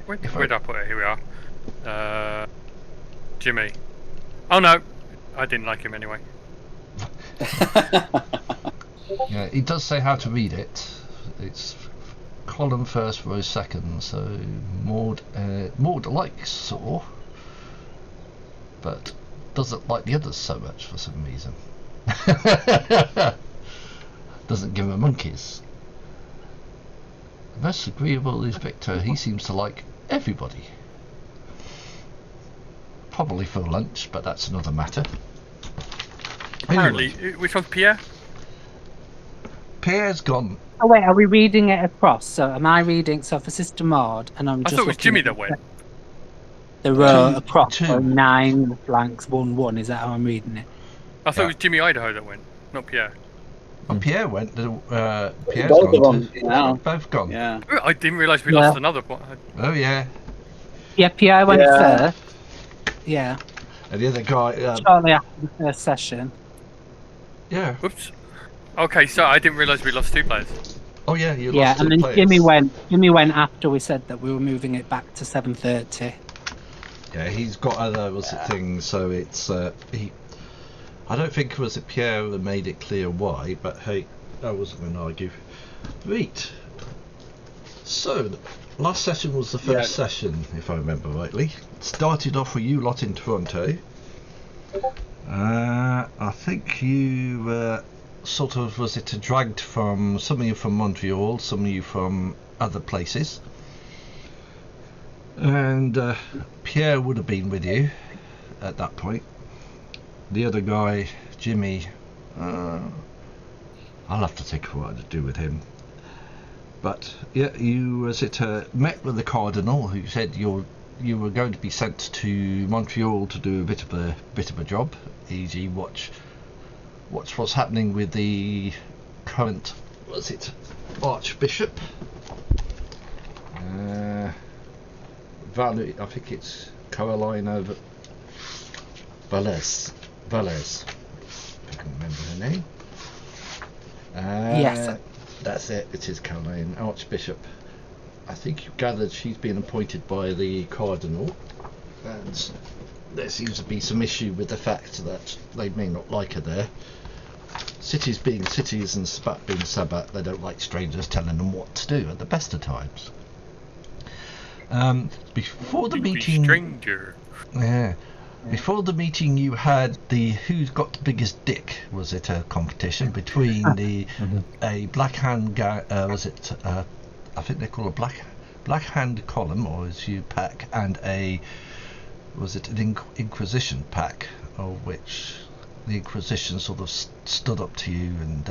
Where did I put it? Here we are. Jimmy. Oh no, I didn't like him anyway. Yeah, it does say how to read it. It's column first, row second. So Maud likes Saw, but doesn't like the others so much for some reason. Doesn't give him monkeys. The most agreeable is Victor. He seems to like everybody. Probably for lunch, but that's another matter. Apparently, Anyway, which one's Pierre? Pierre's gone. Oh wait, are we reading it across? So am I reading? So for Sister Maud, and I'm I just thought it was looking Jimmy at that went. the row Two. across so 9 blanks 1 1. Is that how I'm reading it? I thought it was Jimmy Idaho that went, not Pierre. Well, Pierre went. Pierre's Both gone. of them now. Both gone. Yeah. I didn't realise we lost another one. Oh yeah. Yeah, Pierre went first. Yeah. And the other guy. Shortly after the first session. Yeah. Whoops. Okay, so I didn't realise we lost 2 players. Oh yeah, you Yeah, lost and 2 then players. Jimmy went after we said that we were moving it back to 7:30. Yeah, he's got other things, so it's he. I don't think it was Pierre that made it clear why, but hey, I wasn't going to argue. Right. So, last session was the first session, if I remember rightly. It started off with you lot in Toronto. I think you were sort of, dragged from, some of you from Montreal, some of you from other places. And Pierre would have been with you at that point. The other guy, Jimmy, I'll have to think of what to do with him. But yeah, you met with the Cardinal, who said you were going to be sent to Montreal to do a bit of a job. E.g., watch what's happening with the current Archbishop. I think it's Carolina Valles, if I can remember her name. Yes. That's it. It is Caroline, Archbishop. I think you gathered she's been appointed by the Cardinal, and there seems to be some issue with the fact that they may not like her there. Cities being cities and Sabbat being Sabbat, they don't like strangers telling them what to do at the best of times. Before the meeting, stranger. Yeah. Before the meeting, you had the who's got the biggest dick. Was it a competition between a black hand I think they call a black hand column, or as you pack, and an Inquisition pack, of which the Inquisition sort of stood up to you, and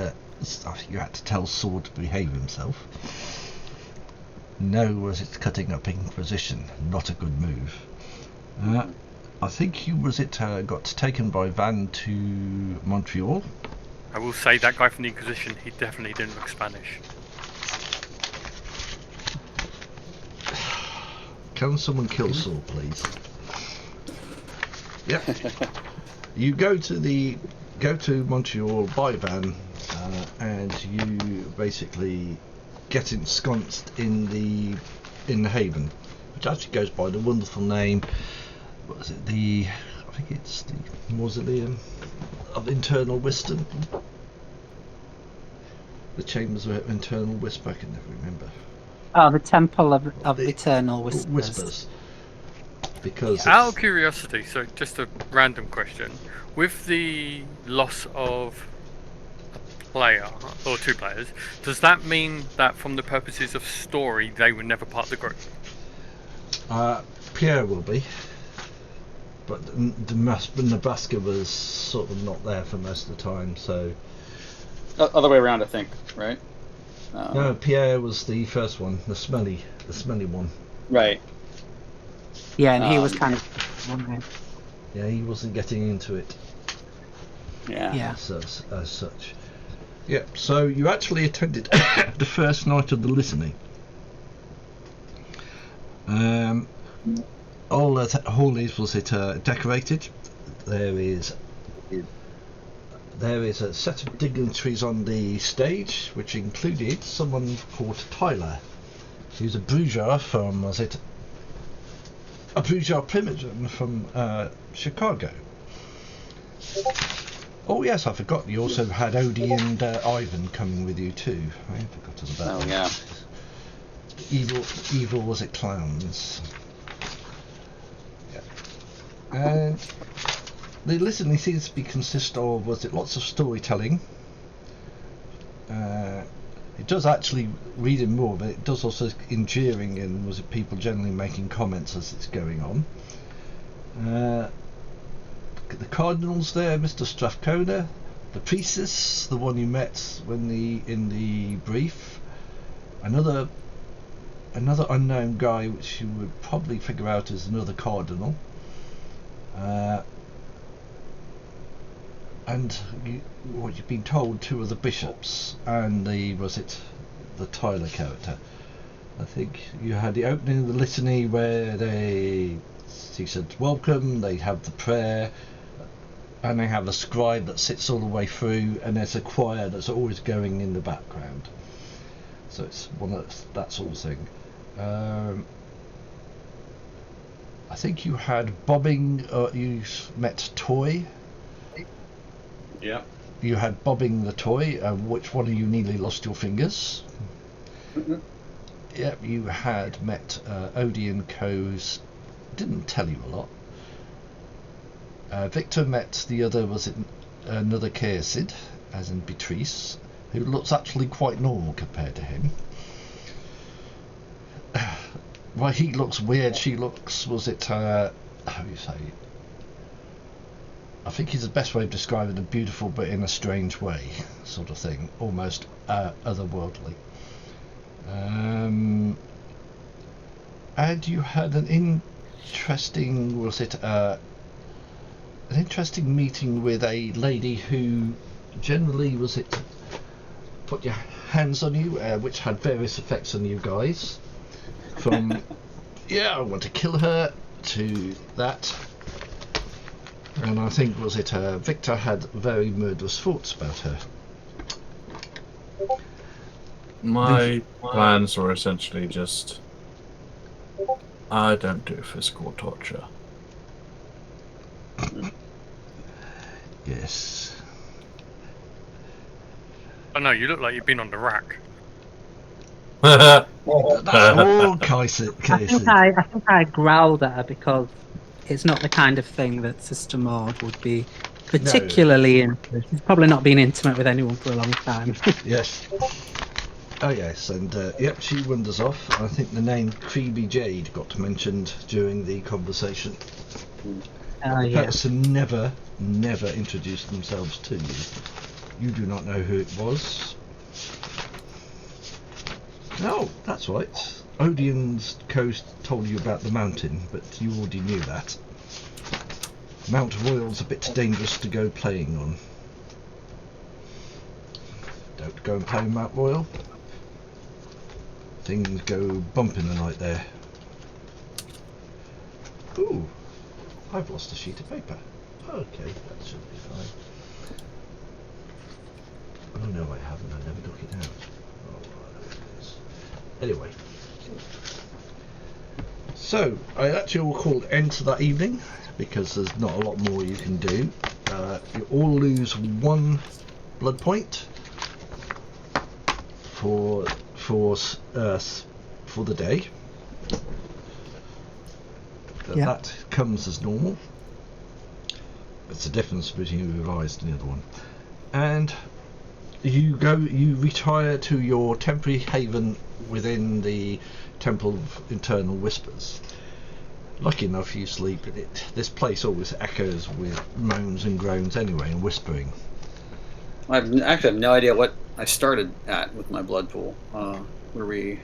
you had to tell Sword to behave himself. No, was it cutting up Inquisition? Not a good move. I think you got taken by van to Montreal. I will say that guy from the Inquisition, he definitely didn't look Spanish. Can someone kill Saul, please? Yeah. You go to Montreal by van, and you basically get ensconced in the haven, which actually goes by the wonderful name. What is it? I think it's the Mausoleum of Internal Wisdom. The Chambers of Internal Whisper. I can never remember. Oh, the Temple of Eternal Whispers. Because out of curiosity, so just a random question: with the loss of a player or 2 players, does that mean that, from the purposes of story, they were never part of the group? Pierre will be. But Nebraska was sort of not there for most of the time, so... Other way around, I think, right? No, Pierre was the first one, the smelly one. Right. Yeah, and he was kind of... Yeah, he wasn't getting into it. Yeah. As such. Yeah, so you actually attended the first night of the listening. All the hall was decorated. There is a set of dignitaries on the stage, which included someone called Tyler, who's a bourgeois from Abuja Primogen from Chicago. Oh yes, I forgot. You also had Odie and Ivan coming with you too. I had forgotten about Oh them. yeah. Evil was it clowns? Yeah. And the listening seems to be consist of lots of storytelling. It does actually reading more, but it does also enduring and people generally making comments as it's going on. The Cardinals there, Mr. Strathcona, the priestess, the one you met in the brief, another unknown guy which you would probably figure out is another Cardinal, and what you've been told, two of the bishops and the Tyler character. I think you had the opening of the litany where he said welcome, they have the prayer, and they have a scribe that sits all the way through, and there's a choir that's always going in the background. So it's one of that sort of thing. I think you had bobbing, you met Toy. Yeah. You had bobbing the toy, which one of you nearly lost your fingers. Mm-hmm. Yep, you had met Odie and Co's, didn't tell you a lot. Victor met the other, another Caercid, as in Beatrice, who looks actually quite normal compared to him. Well, he looks weird, she looks, how do you say it? I think is the best way of describing it, beautiful but in a strange way, sort of thing, almost otherworldly. And you had an interesting, an interesting meeting with a lady who generally put your hands on you, which had various effects on you guys. From I want to kill her to that. And I think Victor had very murderous thoughts about her. My plans were essentially just, I don't do physical torture. Yes. Oh no, you look like you've been on the rack. That's all Casey. I think I growled at her because it's not the kind of thing that Sister Maud would be particularly into. She's probably not been intimate with anyone for a long time. Yes. Oh yes, and she wanders off. I think the name Creepy Jade got mentioned during the conversation. The person never introduced themselves to you. You do not know who it was. No, that's right. Odeon's Coast told you about the mountain, but you already knew that. Mount Royal's a bit dangerous to go playing on. Don't go and play Mount Royal. Things go bump in the night there. Ooh, I've lost a sheet of paper. Okay, that should be fine. Oh no, I haven't. I never took it out. Oh, there it is. Anyway. So, I actually will call it end to that evening, because there's not a lot more you can do. You all lose 1 blood point for the day. That comes as normal. It's the difference between revised and the other one. And you retire to your temporary haven within the Temple of Internal Whispers. Lucky enough you sleep in it. This place always echoes with moans and groans anyway, and whispering. I actually have no idea what I started at with my blood pool. Were we...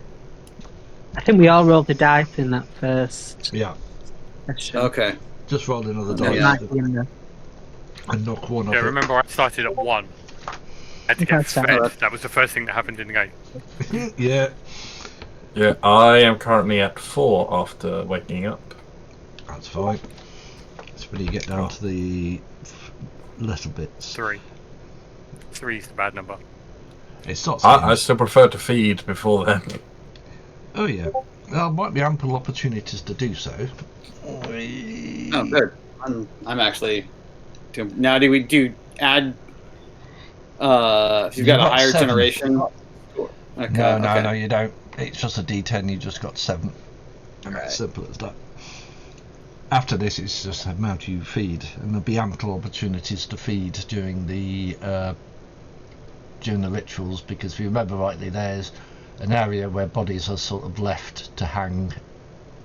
I think we all rolled the dice in that first session. Okay. Just roll another So it dice might be in the... and knock one off. Yeah, it. remember I started at 1. I had to get That's fed. right. That was the first thing that happened in the game. Yeah. Yeah, I am currently at 4 after waking up. That's fine. That's when you get down to the little bits. 3. 3 is the bad number. It's not. I still prefer to feed before then. Oh yeah. There might be ample opportunities to do so. Oh, good. I'm actually. Now, do we add? If you've got a higher 7. generation. Okay, No, you don't. It's just a D10. You just got 7. Alright. Simple as that. After this, it's just the amount you feed, and there'll be ample opportunities to feed during the rituals, because if you remember rightly, there's an area where bodies are sort of left to hang,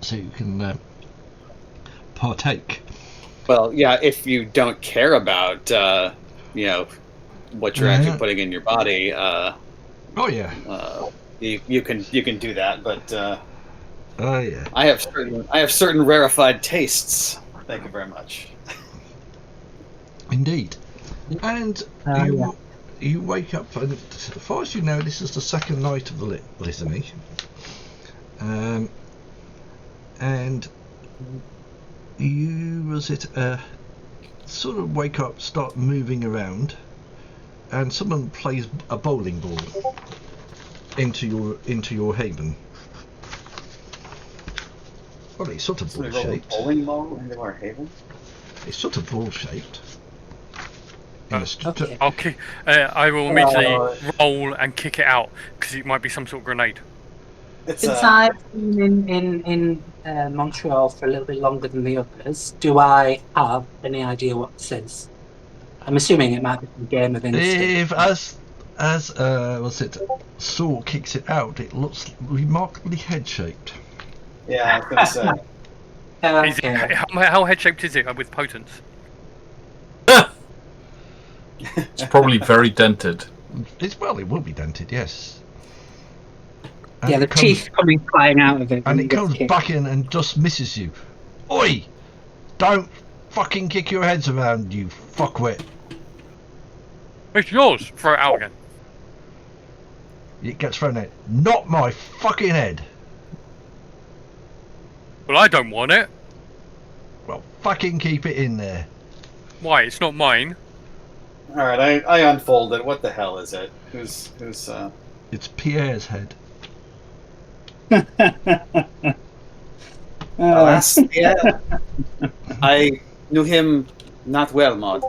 so you can partake. Well, yeah, if you don't care about, what you're actually putting in your body, oh yeah, you can do that. But oh yeah, I have certain rarefied tastes. Thank you very much. Indeed. And you wake up, and as far as you know, this is the second night of the litany, and you sort of wake up, start moving around, and someone plays a bowling ball into your haven. Well, it's sort of ball shaped. Bowling ball into our haven. It's sort of ball shaped. Okay. I will immediately roll and kick it out because it might be some sort of grenade. Since I've been in Montreal for a little bit longer than the others, do I have any idea what this is? I'm assuming it might be a game of instinct. If Saw kicks it out, it looks remarkably head-shaped. Yeah, I was gonna say. Is it, how head-shaped is it with potence? It's probably very dented. It will be dented, yes. And Yeah, the it comes- teeth coming flying out of it. And when it it gets comes kicked. back in and just misses you. Oi! Don't fucking kick your heads around, you fuckwit. It's yours. Throw it out again. It gets thrown out. Not my fucking head. Well, I don't want it. Well, fucking keep it in there. Why? It's not mine. All right, I unfold it. What the hell is it? Who's It's Pierre's head. Alas, yeah. I knew him not well, Maud.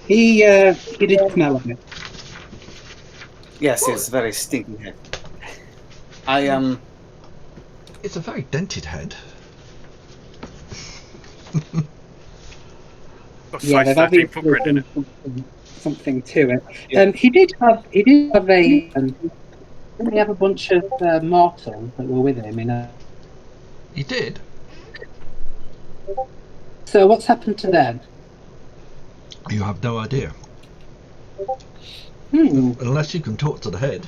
He did smell of it. Yes, it's very stinky head. It's a very dented head. Got Yeah, size they've 13 obviously footprint in it. done something to it. Yeah. He did have a didn't he have a bunch of mortal that were with him He did. So what's happened to them? You have no idea. Unless you can talk to the head.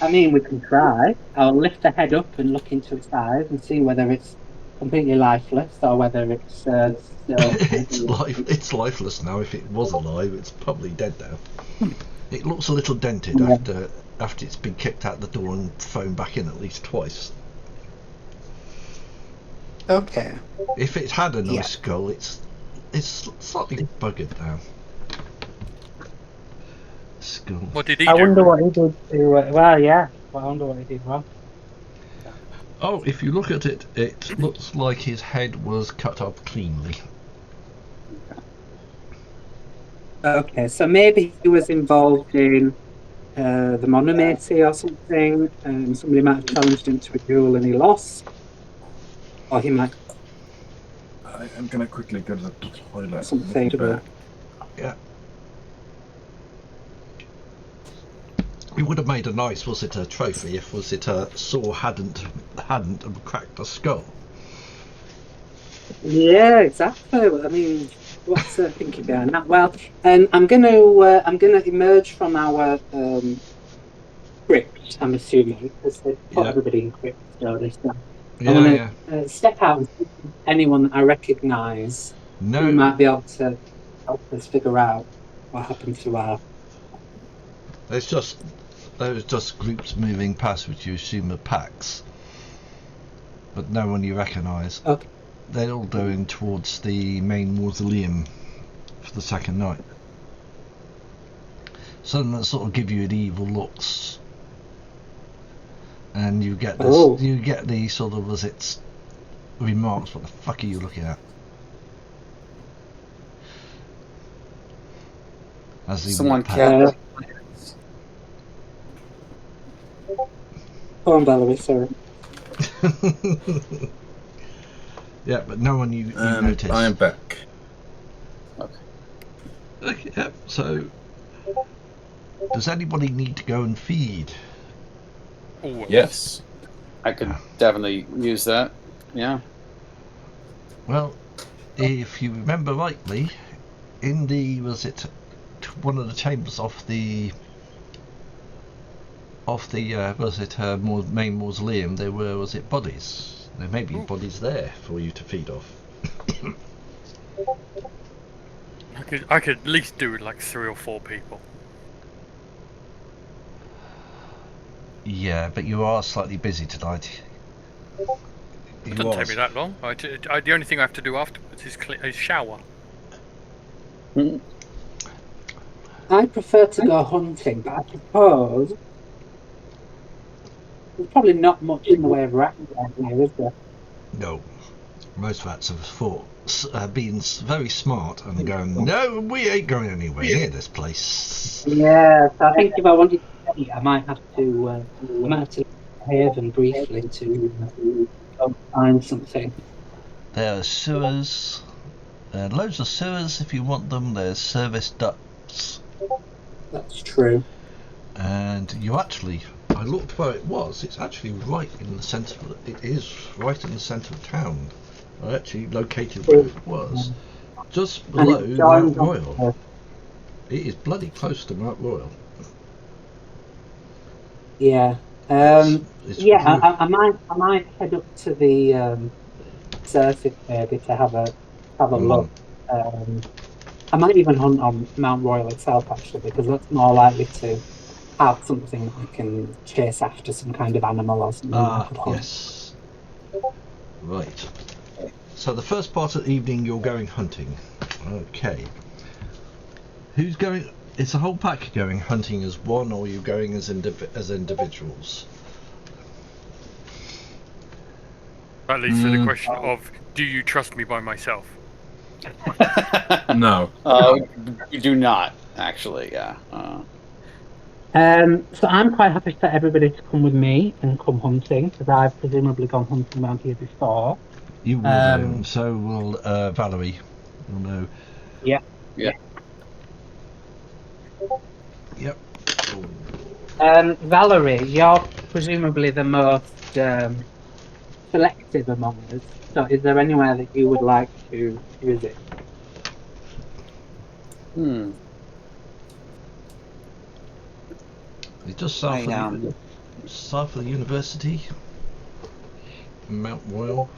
I mean, we can try. I'll lift the head up and look into its eyes and see whether it's completely lifeless or whether it's still... It's lifeless now. If it was alive, it's probably dead now. It looks a little dented after it's been kicked out the door and thrown back in at least twice. Okay. If it had a nice skull, it's slightly buggered now. Skull. What did he I do? wonder what he did to... I wonder what he did wrong. Oh, if you look at it, it looks like his head was cut off cleanly. Okay, so maybe he was involved in the monomacy or something, and somebody might have challenged him to a duel and he lost. Or he might... I'm gonna quickly go to the toilet. Something to do. Yeah. It would have made a nice, was it a trophy, if Saw hadn't cracked a skull. Yeah, exactly. I mean, what's the thinking behind that? Well, I'm gonna emerge from our crypt. I'm assuming because they put everybody in crypt nowadays. I'm gonna step out and see anyone that I recognise who might be able to help us figure out what happened to our... There's just groups moving past, which you assume are packs, but no one you recognise. Okay. They're all going towards the main mausoleum for the second night. Some that sort of give you the evil looks. and you get this. Oh. You get the sort of remarks. What the fuck are you looking at? As he Someone walked past. Go on, Valerie, sorry. Yeah, but no one you noticed. I am back. Okay, yep. So, does anybody need to go and feed? Always. Yes. I could definitely use that. Yeah. Well, if you remember rightly, in the one of the chambers off the main mausoleum, there were bodies. There may be bodies there for you to feed off. I could at least do like 3 or 4 people. Yeah, but you are slightly busy tonight. It doesn't take me that long. The only thing I have to do afterwards is shower. I prefer to go hunting, but I suppose there's probably not much in the way of rats out here, is there? No. Most rats have been very smart and going, no, we ain't going anywhere near this place. Yeah, so I think if I wanted to eat, I might have to Haven briefly to go find something. There are sewers, loads of sewers if you want them. There's service ducts. That's true. And I looked where it was. It's actually right in the centre. It is right in the centre of town. I actually located where it was, just below Mount Royal. It is bloody close to Mount Royal. Yeah. I might head up to the surface maybe to have a look. I might even hunt on Mount Royal itself actually, because that's more likely to have something that I can chase after, some kind of animal or something that I could hunt. Yes. Right. So the first part of the evening you're going hunting. Okay. Who's going? Is the whole pack going hunting as one, or are you going as individuals? That leads to the question of, do you trust me by myself? No. You do not, actually, yeah. So I'm quite happy for everybody to come with me and come hunting, because I've presumably gone hunting around here before. You will do. So will Valerie. You'll know. Yeah. Yeah. Yep. Valerie, you're presumably the most selective among us. So is there anywhere that you would like to visit? It's just south of the university, Mount Royal.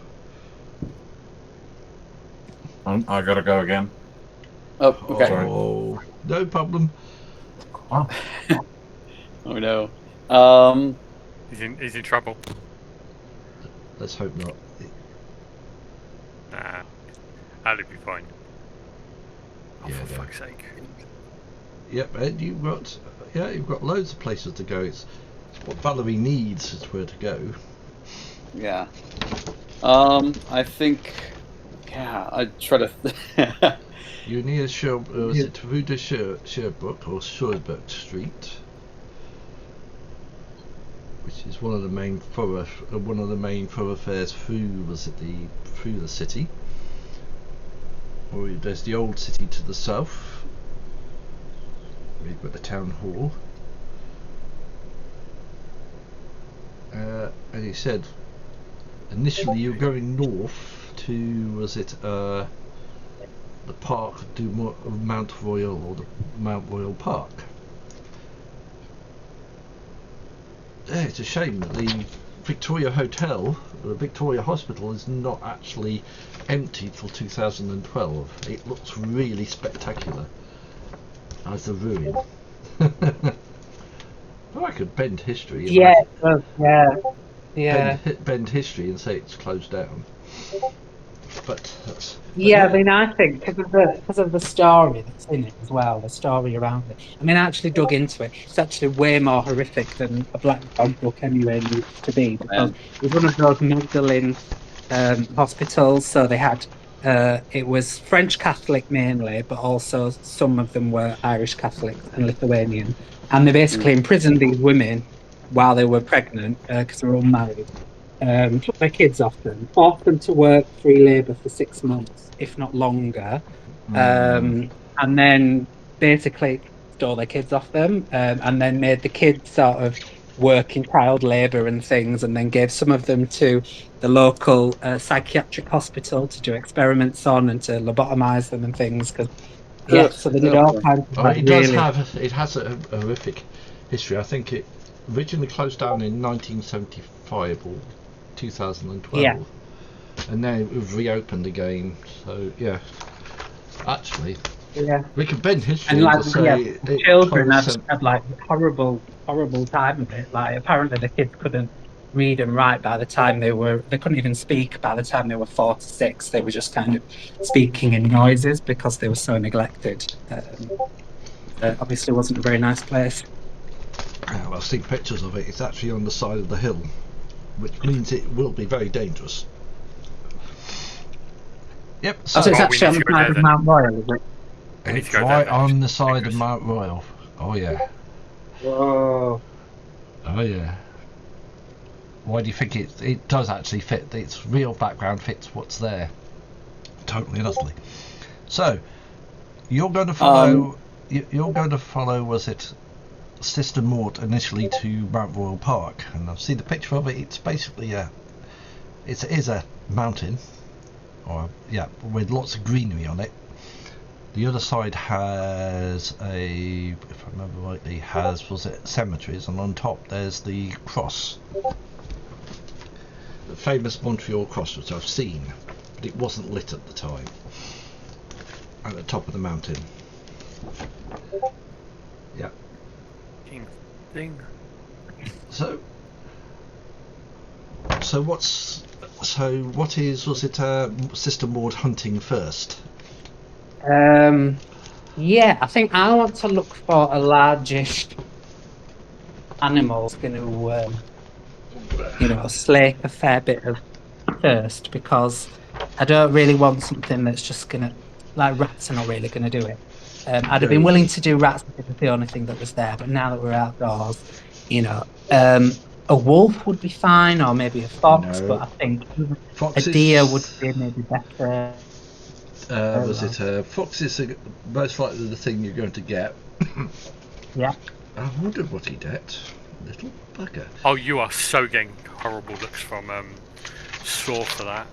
I gotta go again. Oh, okay. Oh, no problem. Oh. Oh no. He's in trouble. Let's hope not. Nah, that'll be fine. Oh, Yeah, for no. fuck's sake. Yep, and you've got loads of places to go. It's what Valerie needs is where to go. Yeah. I think. Yeah, I try to. You're near was it Rue de Sherbrooke or Sherbrooke Street, which is one of the main thoroughfares through the city. Or there's the old city to the south. We've got the town hall. And he said initially you're going north to the park, Mount Royal or the Mount Royal Park. It's a shame that the Victoria Hotel, the Victoria Hospital, is not actually empty till 2012. It looks really spectacular as a ruin. Oh, I could bend history. Yeah. Bend history and say it's closed down. But that's... Yeah, I mean, I think because of the story that's in it as well, the story around it. I mean, I actually dug into it. It's actually way more horrific than a Black Dog book anyway needs to be, because it was one of those Magdalene hospitals. So they had it was French Catholic mainly, but also some of them were Irish Catholics and Lithuanian, and they basically imprisoned these women while they were pregnant because they were unmarried. Took their kids off them, forced them to work free labour for 6 months, if not longer, and then basically stole their kids off them, and then made the kids sort of work in child labour and things, and then gave some of them to the local psychiatric hospital to do experiments on and to lobotomise them and things. Because so they did all kinds of like it does really. it has a horrific history. I think it originally closed down in 1975 or 2012, Yeah. and then it was reopened again. So yeah, actually, Yeah. we can bend history And like, to say the it children closed had like horrible time of it. Like apparently the kids couldn't read and write by the time they couldn't even speak by the time they were 4 to 6. They were just kind of speaking in noises because they were so neglected. Obviously wasn't a very nice place. Well, I've seen pictures of it. It's actually on the side of the hill, which means it will be very dangerous. Yep. So it's actually on the side of Mount Royal, is it? It's right on the side of Mount Royal. Oh yeah. Whoa. Oh yeah. Why do you think it does actually fit? Its real background fits what's there. Totally and utterly. So, you're going to follow. You're going to follow. Was it Sister Mort initially to Mount Royal Park? And I've seen the picture of it. It's basically it is a mountain, with lots of greenery on it. The other side has if I remember rightly, cemeteries, and on top there's the cross. The famous Montreal cross, which I've seen, but it wasn't lit at the time. At the top of the mountain. Yeah. Thing. So what is Sister Maud hunting first? Yeah, I think I want to look for a largish animal's going to, slake a fair bit of thirst, because I don't really want something that's just going to, like rats are not really going to do it. I'd have been willing to do rats if it was the only thing that was there, but now that we're outdoors, a wolf would be fine, or maybe a fox, but I think a deer would be maybe better. Fox is most likely the thing you're going to get. Yeah. I wonder what he'd at. Little bugger. Oh, you are so getting horrible looks from Saw for that.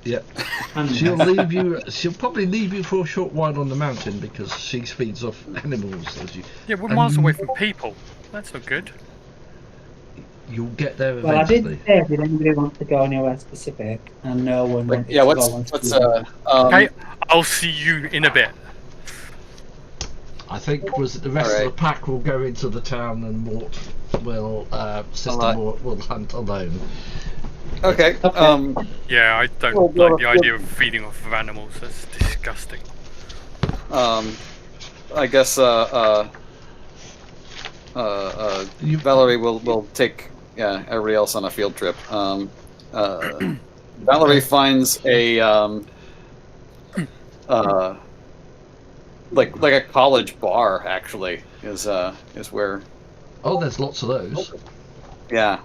Yep. She'll probably leave you for a short while on the mountain because she feeds off animals. Yeah, we're miles away from people. That's not good. You'll get there eventually. Well, I did say, did anybody want to go anywhere specific? And no one wanted to go. Okay, I'll see you in a bit. I think the rest of the pack will go into the town, and Mort Sister Mort will hunt alone. Okay. Yeah, I don't like the idea of feeding off of animals. That's disgusting. I guess Valerie will take everybody else on a field trip. Valerie finds a like a college bar actually is where. Oh, there's lots of those. Yeah.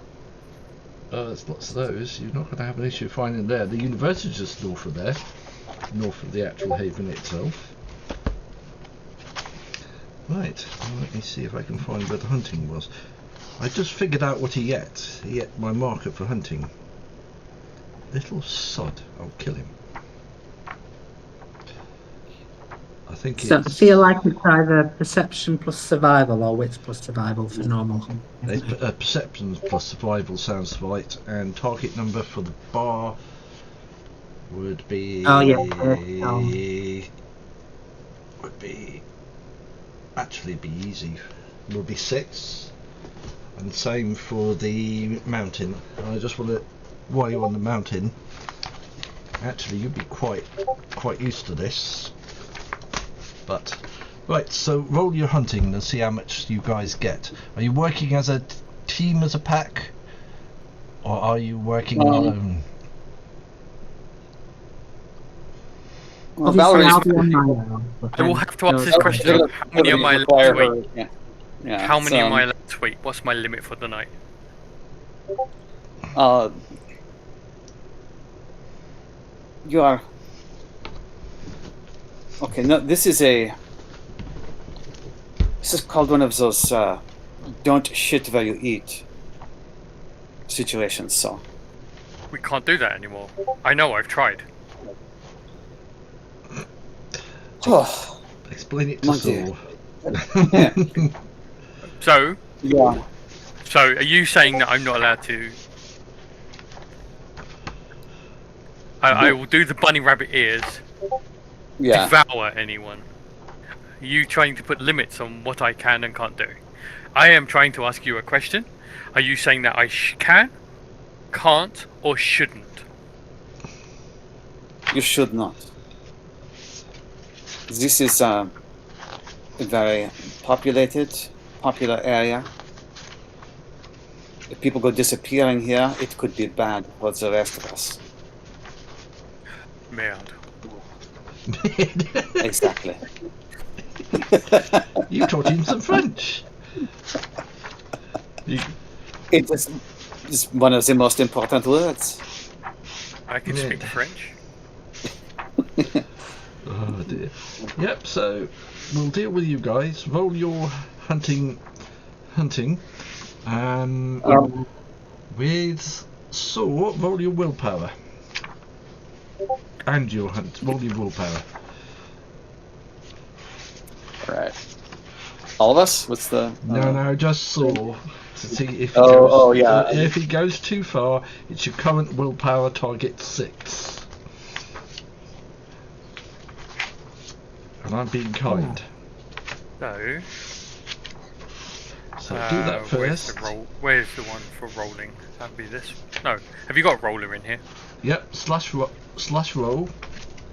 There's lots of those. You're not going to have an issue finding there. The university's just north of there, north of the actual haven itself. Right, well, let me see if I can find where the hunting was. I just figured out what he ate. He ate my marker for hunting. Little sod. I'll kill him. I think so I feel like it's either perception plus survival or wits plus survival for normal. Perception plus survival sounds right, and target number for the bar would be actually be easy. Would be 6, and same for the mountain. I just want to, while you're on the mountain, Actually, you'd be quite used to this. But right, so roll your hunting and see how much you guys get. Are you working as a team, as a pack, or are you working alone? Well, Obviously, Valerie's I'll be on my own. I will have to ask this question. How many am I allowed to eat? Yeah. How many am I allowed to eat? What's my limit for the night? You are okay. No, this is called one of those don't shit where you eat situations. So We can't do that anymore. I know, I've tried. oh, Explain it to Saul. yeah. So, Yeah. so are you saying that I'm not allowed to? I will do the bunny rabbit ears. Yeah. Devour anyone. Are you trying to put limits on what I can and can't do? I am trying to ask you a question. Are you saying that I can, can't, or shouldn't? You should not. This is a very popular area. If people go disappearing here, it could be bad for the rest of us. Merde. Exactly. You taught him some French. It is one of the most important words. I can speak French. Oh dear. Yep, so we'll deal with you guys. Roll your hunting. With Saw, roll your willpower. And your roll your willpower. Right. All of us? What's the... No, just Saw. To see if if he goes too far, it's your current willpower target 6. And I'm being kind. So do that first. Where's the one for rolling? That'd be this. No. Have you got a roller in here? Yep. Slash roll.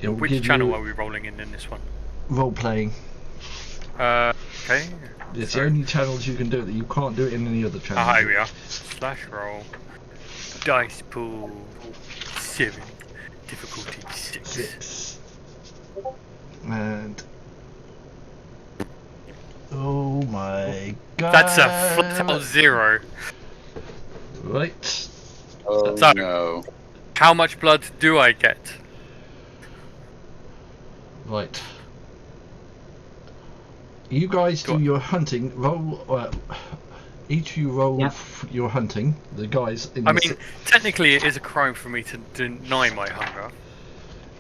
Which channel are we rolling in this one? Role playing. Okay. It's the only channels you can do it. That you can't do it in any other channel. Ah, here we are. Slash roll. Dice pool 7. Difficulty 6. And oh my god. That's a flat out 0. Right. Oh So, no. how much blood do I get? Right. You guys do your hunting. Roll. Each of you roll your hunting. The guys. I mean, technically, it is a crime for me to deny my hunger.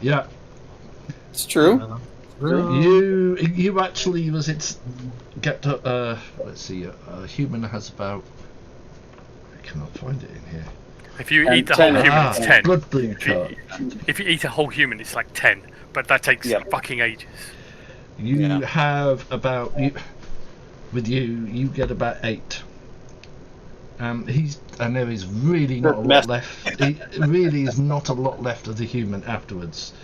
Yeah. It's true. You actually get let's see. A human has about. I cannot find it in here. If you eat a whole human, it's 10. Blood blue chart. If you eat a whole human, it's like 10. But that takes fucking ages. You have about you get about 8. There is really not a lot left. It really is not a lot left of the human afterwards.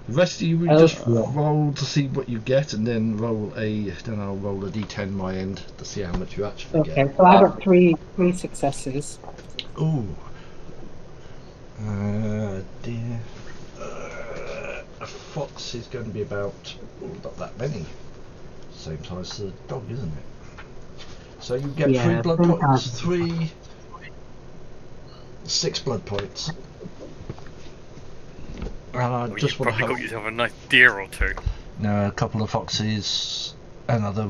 The rest of you just roll to see what you get, and then then I'll roll a d10 my end to see how much you actually get. Okay, so I got three successes. Ooh. Dear. A fox is going to be about not that many. Same size as a dog, isn't it? So you get 3 blood points. 6 blood points. And I just want to got yourself a nice deer or 2. No, a couple of foxes, another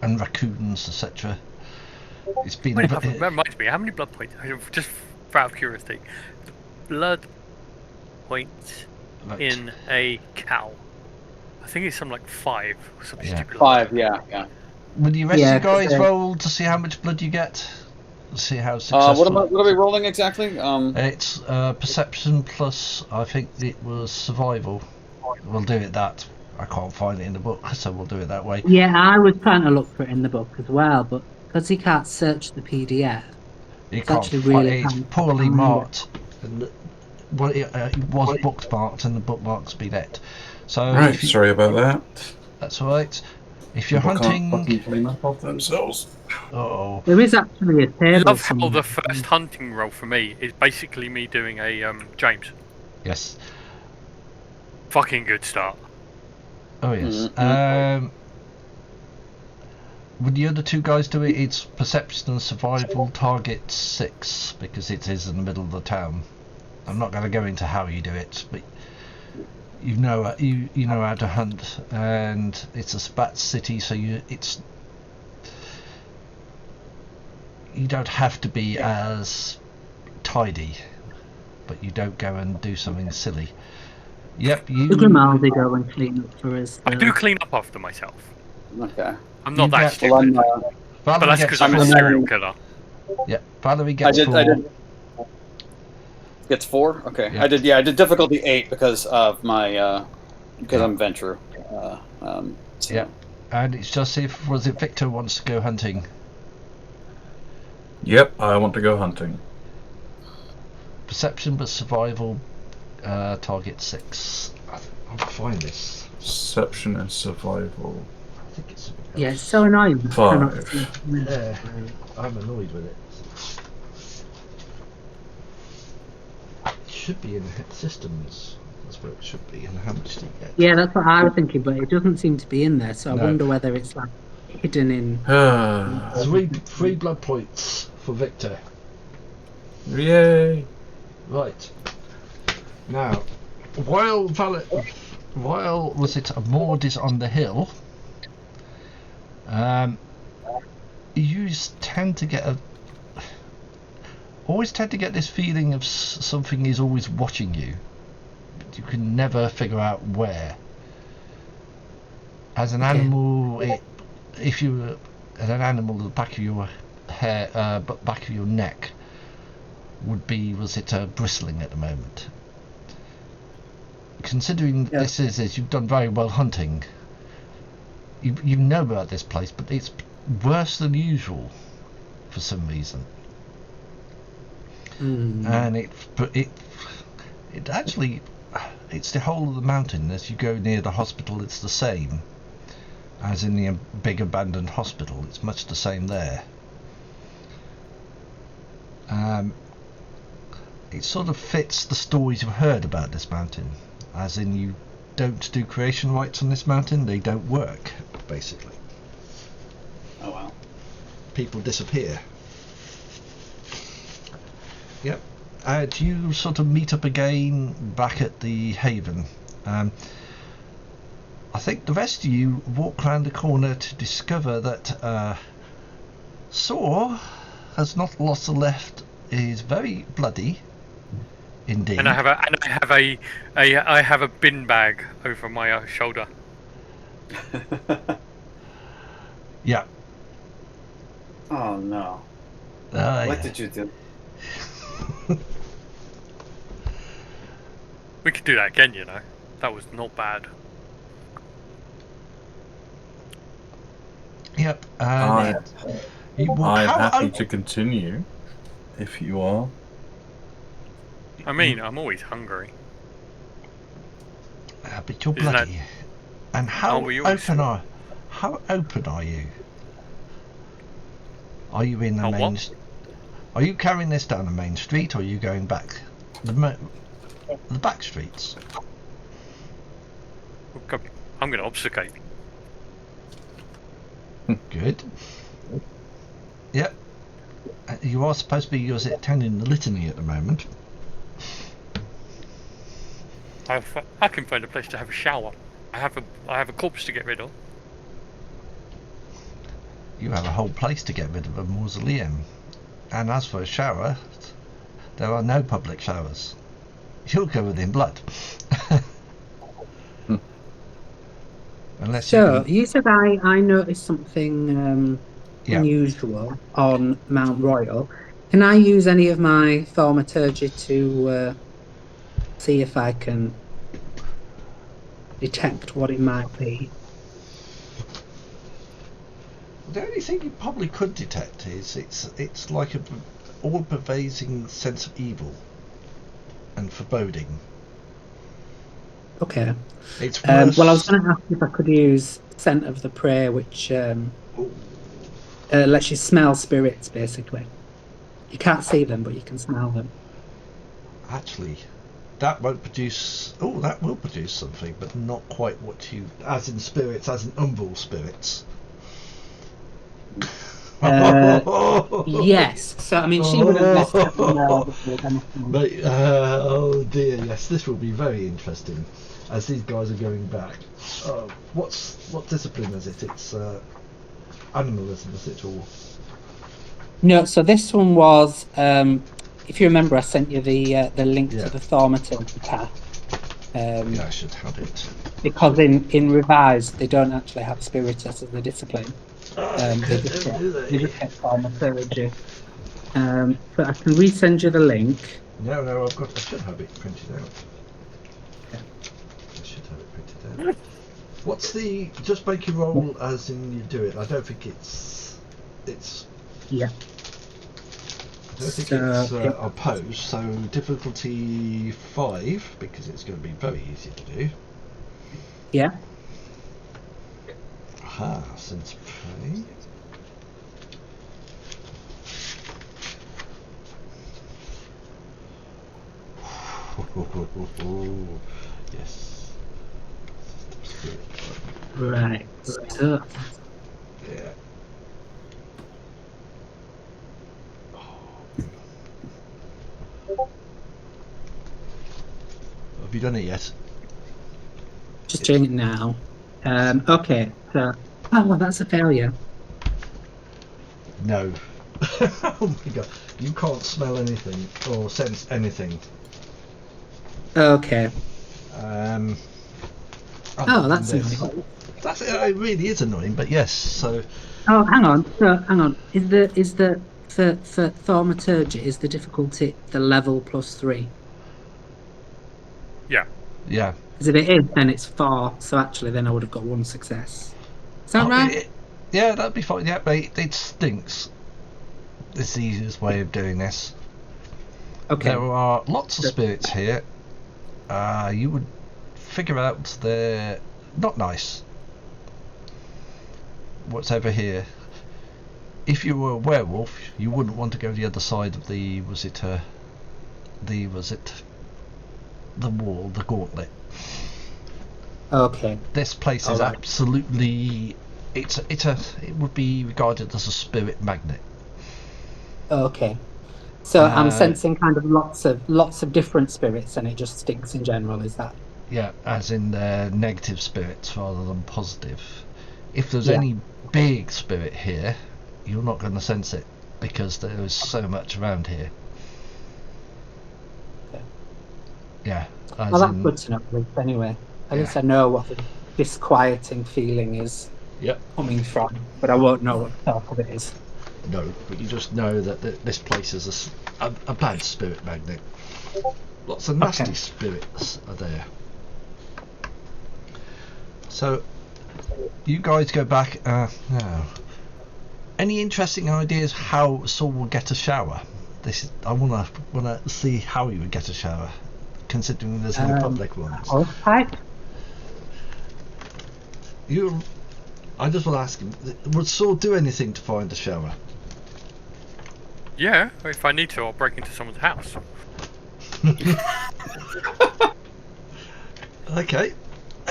and raccoons, etc. It's been. That reminds me. How many blood points? Just out of curiosity, blood points in a cow. I think it's something like 5 or something stupid. 5, yeah. Will the rest of you guys roll to see how much blood you get? See how successful. What are we rolling exactly? It's perception plus. I think it was survival. We'll do it that. I can't find it in the book, so we'll do it that way. Yeah, I was trying to look for it in the book as well, but because he can't search the PDF, It's poorly marked. And well, it was bookmarked, and the bookmark's been it. So Right, sorry about that. That's all right. If you're People hunting, can't fucking clean up off themselves. oh, There is actually a table. Love how somewhere. the first hunting roll for me is basically me doing a James. yes. Fucking good start. Oh yes. Mm-hmm. Would the other two guys do it? It's perception and survival, target 6, because it is in the middle of the town. I'm not going to go into how you do it, but you know you know how to hunt, and it's a spat city, so you don't have to be as tidy, but you don't go and do something silly. Yep, The Grimaldi go and clean up for us. I do clean up after myself. Okay. I'm not You that get- stupid. Well, But Valerie that's gets because I'm a 4. serial killer. Yeah, Valerie gets I 4. did. Gets 4. Okay. Yeah. I did difficulty 8 because of my because I'm Ventru. So. Yeah. And it's just was it Victor wants to go hunting? Yep, I want to go hunting. Perception but survival, target 6. I'll find this. Perception and survival. I think it's. Yeah, it's so annoying. 5. Yeah, I'm annoyed with it. It should be in systems. That's where it should be. And how much do you get? Yeah, that's what I was thinking, but it doesn't seem to be in there. So No. I wonder whether it's like hidden in. Three blood points for Victor. Yay! Right. Now, while was it Maud is on the hill, you tend to get always tend to get this feeling of something is always watching you, but you can never figure out where. As an animal, if you as an animal, the back of your hair, back of your neck would be bristling at the moment. Considering this is you've done very well hunting, you know about this place, but it's worse than usual for some reason. And it actually, it's the whole of the mountain. As you go near the hospital, it's the same as in the big abandoned hospital. It's much the same there. It sort of fits the stories you've heard about this mountain, as in you don't do creation rites on this mountain. They don't work, basically. Oh wow. People disappear. Yep. Do you sort of meet up again back at the Haven? I think the rest of you walk round the corner to discover that Saw has not lost a left. Is very bloody, indeed. And I have a bin bag over my shoulder. Yeah. Oh no. What did you do? We could do that again, you know. That was not bad. Yep. I'm happy how to continue, if you are. I mean, I'm always hungry. but you're Isn't bloody. And how Aren't we all how open are you? Are you in the How main? what? Are you carrying this down the main street, or are you going back the back streets? I'm going to obfuscate. Good. Yep. You are supposed to be attending the litany at the moment. I can find a place to have a shower. I have a corpse to get rid of. You have a whole place to get rid of, a mausoleum. And as for a shower, there are no public showers. You're covered in blood. Unless So you said I noticed something unusual on Mount Royal. Can I use any of my thaumaturgy to see if I can detect what it might be? The only thing you probably could detect is it's like an all-pervading sense of evil, and foreboding. Okay. It's worse. Well, I was going to ask if I could use Scent of the Prey, which lets you smell spirits, basically. You can't see them, but you can smell them. Actually, that won't produce... Oh, that will produce something, but not quite what you... As in spirits, as in umbral spirits. Yes. So, I mean, she would have necessarily more with anything. But, oh dear, yes, this will be very interesting as these guys are going back. What discipline is it? It's animalism, is it? Or... No, so this one was, if you remember, I sent you the link to the thaumaturgy path. Yeah, I should have it. Because in Revised, they don't actually have spiritus as a discipline. They just get thaumaturgy. But I can resend you the link. No, I should have it printed out. Okay. I should have it printed out. What's the... Just make your roll as in you do it. I don't think it's... Yeah. I don't think it's opposed, so difficulty 5, because it's going to be very easy to do. Yeah. Aha, since prey. Yes. Right. So, Yeah. Have you done it yet? just doing it now. Okay. So, oh, well, that's a failure. No. Oh my god. You can't smell anything or sense anything. Okay. Oh, that's annoying. It really is annoying, but yes. So. Oh, hang on. So, hang on. Is the for thaumaturgy is the difficulty the level +3? Yeah. Yeah. Because if it is, then it's 4. So actually, then I would have got 1 success. Is that right? Yeah, that'd be fine. Yeah, but it stinks. It's the easiest way of doing this. Okay. There are lots of spirits here. You would figure out they're not nice. What's over here? If you were a werewolf, you wouldn't want to go to the other side of the wall, the gauntlet. Okay. This place is absolutely. It would be regarded as a spirit magnet. Okay. So I'm sensing kind of lots of different spirits, and it just stinks in general. Is that? Yeah, as in negative spirits rather than positive. If there's any big spirit here, you're not going to sense it because there is so much around here. Okay. Yeah. Well, that's good to know. At least, anyway, at least I know what the disquieting feeling is coming from, but I won't know what the talk of it is. No, but you just know that this place is a bad spirit magnet. Lots of nasty spirits are there. So, you guys go back. No. Any interesting ideas how Saul will get a shower? I wanna see how he would get a shower, considering there's no public ones. Pipe. I just want to ask him: would Saul do anything to find a shower? Yeah, if I need to, I'll break into someone's house. Okay.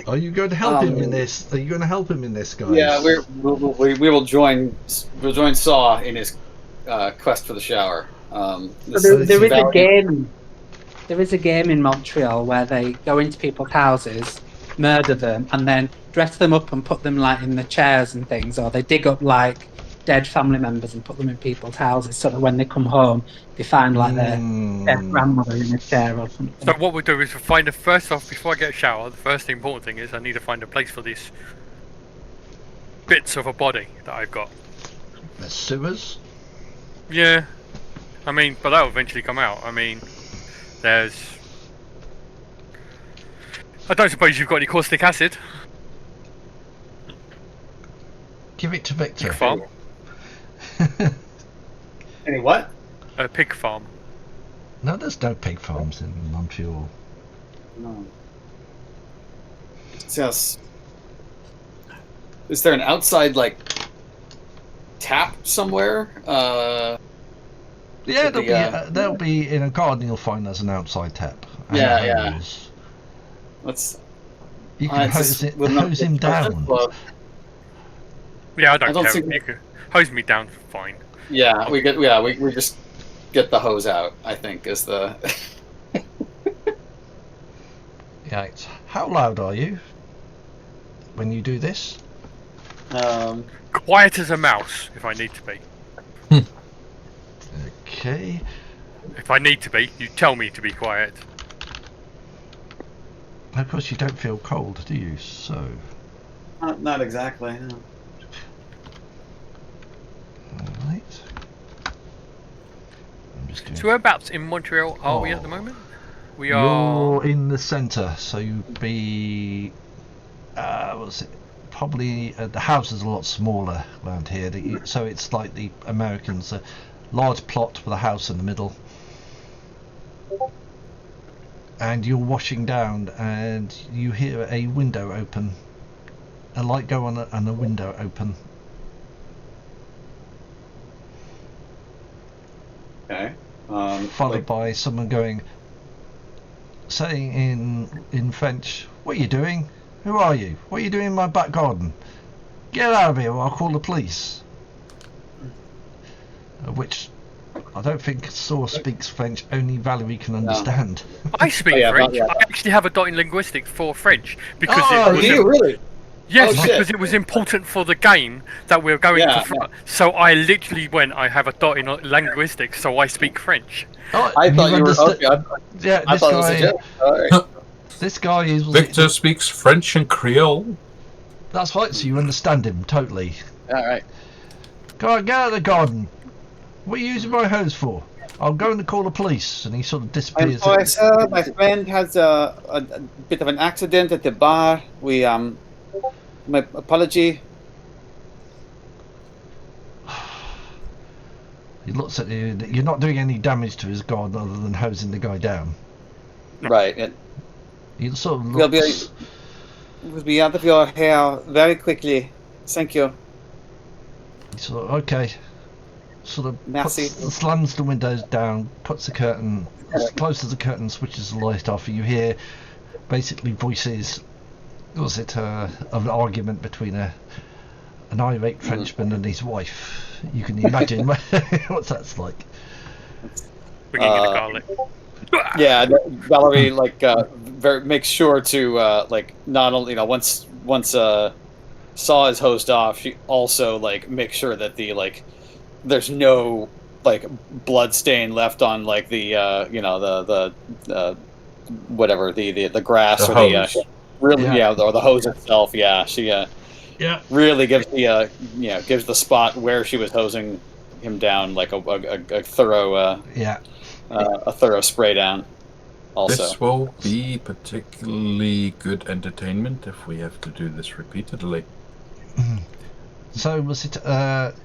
Are you going to help him in this? Are you going to help him in this, guys? Yeah, we will join. We'll join Saw in his quest for the shower. There is a game. There is a game in Montreal where they go into people's houses, murder them, and then dress them up and put them like in the chairs and things, or they dig up like dead family members and put them in people's houses, so that when they come home, they find like their dead grandmother in a chair or something. So what we'll do is we'll find first off, before I get a shower, the first important thing is I need to find a place for these bits of a body that I've got. The sewers? Yeah. I mean, but that'll eventually come out. I mean, I don't suppose you've got any caustic acid? Give it to Victor. Pig farm. Any what? A pig farm. No, there's no pig farms in Montreal. No. Yes. Is there an outside tap somewhere? Yeah, there'll be in a garden. You'll find there's an outside tap. And Yeah, a yeah. hose. You can hose him down. Yeah, I don't care. think- You can hose me down, fine. Yeah, we just get the hose out. I think is the. Right. How loud are you when you do this? Quiet as a mouse, if I need to be. Okay. If I need to be, you tell me to be quiet. Of course, you don't feel cold, do you? So. Not exactly. No. Alright. I'm just doing. So whereabouts in Montreal are we at the moment? We are. You're in the centre, so you'd be. What's it? Probably the house is a lot smaller around here. So it's like the Americans, a large plot with a house in the middle. And you're washing down, and you hear a window open, a light go on, and a window open. Okay. Followed by someone saying in French, "What are you doing? Who are you? What are you doing in my back garden? Get out of here or I'll call the police." Which I don't think Saw speaks French, only Valerie can understand. I speak French. I actually have a dot in linguistics for French because it was. Do you really? Yes, Oh, because it was important for the game that we're going to. So I literally went. I have a dot in linguistics, so I speak French. Oh, I thought you were. Okay, yeah, I thought it was a joke. All right. This guy is. Victor speaks French and Creole. That's right, so you understand him totally. All right. Go on, get out of the garden. What are you using my hose for? I'm going to call the police. And he sort of I'm disappears. sorry, sir. My friend has a bit of an accident at the bar. My apology. He looks at you. You're not doing any damage to his garden other than hosing the guy down. Right. He sort of looks. We'll be out of your hair very quickly. Thank you. He sort of, okay. Sort of slams the windows down, puts the curtain, closes the curtain, switches the light off, and you hear basically voices. Was it of an argument between an irate Frenchman and his wife? You can imagine what that's like. Bringing in the garlic. Yeah, Valerie makes sure to not only once Saw is hosed off, she also makes sure that there's no blood stain left on the whatever the grass the or hose. or the hose itself. Yeah, she really gives gives the spot where she was hosing him down a thorough a thorough spray down. Also, this will be particularly good entertainment if we have to do this repeatedly. So was it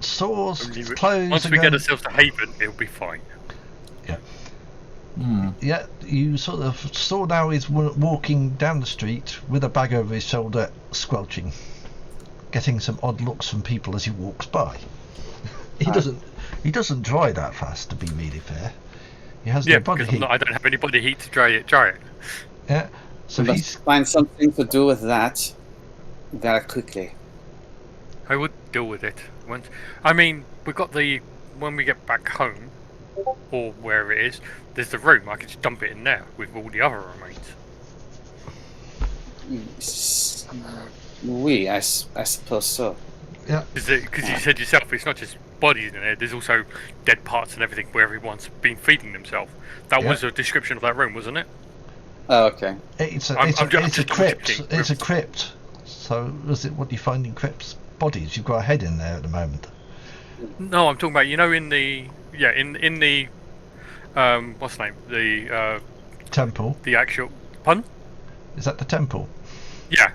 Saw's clothes? Once we get ourselves to Haven, it'll be fine. Yeah. Yeah, you sort of Saw now is walking down the street with a bag over his shoulder, squelching, getting some odd looks from people as he walks by. He doesn't dry that fast, to be really fair. He has no body heat. I don't have any body heat to dry it. Yeah, so we he's must find something to do with that very quickly. I would deal with it once. I mean, when we get back home, or wherever it is, there's the room. I could just dump it in there with all the other remains. I suppose so. Yeah. Because you said yourself, it's not just bodies in there. There's also dead parts and everything where everyone's been feeding themselves. That was a description of that room, wasn't it? Oh, okay. It's a crypt. It's a crypt. So, what do you find in crypts? Bodies. You've got a head in there at the moment. No, I'm talking about in the what's the name? The temple. The actual pun? Is that the temple? Yeah.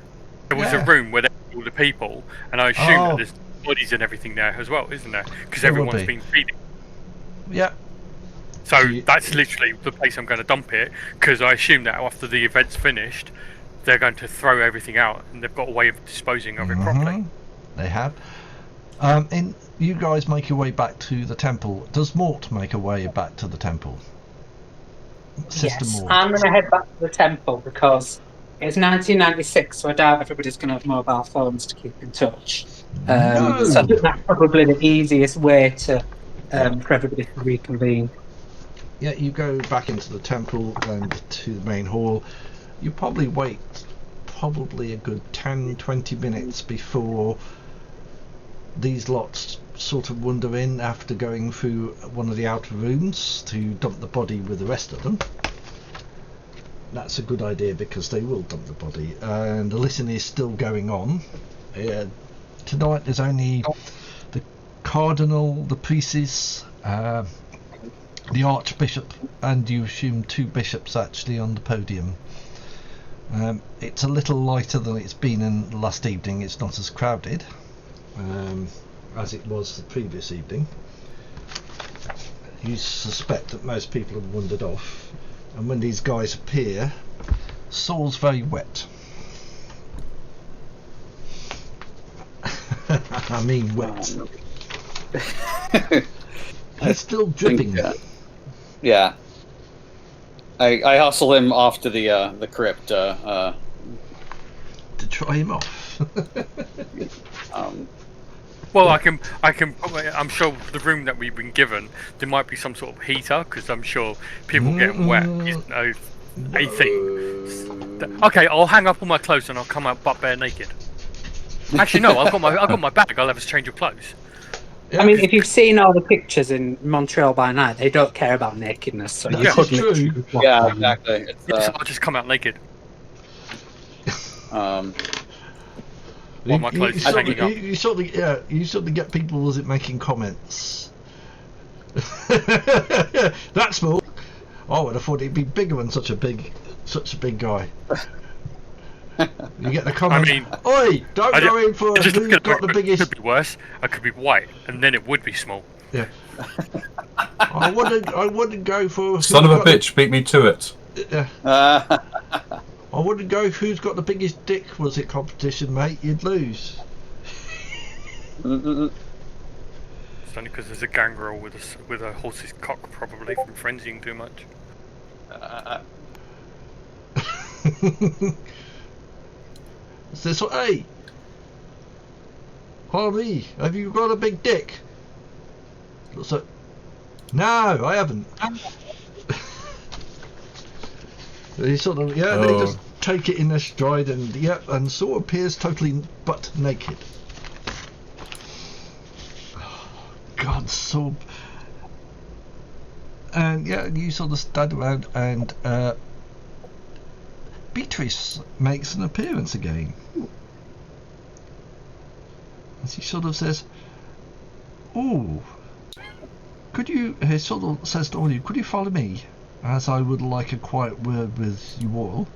There was a room where there were all the people, and I assume that there's bodies and everything there as well, isn't there? Because everyone's been feeding. Yeah. So that's literally the place I'm going to dump it, because I assume that after the event's finished, they're going to throw everything out, and they've got a way of disposing of it properly. They have. And you guys make your way back to the temple. Does Mort make a way back to the temple? Sister Yes, Mort. I'm going to head back to the temple because it's 1996, so I doubt everybody's going to have mobile phones to keep in touch. No. So I think that's probably the easiest way to for everybody to reconvene. Yeah, you go back into the temple and to the main hall. You probably wait a good 10-20 minutes before these lots sort of wander in after going through one of the outer rooms to dump the body with the rest of them. That's a good idea because they will dump the body, and the listening is still going on. Tonight there's only the Cardinal, the priests, the Archbishop, and you assume 2 bishops actually on the podium. It's a little lighter than it's been in the last evening. It's not as crowded as it was the previous evening. You suspect that most people have wandered off, and when these guys appear, Saul's very wet. I mean wet. He's still dripping. Yeah. I hustle him off to the crypt. To try him off. Well, I can. I'm sure the room that we've been given, there might be some sort of heater, because I'm sure people getting wet is a thing. Okay, I'll hang up all my clothes and I'll come out butt bare naked. Actually, no, I've got my bag. I'll have a change of clothes. I mean, if you've seen all the pictures in Montreal by night, they don't care about nakedness. So you could true. Yeah, exactly. I'll just come out naked. While my clothes is hanging up. You sort of get people making comments. That's small. I would have thought it'd be bigger than such a big guy. You get the comment. I mean, oi! Don't go in for who's got the biggest. It could be worse. I could be white, and then it would be small. Yeah. I wouldn't go for. Son of a bitch, beat me to it. Yeah. I wouldn't go who's got the biggest dick. Was it competition, mate? You'd lose. It's only because there's a gangrel with a horse's cock, probably from frenzying too much. Says, hey, Harvey, have you got a big dick? Looks like, no, I haven't. They sort of, they just take it in their stride, and Saul appears totally butt naked. Oh, God, Saul. And you sort of stand around, and Beatrice makes an appearance again. And she sort of says, "Oh, could you?" He sort of says to all you, "Could you follow me, as I would like a quiet word with you all.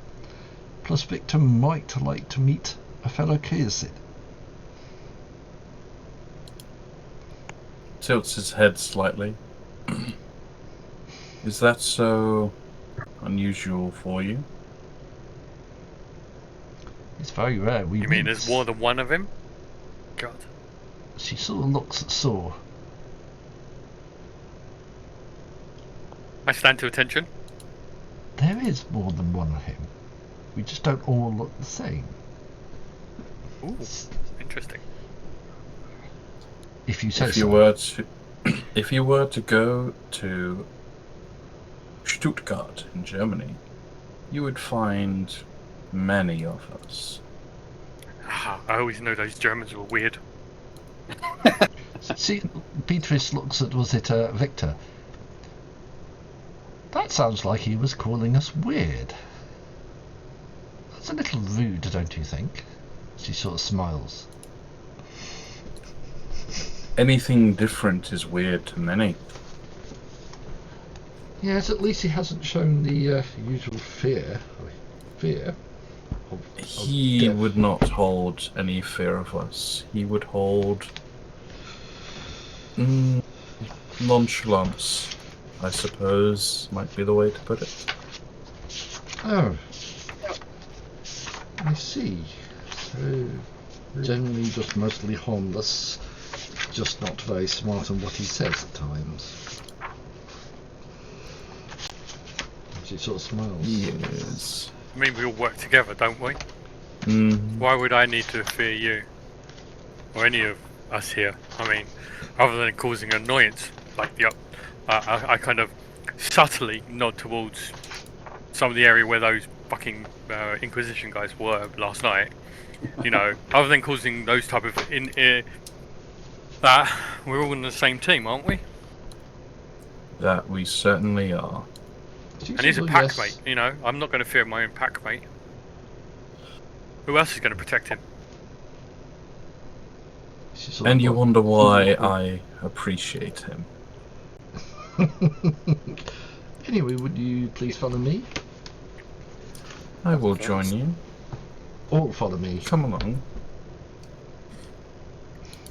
Plus, Victor might like to meet a fellow Kyrsid." Tilts his head slightly. Is that so unusual for you? It's very rare. You mean there's more than one of him? God. She sort of looks at Saw. I stand to attention. There is more than one of him. We just don't all look the same. Ooh, interesting. If you say if so. If you were to go to Stuttgart in Germany, you would find many of us. I always know those Germans were weird. See, Beatrice looks at, was it Victor? That sounds like he was calling us weird. That's a little rude, don't you think? She sort of smiles. Anything different is weird to many. Yes, at least he hasn't shown the usual fear. He would not hold any fear of us. He would hold nonchalance, I suppose, might be the way to put it. Oh. I see. So, generally just mostly harmless, just not very smart on what he says at times. She sort of smiles. Yes. I mean, we all work together, don't we? Mm. Why would I need to fear you? Or any of us here? I mean, other than causing annoyance, like I kind of subtly nod towards some of the area where those fucking Inquisition guys were last night. You know, other than causing those type of that we're all in the same team, aren't we? That we certainly are. And he's a pack mate, you know. I'm not going to fear my own pack mate. Who else is going to protect him? And you wonder why I appreciate him. Anyway, would you please follow me? I will join you. Or follow me. Come along.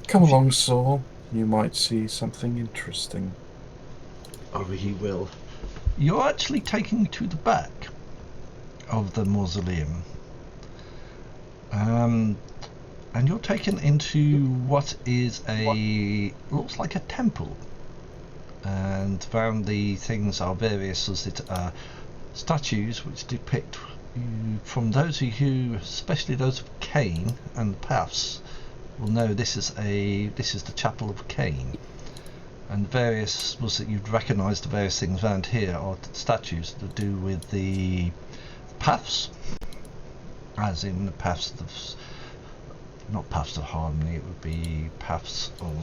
Come along, Saul. You might see something interesting. Oh, he will. You're actually taking me to the back of the mausoleum. And you're taken into what is looks like a temple. And around the things are various statues which depict, from those who, especially those of Cain and Paths, will know this is the Chapel of Cain. And various, you'd recognise the various things around here are statues to do with the paths, as in the paths of, not paths of harmony, it would be paths of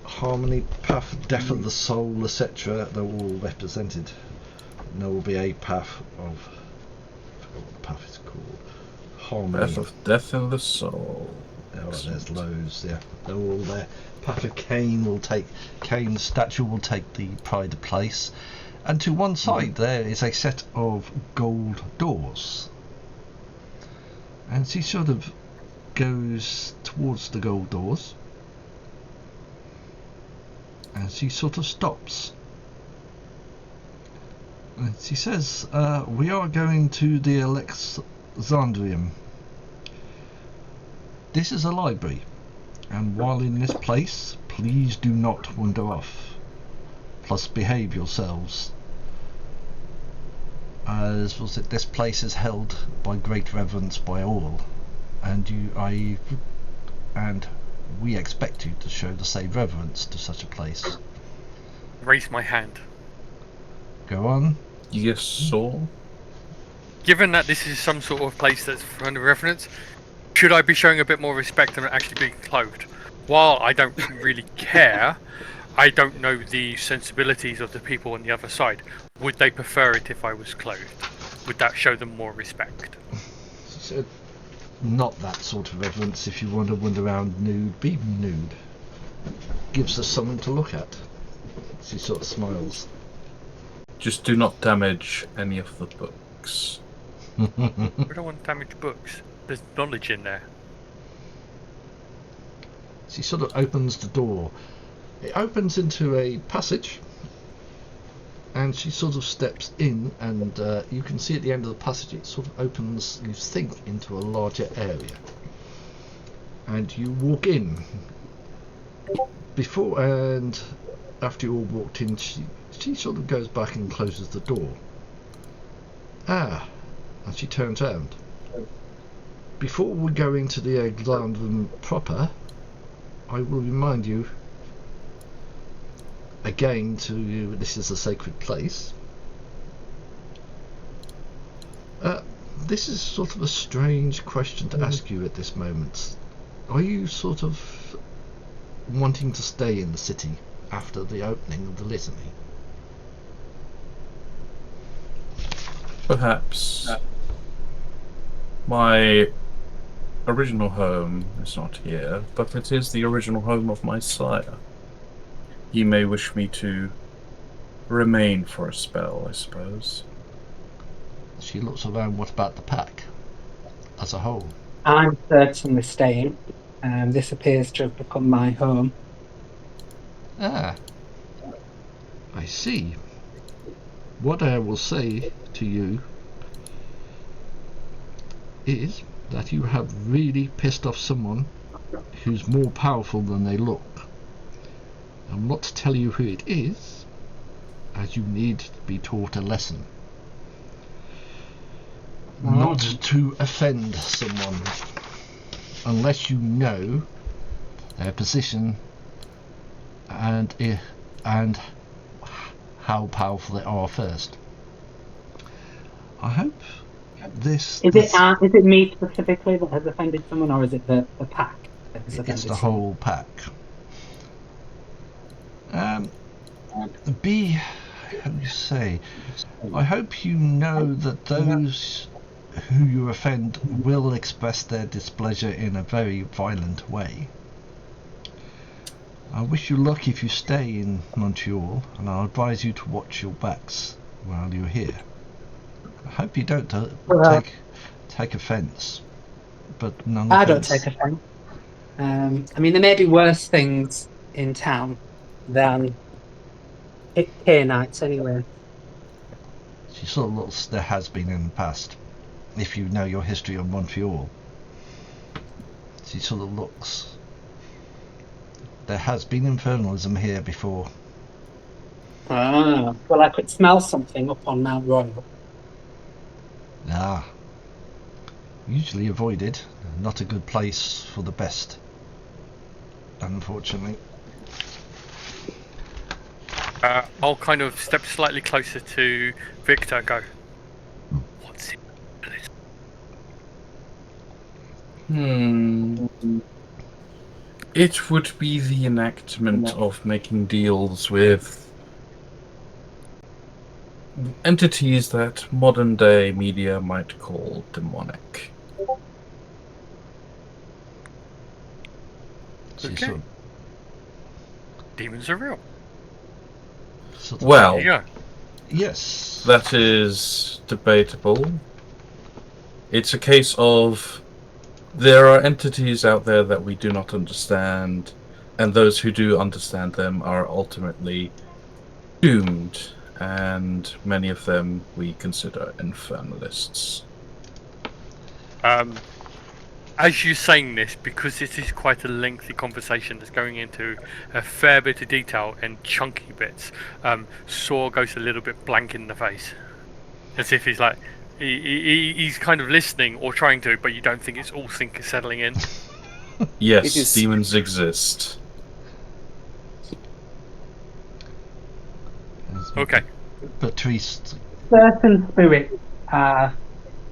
harmony, path of death of the soul, etc. They're all represented. And there will be a path of, I forgot what the path is called, harmony. Path of death in the soul. Oh, there's loads, yeah. They're all there. Path of Cain Cain's statue will take the pride of place. And to one side there is a set of gold doors. And she sort of goes towards the gold doors. And she sort of stops. And she says, we are going to the Alexandrium. This is a library, and while in this place, please do not wander off. Plus behave yourselves. As this place is held by great reverence by all, and we expect you to show the same reverence to such a place. Raise my hand. Go on. Yes, Saul. Given that this is some sort of place that's kind of reference, should I be showing a bit more respect and actually being clothed? While I don't really care, I don't know the sensibilities of the people on the other side. Would they prefer it if I was clothed? Would that show them more respect? So, not that sort of reverence. If you want to wander around nude, be nude. Gives us something to look at. She sort of smiles. Just do not damage any of the books. We don't want to damage books. There's knowledge in there. She sort of opens the door. It opens into a passage, and she sort of steps in, and you can see at the end of the passage it sort of opens, you think, into a larger area. And you walk in. Before and after you all walked in, she sort of goes back and closes the door. And she turns around. Before we go into the exam room proper, I will remind you again this is a sacred place. This is sort of a strange question to ask you at this moment. Are you sort of wanting to stay in the city after the opening of the litany? Perhaps. My original home is not here, but it is the original home of my sire. He may wish me to remain for a spell, I suppose. She looks around. What about the pack as a whole? I'm certainly staying. This appears to have become my home. I see. What I will say to you is that you have really pissed off someone who's more powerful than they look. I'm not to tell you who it is, as you need to be taught a lesson. Not to offend someone unless you know their position and how powerful they are first. I hope this... Is it me specifically that has offended someone, or is it the pack that has offended It's the someone? whole pack. How do you say? I hope you know that those who you offend will express their displeasure in a very violent way. I wish you luck if you stay in Montreal, and I'll advise you to watch your backs while you're here. I hope you don't take offence, but none. I don't take offence. I mean, there may be worse things in town than K-Nights anyway. She sort of looks, there has been in the past, if you know your history of Montreal. She sort of looks... There has been infernalism here before. Well, I could smell something up on Mount Royal. Usually avoided. Not a good place for the best, unfortunately. I'll kind of step slightly closer to Victor and go, what's it? It would be the enactment of making deals with entities that modern day media might call demonic. Okay. Demons are real. Well, Yeah. Yes. That is debatable. It's a case of there are entities out there that we do not understand, and those who do understand them are ultimately doomed, and many of them we consider infernalists. As you're saying this, because this is quite a lengthy conversation that's going into a fair bit of detail and chunky bits, Saw goes a little bit blank in the face. As if he's like, he's kind of listening or trying to, but you don't think it's all settling in. Yes, demons exist. Okay. Patrice. Certain spirits are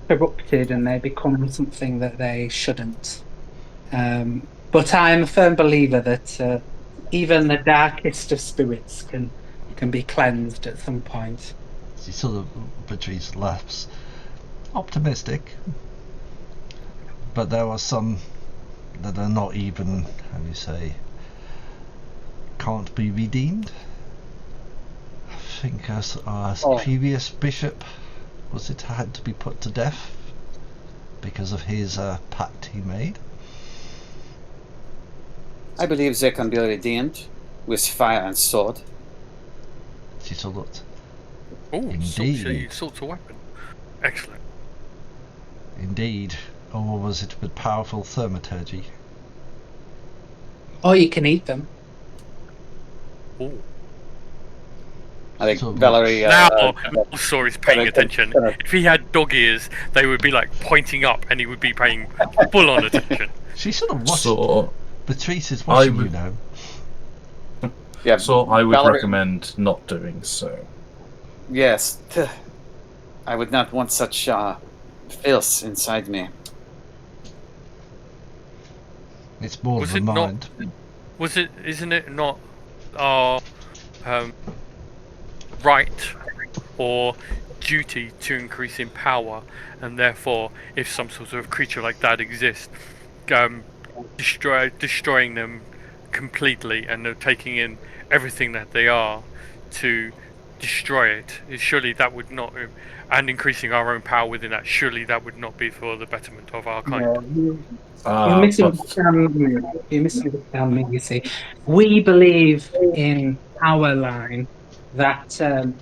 corrupted and they become something that they shouldn't. But I'm a firm believer that even the darkest of spirits can be cleansed at some point. She sort of, Patrice laughs. Optimistic. But there are some that are not even, how do you say, can't be redeemed. I think our previous bishop, was it, had to be put to death because of his pact he made. I believe they can be redeemed with fire and sword. She sort of, indeed. Swords a weapon. Excellent. Indeed. Or was it with powerful thaumaturgy? Or you can eat them. Ooh. I think Valerie... now Saw is paying attention. If he had dog ears, they would be like pointing up and he would be paying full-on attention. She sort of watched... Patrice is watching you now. Yeah, so I would recommend not doing so. Yes. I would not want such filth inside me. It's more of a mind. Isn't it not our right or duty to increase in power, and therefore if some sort of creature like that exists, destroying them completely and taking in everything that they are to destroy it? Surely that would not, and increasing our own power within that, surely that would not be for the betterment of our kind. You misunderstand me, you see. We believe in our line that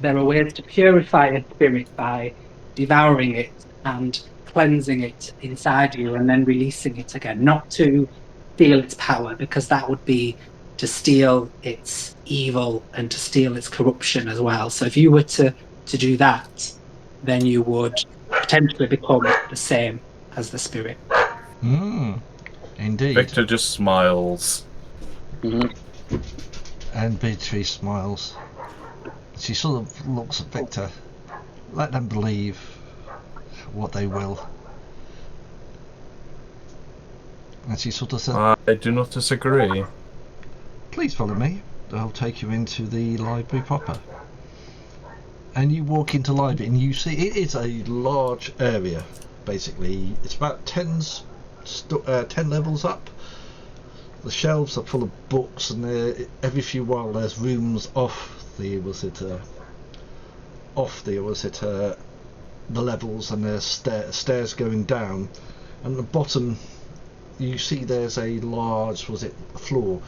there are ways to purify a spirit by devouring it and cleansing it inside you and then releasing it again, not to steal its power, because that would be to steal its evil and to steal its corruption as well. So if you were to do that, then you would potentially become the same as the spirit. Indeed. Victor just smiles. Mm-hmm. And Beatrice smiles. She sort of looks at Victor. Let them believe what they will. And she sort of says, I do not disagree. Please follow me. I'll take you into the library proper. And you walk into the library and you see it is a large area, basically. It's about 10 levels up. The shelves are full of books, and every few while there's rooms off the levels, and there's stairs going down. And at the bottom you see there's a large floor.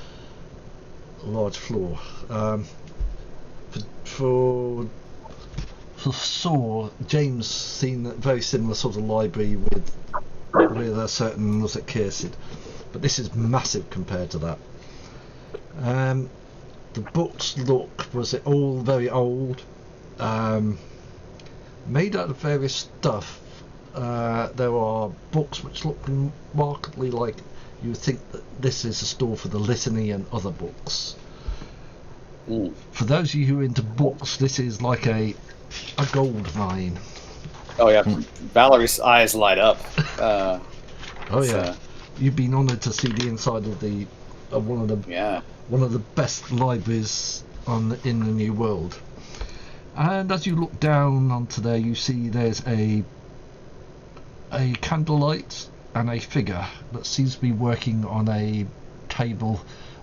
For Saw, James seen a very similar sort of library with a certain Kirsid, but this is massive compared to that. The books look all very old, made out of various stuff. There are books which look markedly like you would think that this is a store for the litany and other books. For those of you who are into books, this is like a gold mine. Oh yeah, Valerie's eyes light up. You've been honoured to see the inside of one of the best libraries in the New World. And as you look down onto there, you see there's a candlelight and a figure that seems to be working on a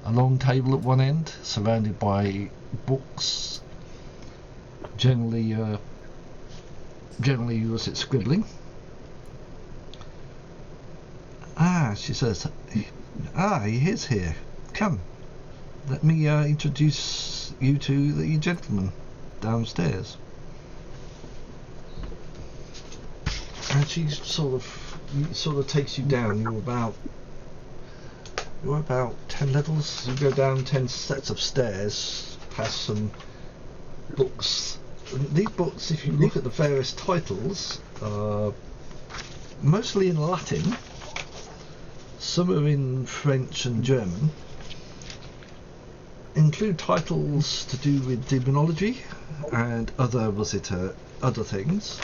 long table at one end, surrounded by books. Generally was it scribbling. She says, he is here. Come, let me introduce you to the gentleman downstairs. And she sort of takes you down. You're about 10 levels. You go down 10 sets of stairs, past some books. And these books, if you look at the various titles, are mostly in Latin. Some are in French and German. Include titles to do with demonology and other things.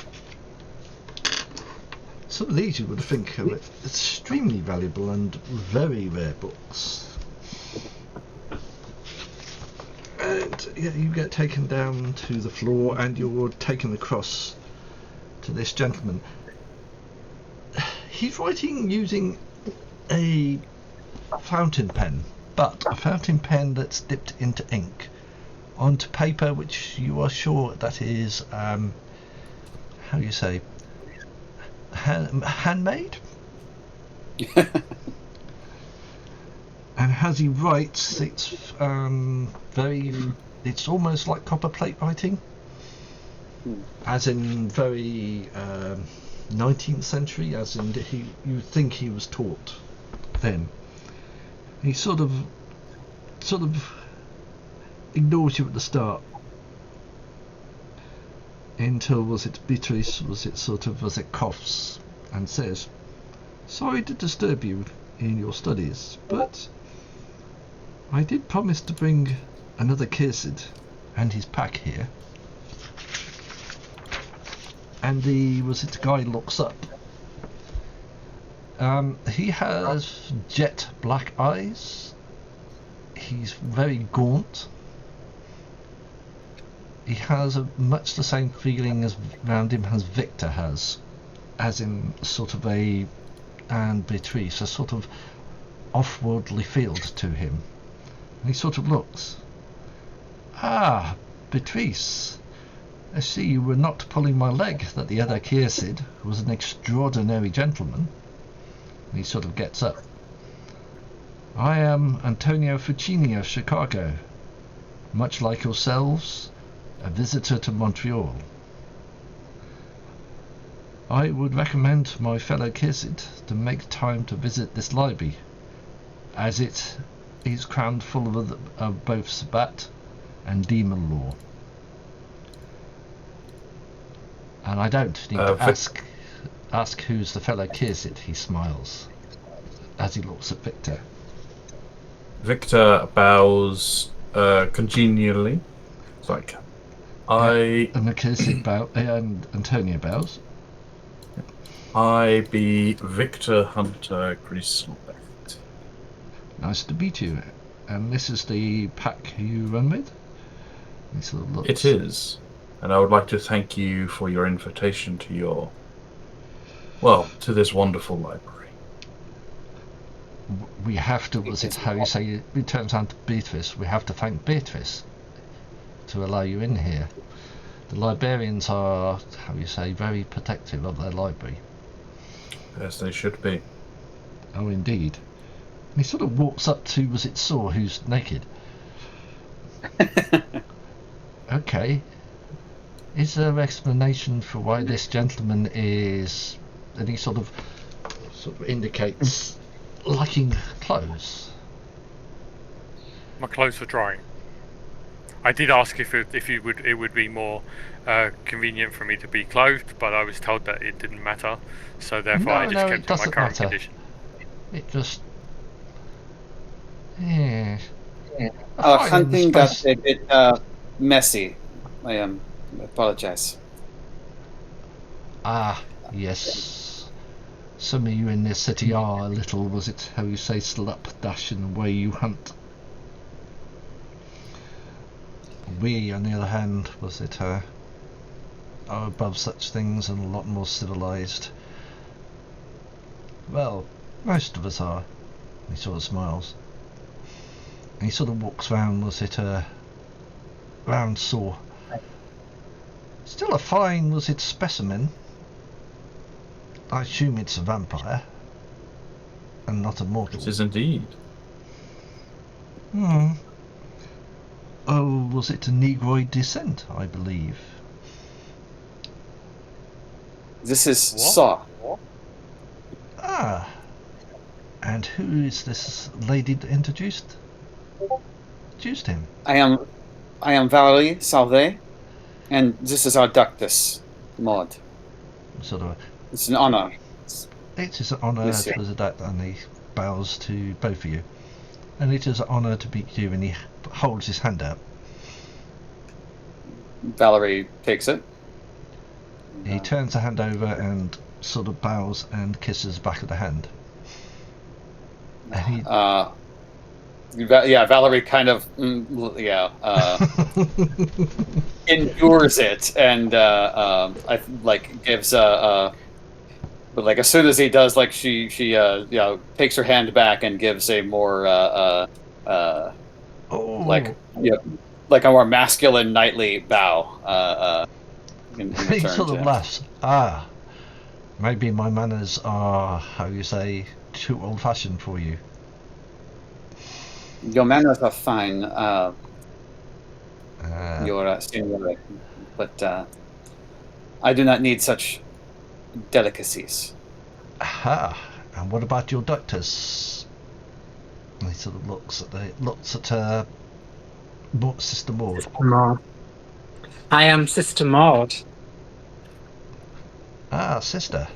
Some of these you would think are extremely valuable and very rare books. And you get taken down to the floor and you're taken across to this gentleman. He's writing using a fountain pen, but a fountain pen that's dipped into ink onto paper, which you are sure that is handmade. And as he writes, it's almost like copper plate writing, as in very 19th century, as in you think he was taught then. He sort of ignores you at the start until Beatrice coughs and says, "Sorry to disturb you in your studies, but I did promise to bring another Kirsid and his pack here." And the guy looks up. He has jet black eyes. He's very gaunt. He has much the same feeling around him as Victor has, as in and Beatrice, a sort of off-worldly feel to him. And he sort of looks. Beatrice, I see you were not pulling my leg that the other Kirsid was an extraordinary gentleman. And he sort of gets up. I am Antonio Fucini of Chicago. Much like yourselves, a visitor to Montreal. I would recommend to my fellow Kirsit to make time to visit this library, as it is crammed full of both Sabbat and demon lore. And I don't need to ask who's the fellow Kirsit, he smiles, as he looks at Victor. Victor bows congenially. It's like, And the Kirsit bow, and Antonia bows. I be Victor Hunter Griselbeck. Nice to meet you. And this is the pack you run with? He sort of looks. It is. And I would like to thank you for your invitation to to this wonderful library. We have to, was it how you say, it turns out to Beatrice, we have to thank Beatrice to allow you in here. The librarians are, how you say, very protective of their library. As they should be. Oh, indeed. And he sort of walks up to, was it Saw, who's naked? Okay. Is there an explanation for why this gentleman is... And he sort of indicates liking clothes. My clothes were drying. I did ask if it would be more convenient for me to be clothed, but I was told that it didn't matter, so therefore I just kept in my current condition. It just... Yeah. Hunting got a bit messy. I apologize. Ah, yes. Some of you in this city are a little, was it how you say, slapdash in the way you hunt. We, on the other hand, was it, are above such things and a lot more civilized. Well, most of us are. He sort of smiles. And he sort of walks round, was it, round Saw. Still a fine, was it, specimen. I assume it's a vampire, and not a mortal. It is indeed. Oh, was it a Negroid descent, I believe? This is Saw. Ah. And who is this lady that introduced him? I am Valerie Salve, and this is our Ductus, Maud. Sort of. It's an honor. It is an honour to that, and he bows to both of you. And it is an honour to meet you, and he holds his hand out. Valerie takes it. He turns the hand over and sort of bows and kisses the back of the hand. And Valerie kind of endures it, and gives but like as soon as he does, like she takes her hand back and gives a more like a more masculine knightly bow. In he sort of laughs. Ah, maybe my manners are, how you say, too old-fashioned for you. Your manners are fine, your senior, but I do not need such delicacies. Aha! And what about your doctors? And he sort of looks at Sister Maud. Sister Maud. I am Sister Maud. Ah, sister.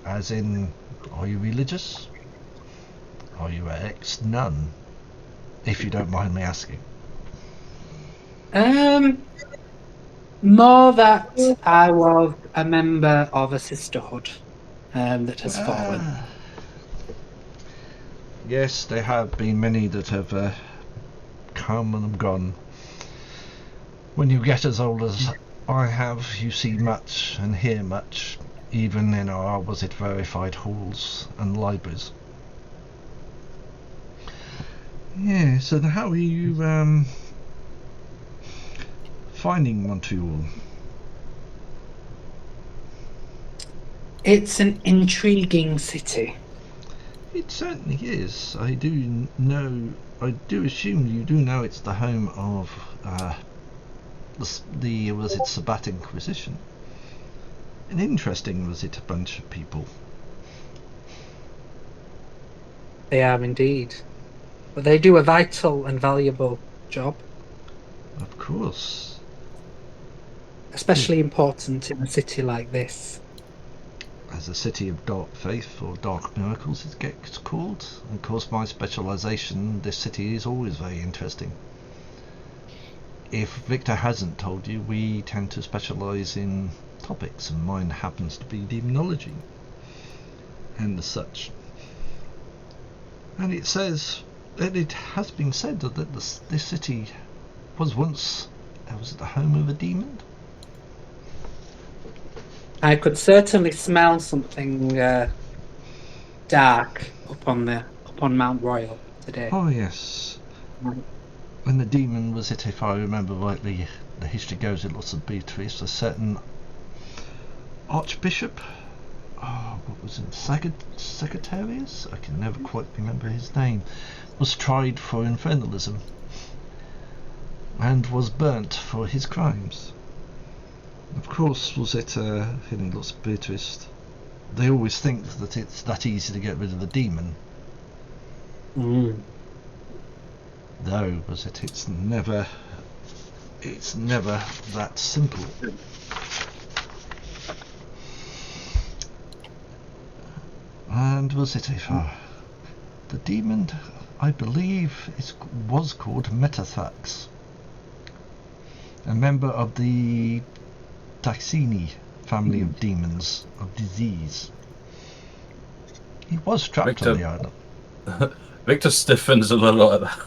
As in, are you religious? Are you an ex-nun? If you don't mind me asking. More that I was a member of a sisterhood that has fallen. Yes, there have been many that have come and gone. When you get as old as I have, you see much and hear much, even in our, verified halls and libraries. Yeah, so how are you finding Montreal? It's an intriguing city. It certainly is. I do assume you do know it's the home of the was it Sabbat Inquisition. An interesting, was it, a bunch of people. They are indeed. But they do a vital and valuable job. Of course. Especially important in a city like this. As a city of dark faith, or dark miracles it gets called. And of course my specialisation, this city is always very interesting. If Victor hasn't told you, we tend to specialise in topics, and mine happens to be demonology and the such. And it says that it has been said that this city was once the home of a demon. I could certainly smell something dark upon Mount Royal today. Oh yes. When the demon was it, if I remember rightly, the history goes, it lots of Beatrice, a certain Archbishop, what was it, Sagittarius? I can never quite remember his name, was tried for infernalism and was burnt for his crimes. Of course, was it hitting lots of Beatrice, they always think that it's that easy to get rid of the demon. Though, was it, it's never that simple. And was it, the demon, I believe was called Metathax, a member of the Taxini family of demons of disease. He was trapped on the island. Victor stiffens a little at that.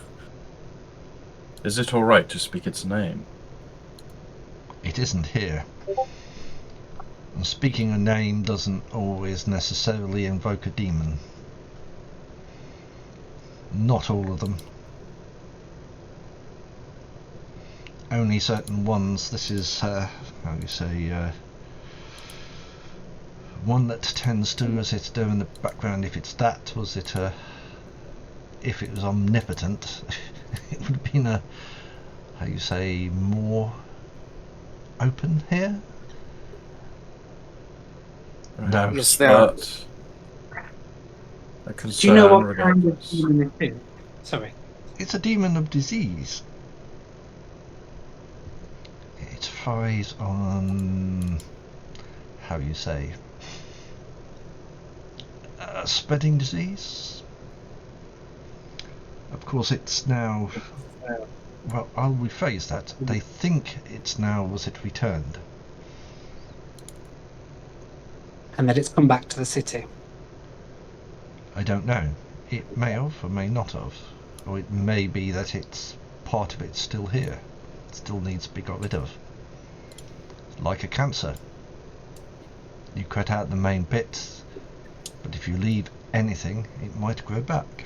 Is it alright to speak its name? It isn't here. And speaking a name doesn't always necessarily invoke a demon. Not all of them. Only certain ones. This is, one that tends to, as it's doing in the background, if it's that, if it was omnipotent, it would have been more open here. No. Yes, there are. Do you know what kind of demon it is? Sorry. It's a demon of disease. It thrives on, spreading disease. Of course, it's now, well, I'll rephrase that. They think it's now, returned. And that it's come back to the city. I don't know. It may have or may not have. Or it may be that part of it's still here. It still needs to be got rid of. Like a cancer. You cut out the main bits, but if you leave anything, it might grow back.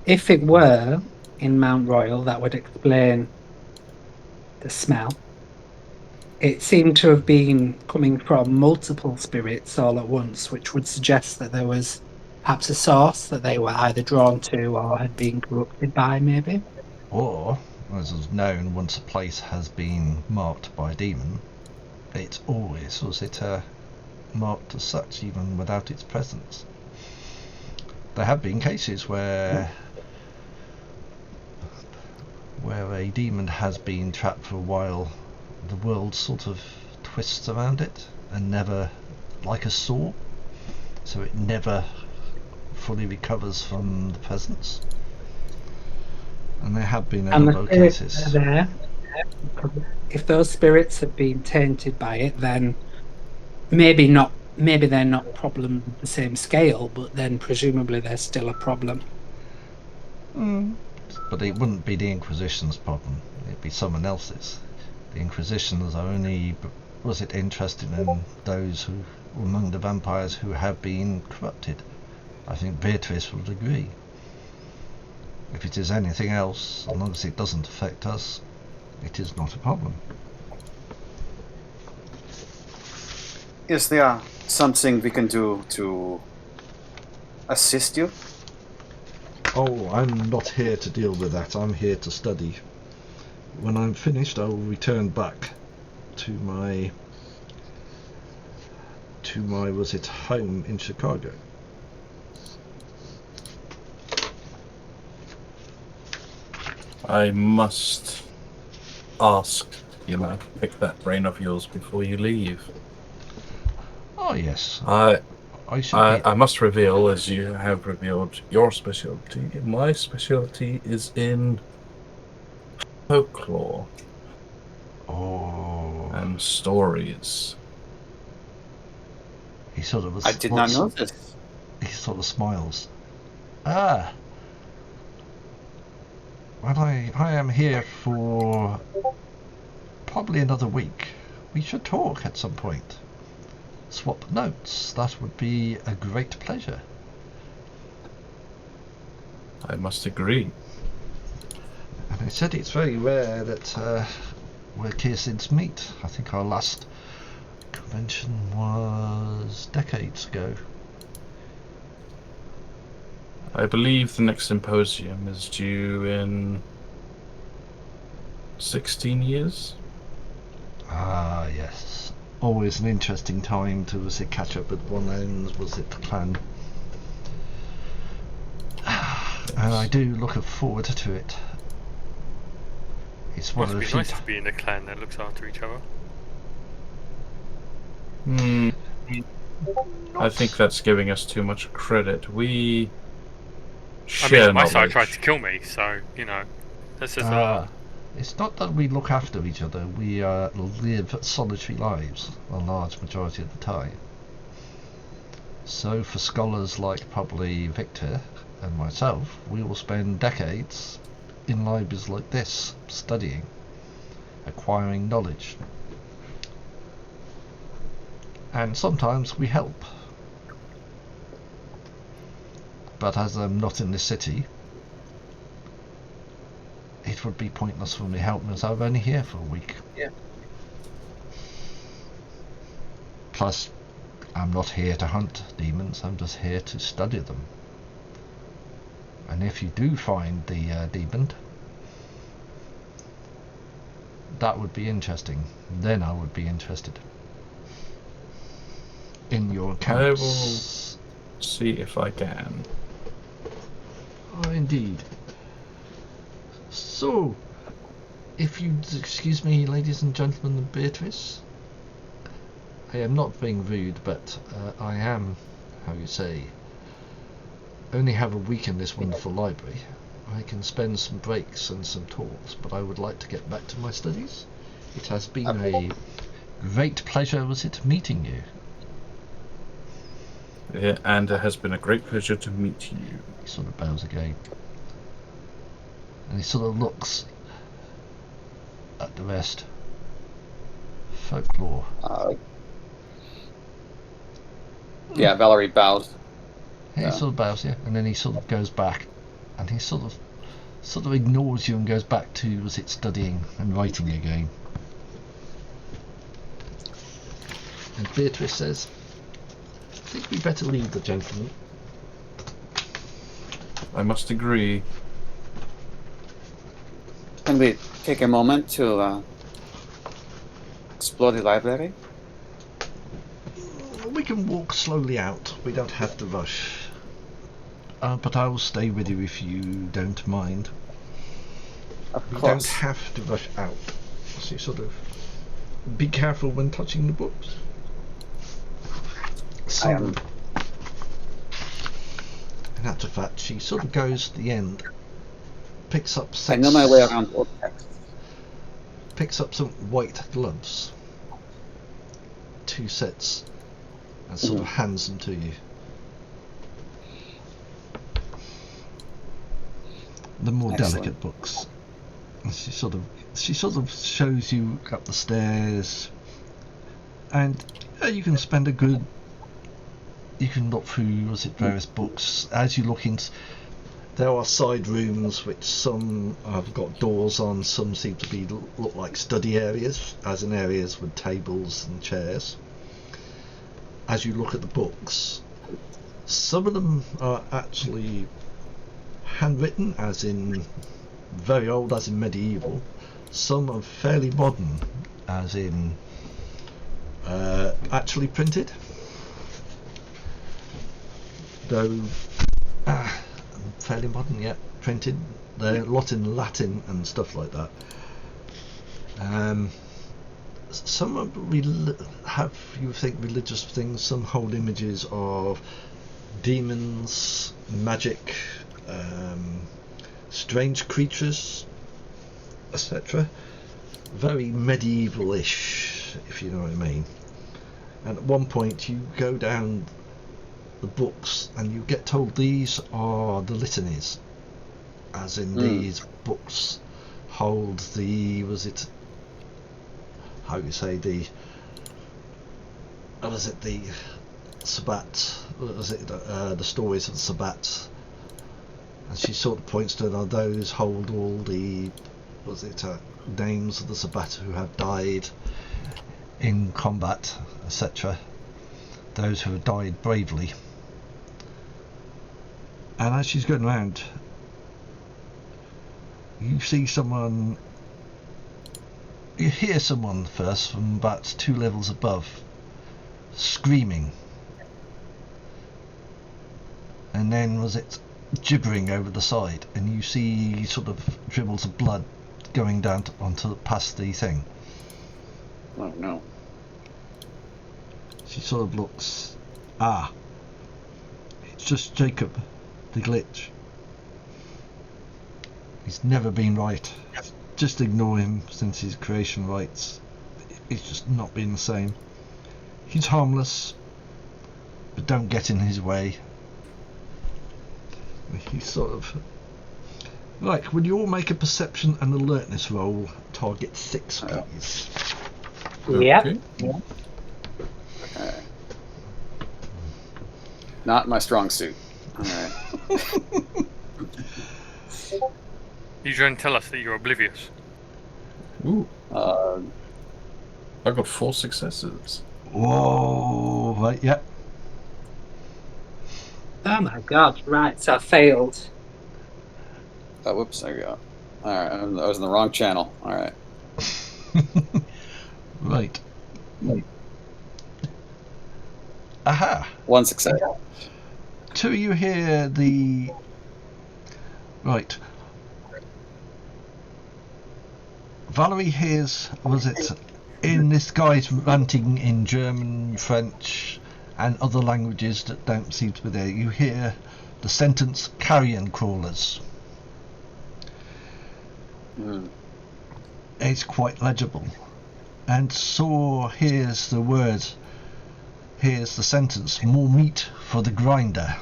If it were in Mount Royal, that would explain the smell. It seemed to have been coming from multiple spirits all at once, which would suggest that there was perhaps a source that they were either drawn to or had been corrupted by, maybe. Or, as is known, once a place has been marked by a demon, it's always, marked as such, even without its presence. There have been cases where a demon has been trapped for a while, the world sort of twists around it, and never, like a saw, so it never fully recovers from the presence. And there have been a number of cases. There, if those spirits have been tainted by it, then maybe they're not problem of the same scale, but then presumably there's still a problem. But it wouldn't be the Inquisition's problem, it'd be someone else's. The Inquisitions are only, interested in those who, among the vampires who have been corrupted. I think Beatrice would agree. If it is anything else, as long as it doesn't affect us, it is not a problem. Is there something we can do to assist you? Oh, I'm not here to deal with that. I'm here to study. when I'm finished, I will return back to my home in Chicago. I must ask, pick that brain of yours before you leave. Oh yes. I must reveal, as you have revealed your specialty, my specialty is in folklore. Oh. And stories. He sort of. I did not know this. He sort of smiles. Ah. Well, I am here for probably another week. We should talk at some point. Swap notes. That would be a great pleasure. I must agree. And I said it's very rare that where Cardinal meet. I think our last convention was decades ago. I believe the next symposium is due in 16 years. Ah, yes. Always an interesting time to catch up with one ends, the clan. Yes. And I do look forward to it. It's one of the few. Nice to be in a clan that looks after each other. I think that's giving us too much credit. We share my side tried to kill me, so this is It's not that we look after each other. We live solitary lives a large majority of the time. So for scholars like probably Victor and myself, we will spend decades in libraries like this, studying, acquiring knowledge. And sometimes we help. But as I'm not in the city, it would be pointless for me helping as I'm only here for a week. Yeah. Plus, I'm not here to hunt demons, I'm just here to study them. And if you do find the demon, that would be interesting. Then I would be interested in your accounts. I will see if I can. Oh, indeed. So, if you'd excuse me, ladies and gentlemen, and Beatrice, I am not being rude, but I am, only have a week in this wonderful library. I can spend some breaks and some talks, but I would like to get back to my studies. It has been a great pleasure, meeting you. Yeah, and it has been a great pleasure to meet you. He sort of bows again. And he sort of looks at the rest. Folklore. Yeah, Valerie bows. Yeah, he sort of bows, yeah, and then he sort of goes back, and he sort of ignores you and goes back to studying and writing again. And Beatrice says, "I think we better leave the gentleman." I must agree. Can we take a moment to explore the library? We can walk slowly out. We don't have to rush. But I will stay with you if you don't mind. Of You course. don't have to rush out. So you sort of be careful when touching the books. So, I am. in actual fact, she sort of goes to the end, picks up I know my way around old texts. picks up some white gloves, 2 sets, and sort of hands them to you. The more Excellent. delicate books. And she sort of shows you up the stairs, and you can spend you can look through various books. As you look into, there are side rooms which some have got doors on, some seem to be look like study areas, as in areas with tables and chairs. As you look at the books, some of them are actually handwritten, as in very old, as in medieval. some are fairly modern, as in actually printed, though fairly modern, yeah, printed. They're a lot in Latin and stuff like that. Some have, you think, religious things. Some hold images of demons, magic, strange creatures, etc. Very medieval-ish, if you know what I mean. And at one point you go down the books and you get told these are the litanies, as in these books hold the, was it, how you say, the, was it the Sabbat, was it the stories of the Sabbat, and she sort of points to those hold all the, was it names of the Sabbat who have died in combat, etc., those who have died bravely. And as she's going around, you see someone, you hear someone first from about 2 levels above screaming, and then was it gibbering over the side, and you see sort of dribbles of blood going down onto past the thing. Oh no. She sort of looks, it's just Jacob, the glitch. He's never been right. Just ignore him since his creation rights. He's just not been the same. He's harmless, but don't get in his way. He's sort of... Right, will you all make a perception and alertness roll? Target 6, please. Yeah. Okay. Okay. Not my strong suit. Alright. You trying to tell us that you're oblivious? Ooh, Uh, I got 4 successes. Whoa, right, yeah. Oh my god, right, so I failed. oh, whoops, there you go. Alright, I was in the wrong channel. Alright. Right. Aha! 1 success. 2 you hear the... Right. Valerie hears, was it, in this guy's ranting in German, French, and other languages that don't seem to be there, you hear the sentence carrion crawlers. It's quite legible. And Saw hears the words, here's the sentence, more meat for the grinder.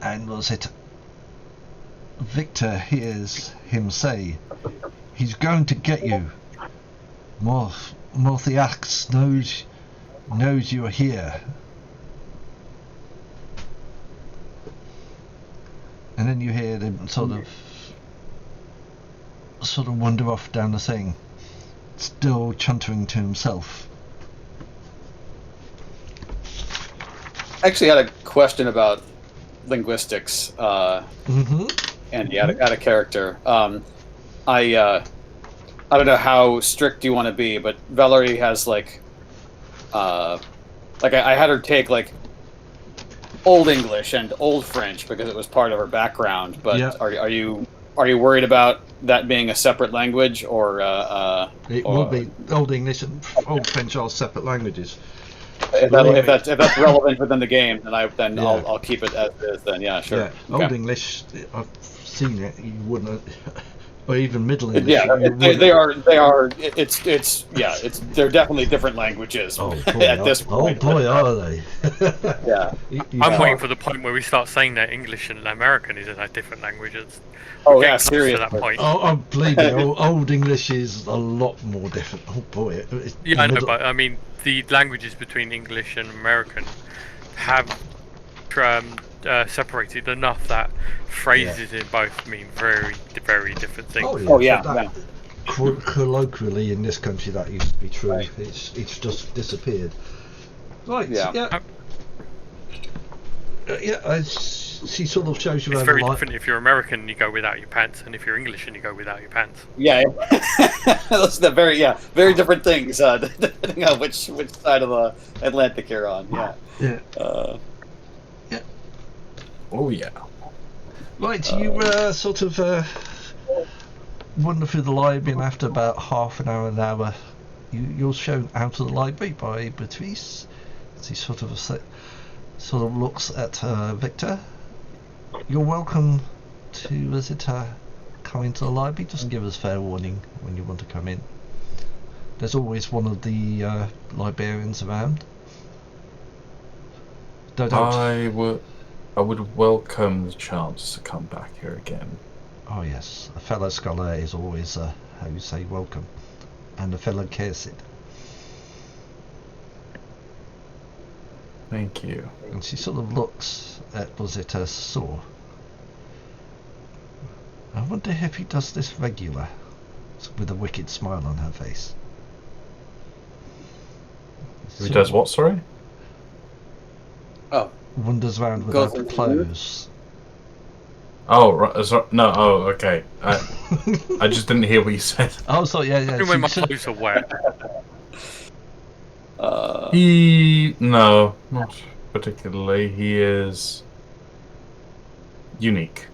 And was it, Victor hears him say, he's going to get you. Morthiax knows you're here. And then you hear them sort of wander off down the thing, still chuntering to himself. I actually had a question about linguistics, and out of character. I don't know how strict you want to be, but Valerie has I had her take Old English and Old French because it was part of her background. But yeah. Are you worried about that being a separate language, or it will be? Old English and Old French are separate languages. If that's relevant within the game, then I'll keep it as is. Then sure. Yeah, okay. Old English, I've seen it. You wouldn't, or even Middle English. Yeah, they are. They're definitely different languages at this point. Oh boy, are they? Yeah. I'm waiting for the point where we start saying that English and American is in different languages. Oh yeah, seriously. To that point. Oh, believe me, Old English is a lot more different. Oh boy. Yeah, I know, but I mean, the languages between English and American have separated enough that phrases in both mean very, very different things. Oh yeah. Colloquially in this country, that used to be true. Right. It's just disappeared. Right. Yeah. she sort of shows you It's around very the light. different if you're American and you go without your pants, and if you're English and you go without your pants. Yeah, those are the very different things, depending on which side of the Atlantic you're on. Yeah. Yeah. Yeah. Oh yeah. Right, you sort of wander through the library, and after about half an hour, you're shown out of the library by Beatrice. He sort of looks at Victor. You're welcome to visit come into the library. Just give us fair warning when you want to come in. There's always one of the librarians around. I would welcome the chance to come back here again. Oh yes, a fellow scholar is always, how you say, welcome, and a fellow cursed. Thank you. And she sort of looks at Saw. I wonder if he does this regular, with a wicked smile on her face. He does what, sorry? Oh. Wanders around without the clothes. Oh, right. No, oh, okay. I just didn't hear what you said. Oh, sorry, yeah. When my clothes are wet. No, not particularly. He is unique.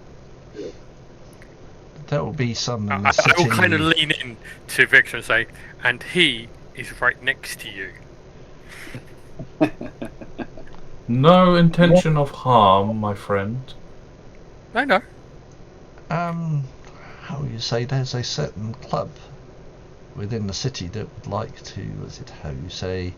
There will be some. I will kind of lean in to Victor and say, and he is right next to you. No intention of harm, my friend. I know. How you say, there's a certain club within the city that would like to, how you say,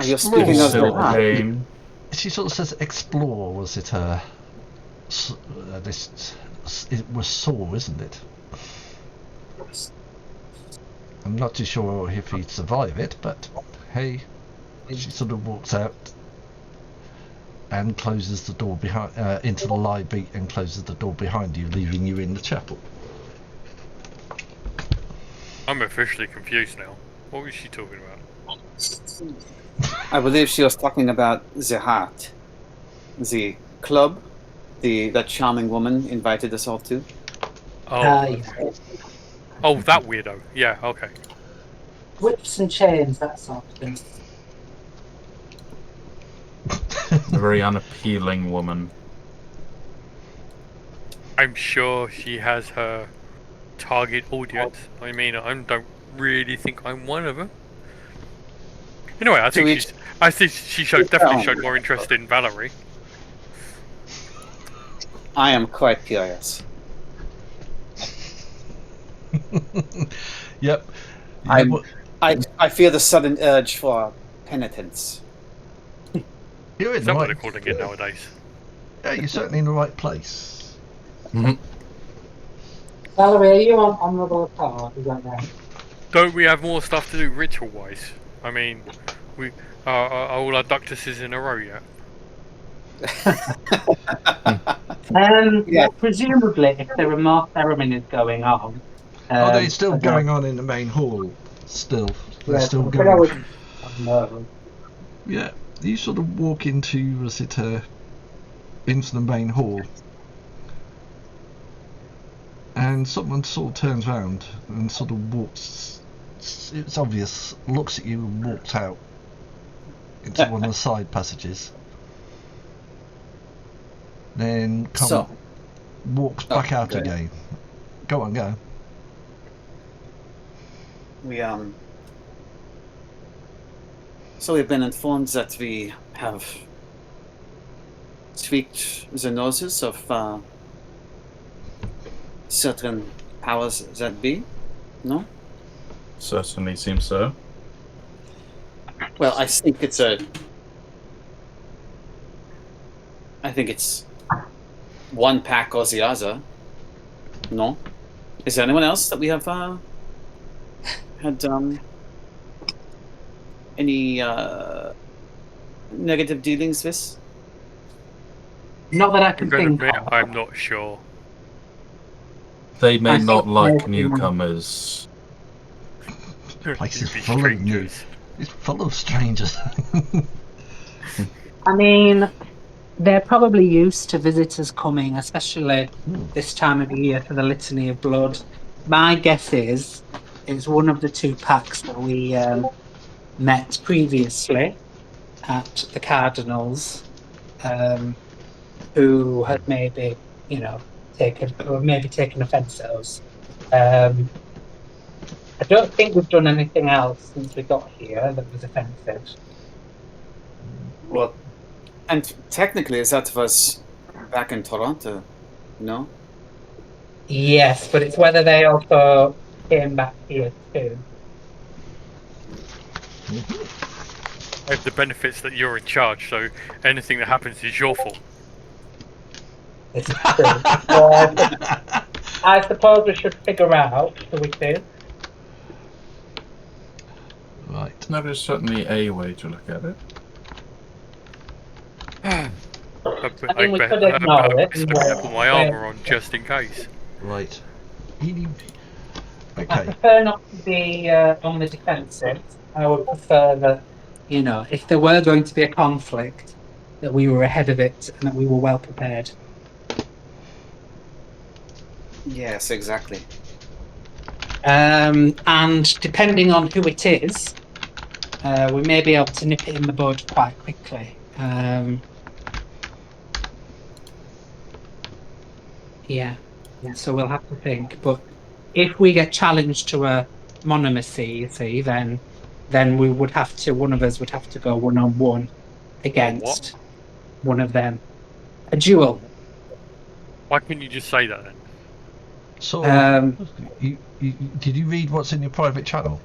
you're speaking of the she sort of says explore, this, it was Saw, isn't it? I'm not too sure if he'd survive it, but hey, she sort of walks out and closes the door behind into the library and closes the door behind you, leaving you in the chapel. I'm officially confused now. What was she talking about? I believe she was talking about the Heart, the club, that charming woman invited us all to. Oh, oh, that weirdo. Yeah, okay. Whips and chains, that sort of thing. A very unappealing woman. I'm sure she has her target audience. I mean, I don't really think I'm one of them. Anyway, I think she definitely showed more interest in Valerie. I am quite curious. Yep. I feel the sudden urge for penitence. You're in Is the that what right. they're calling it nowadays? Yeah, you're certainly in the right place. Mm-hmm. Valerie, are you on honourable card? Is that right? Don't we have more stuff to do ritual-wise? I mean, we are all our ductuses in a row yet? Yeah. Presumably, if there are more ceremonies going on. They're still going on in the main hall. They're still going. Yeah, you sort of walk into into the main hall, and someone sort of turns around and sort of walks. It's obvious. Looks at you and walks out into one of the side passages. Then walks back out again. Go on, go. So we've been informed that we have tweaked the noses of certain powers that be, no? Certainly seems so. Well, I think it's one pack or the other. No? Is there anyone else that we have had any negative dealings with? Not that I can think of. I'm not sure. They may not like newcomers. Place is Be full of new. strangers. It's full of strangers. I mean, they're probably used to visitors coming, especially this time of year for the Litany of Blood. My guess is it's one of the two packs that we met previously at the Cardinals, who had maybe, taken offence at us. I don't think we've done anything else since we got here that was offensive. Well, and technically, that was back in Toronto, no? Yes, but it's whether they also came back here too. I have the benefits that you're in charge, so anything that happens is your fault. This is true. So I suppose we should figure out who it is. Right. That is certainly a way to look at it. I mean, we could ignore it. Put my armour on just in case. Right. I Okay. prefer not to be on the defensive. I would prefer that, if there were going to be a conflict, that we were ahead of it and that we were well prepared. Yes, exactly. And depending on who it is, we may be able to nip it in the bud quite quickly. Yeah, so we'll have to think. But if we get challenged to a monomacy, you see, then we would have to. One of us would have to go one-on-one against one of them. A duel. Why couldn't you just say that then? So, did you read what's in your private channel?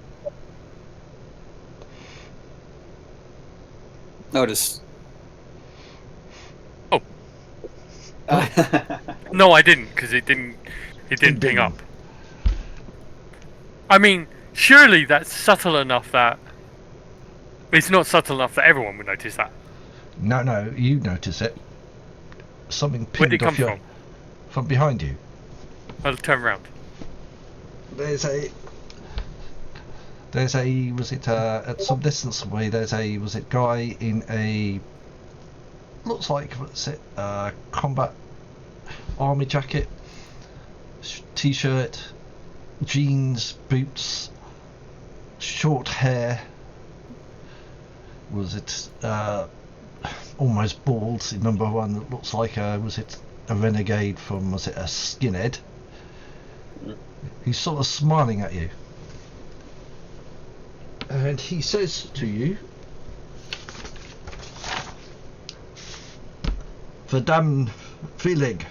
Notice. Oh. No, I didn't, because it didn't ping up. I mean, surely that's subtle enough that it's not subtle enough that everyone would notice that. No, you notice it. Something Where did it pinged come off from behind you. I'll turn around. There's a was it at some distance away, there's a guy in a, looks like, what's it, combat army jacket, t-shirt, jeans, boots, short hair, was it almost bald. Remember one that looks like a renegade from, was it a skinhead? He's sort of smiling at you, and he says to you, "Verdammt Felix,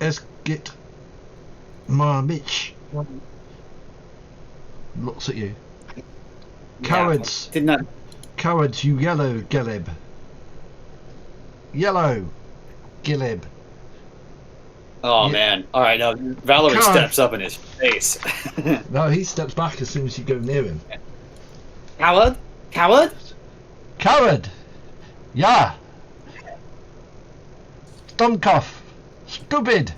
es geht mal mich." Looks at you. Cowards! Did not. Cowards, you yellow Gilib. Yellow Gilib. Oh man! All right, now Valerie steps up in his face. No, he steps back as soon as you go near him. Coward! Coward! Coward! Yeah! Dummkopf! Stupid!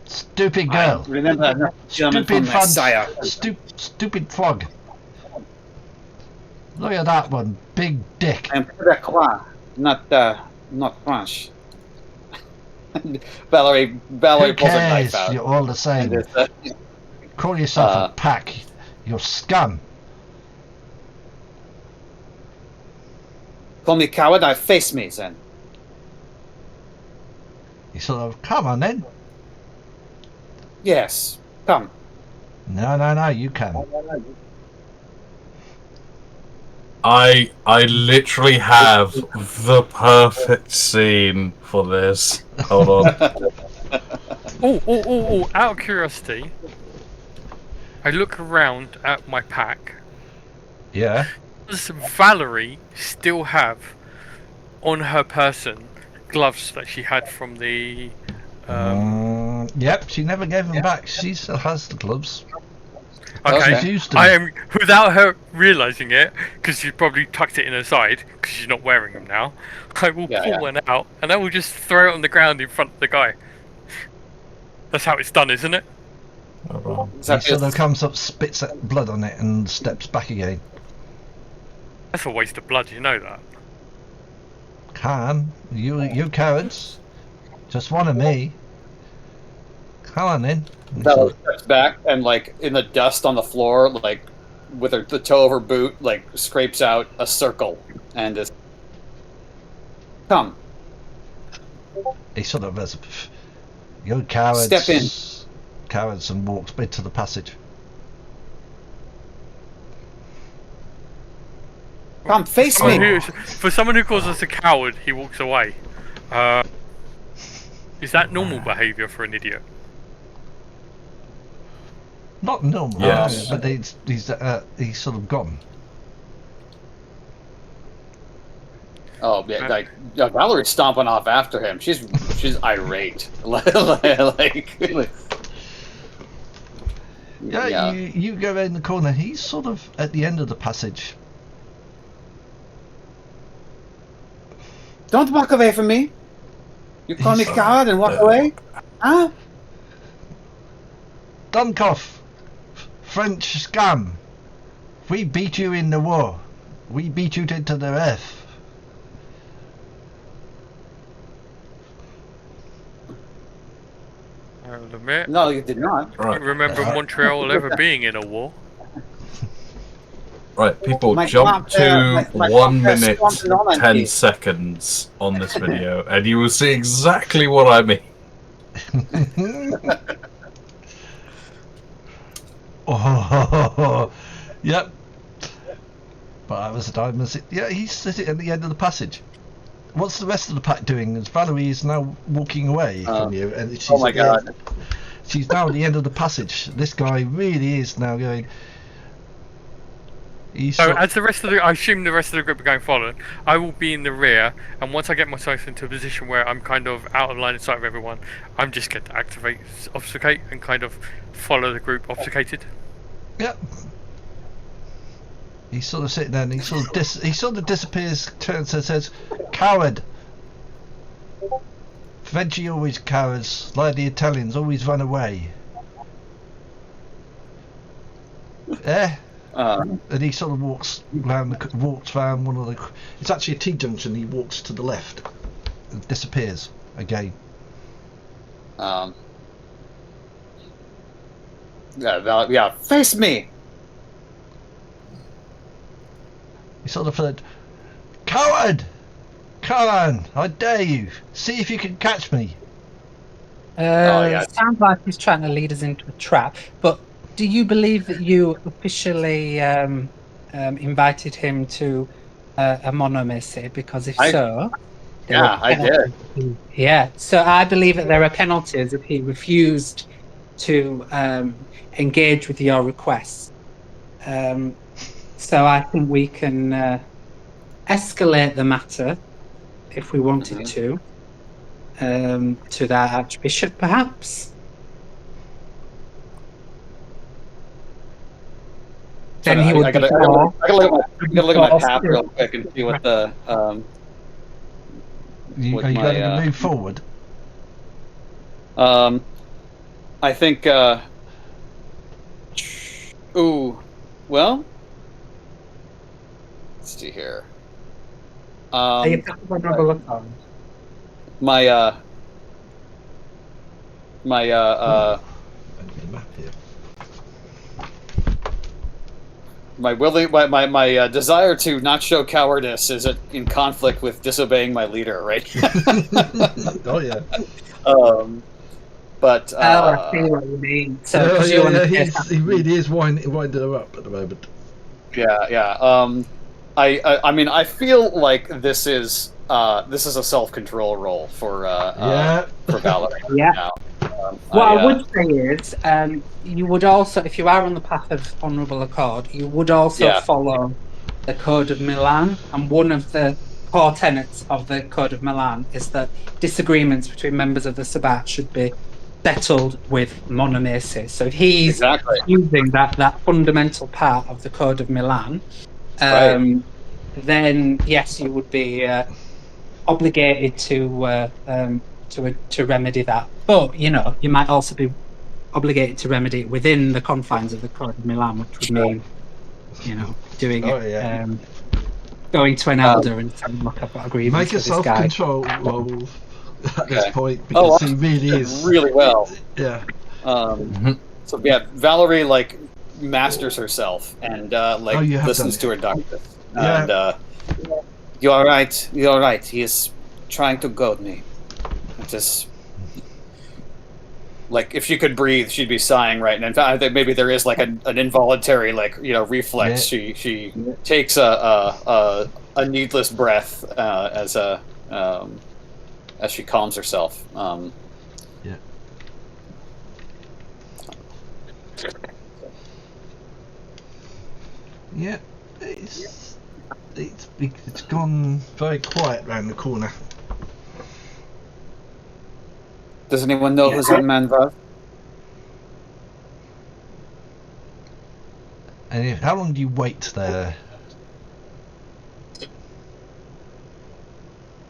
Stupid girl! I remember that German from my sire. Stupid frog! Look at that one, big dick! I'm Quebecois, not French. Valerie Who pulls a cares? knife out. You're all the same. Call yourself a pack. You're scum. Call me coward, I face me then. You sort of, come on then. Yes, come. No, you can. I literally have the perfect scene for this. Hold on. Oh, out of curiosity, I look around at my pack. Yeah. Does Valerie still have on her person gloves that she had from the... Yep, she never gave them back. She still has the gloves. Okay, She's used them. I am, without her realising it, because she probably tucked it in her side, because she's not wearing them now, I will pull one out, and I will just throw it on the ground in front of the guy. That's how it's done, isn't it? He sort of comes up, spits blood on it, and steps back again. That's a waste of blood, you know that. Can you cowards? Just one of me. Come on then. Bella steps back and, like, in the dust on the floor, like, with the toe of her boot, like, scrapes out a circle and just come. He sort of has you cowards. Step in. Cowards, and walks into the passage. Come, face me. For someone who calls us a coward, he walks away. Is that normal behaviour for an idiot? Not normal, yes. But he's sort of gone. Oh, yeah, like Valerie's stomping off after him. She's irate. Yeah. You go around the corner. He's sort of at the end of the passage. Don't walk away from me. You call me coward and walk away? Huh? Dunkov, French scum. We beat you in the war. We beat you into the earth. I will admit. No, you did not. I don't remember Montreal ever being in a war. Right, people, jump to 1 minute 10 seconds on this video, and you will see exactly what I mean. Oh, yep. But yeah, he's sitting at the end of the passage. What's the rest of the pack doing? As Valerie is now walking away from you, and she's God! She's now at the end of the passage. This guy really is now going. So as I assume the rest of the group are going forward, I will be in the rear, and once I get myself into a position where I'm kind of out of line of sight of everyone, I'm just going to activate obfuscate and kind of follow the group obfuscated. Yep. He's sort of sitting there, and he sort of disappears, turns and says, "Coward. Frenchie always cowards, like the Italians, always run away." And he sort of walks round one of the. It's actually a T-junction. He walks to the left, and disappears again. Yeah. Face me. He sort of said, "Coward! Come on, I dare you. See if you can catch me." Sounds like he's trying to lead us into a trap. But do you believe that you officially invited him to a monomacy? Because if so... I did. Yeah, so I believe that there are penalties if he refused to engage with your requests. So I think we can escalate the matter, if we wanted to that Archbishop, perhaps. Then he would. I gotta look at my tab real quick and see what the. Are you going to move forward? I think. Well. Let's see here. Are you talking about double account? My desire to not show cowardice is in conflict with disobeying my leader, right? Oh yeah. But I see what you mean. So he really is winding her up at the moment. Yeah. I mean, I feel like this is a self-control role for Valerie. Yeah. Now. What I would say is, you would also, if you are on the path of honourable accord, you would also follow the Code of Milan. And one of the core tenets of the Code of Milan is that disagreements between members of the Sabbat should be settled with monomacy. So if he's using that fundamental part of the Code of Milan, then yes, you would be obligated to remedy that. But you might also be obligated to remedy it within the confines of the Code of Milan, which would mean doing it going to an elder and saying, "Look, I've got a grievance make a with this guy." self-control roll at this point because he really is really well. Yeah. So yeah, Valerie like masters herself and listens to her doctor. And you're all right. You're all right. He is trying to goad me. It is like if she could breathe, she'd be sighing right now. In fact, I think maybe there is like an involuntary reflex. Yeah. She takes a needless breath as she calms herself. Yeah, it's gone very quiet round the corner. Does anyone know who that man was? And how long do you wait there?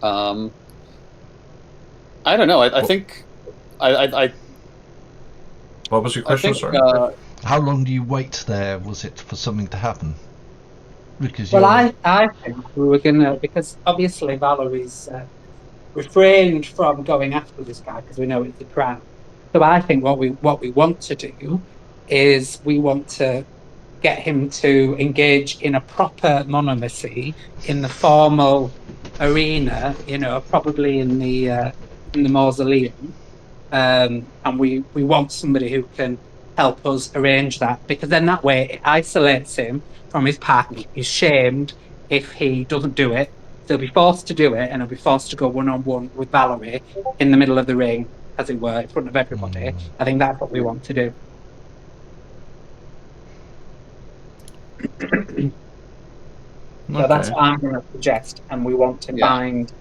I don't know. I think I. What was your question, sorry? How long do you wait there? Was it for something to happen? Because I think we were gonna, because obviously Valerie's refrained from going after this guy because we know it's a trap. So I think what we want to do is we want to get him to engage in a proper monomacy in the formal arena, probably in the mausoleum, and we want somebody who can help us arrange that, because then that way it isolates him from his pack. He's shamed if he doesn't do it. So he'll be forced to do it, and he'll be forced to go one-on-one with Valerie in the middle of the ring, as it were, in front of everybody. I think that's what we want to do. So that's what I'm going to suggest, and we want to find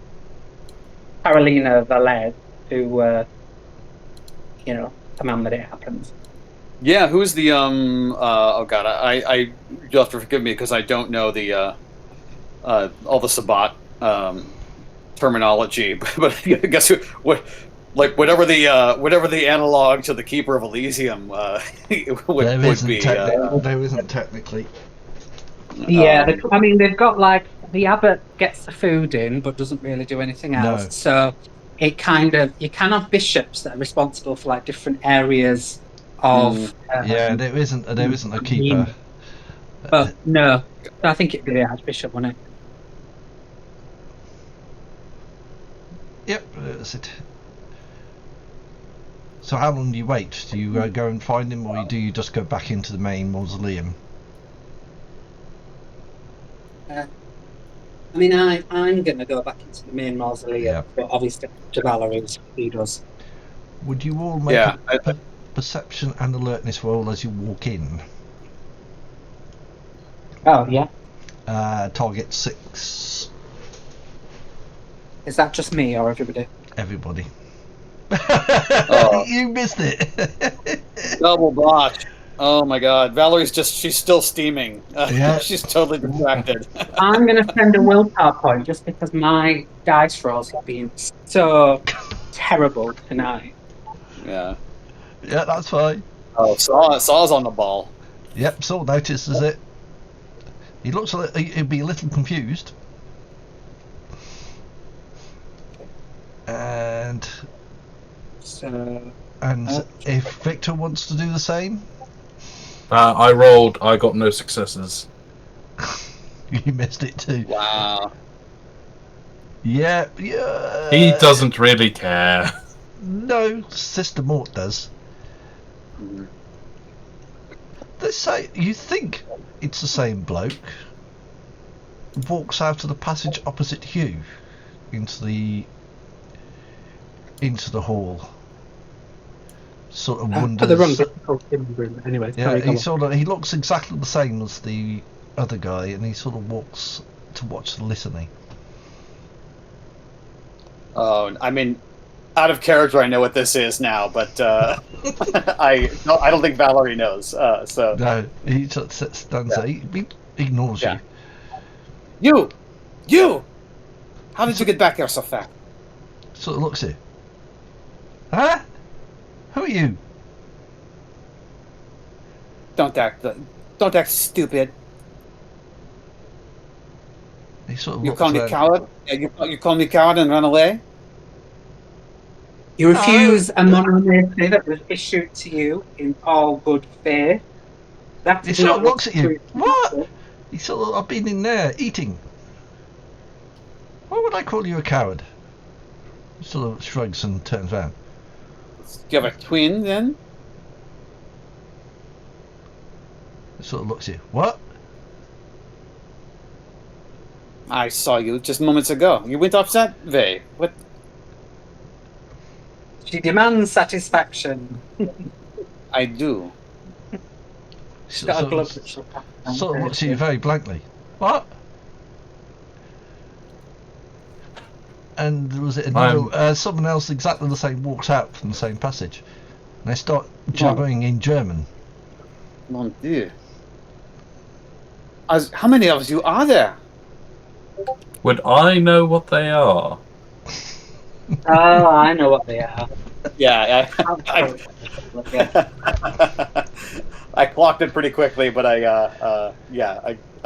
Carolina Valed to, command that it happens. Yeah, who's the oh god, I you'll have to forgive me because I don't know the all the Sabbat terminology, but I guess whatever the analog to the Keeper of Elysium would be. There isn't technically. Yeah, they've got the abbot gets the food in but doesn't really do anything else. No. So it you can have bishops that are responsible for different areas of. There isn't a keeper. But no, I think it'd be the archbishop, wouldn't it? Yep, that's it. So how long do you wait? Do you go and find him, or do you just go back into the main mausoleum? I'm going to go back into the main mausoleum, but obviously to Valerie's, he does. Would you all make a perception and alertness roll as you walk in? Oh, yeah. Target 6. Is that just me or everybody? Everybody. You missed it. Double botch. Oh my god. Valerie's she's still steaming. She's totally distracted. I'm going to spend a willpower point just because my dice rolls have been so terrible tonight. Yeah, that's fine. Oh, Saw's on the ball. Yep, Saw notices it. He looks he'd be a little confused. And if Victor wants to do the same. I rolled. I got no successes. You missed it too. Wow. Yeah. He doesn't really care. No, Sister Mort does. They say you think it's the same bloke. Walks out of the passage opposite you into the hall. Sort of wonders. The wrong room, anyway. Yeah, he looks exactly the same as the other guy, and he sort of walks to watch the listening. Oh, out of character, I know what this is now, but I don't think Valerie knows. So no, he just stands there. He ignores you. You! How did you get back here so fast? Sort of looks at you. Huh? Who are you? Don't act stupid. He sort of You looks call me around. coward? You call me coward and run away? You refuse a monomyth that was issued to you in all good faith. That He is sort not of looks at you. true. What? He sort of, I've been in there eating. Why would I call you a coward? He sort of shrugs and turns around. Do you have a twin then? He sort of looks at you. What? I saw you just moments ago. You went off that way. What? She demands satisfaction. I do. She's got a glove that she'll pass down Sort of looks at her. you very blankly. What? And was it another, someone else exactly the same walks out from the same passage. And they start jabbering in German. Mon Dieu. How many of you are there? Would I know what they are? Oh, I know what they are. Yeah, I clocked it pretty quickly, but I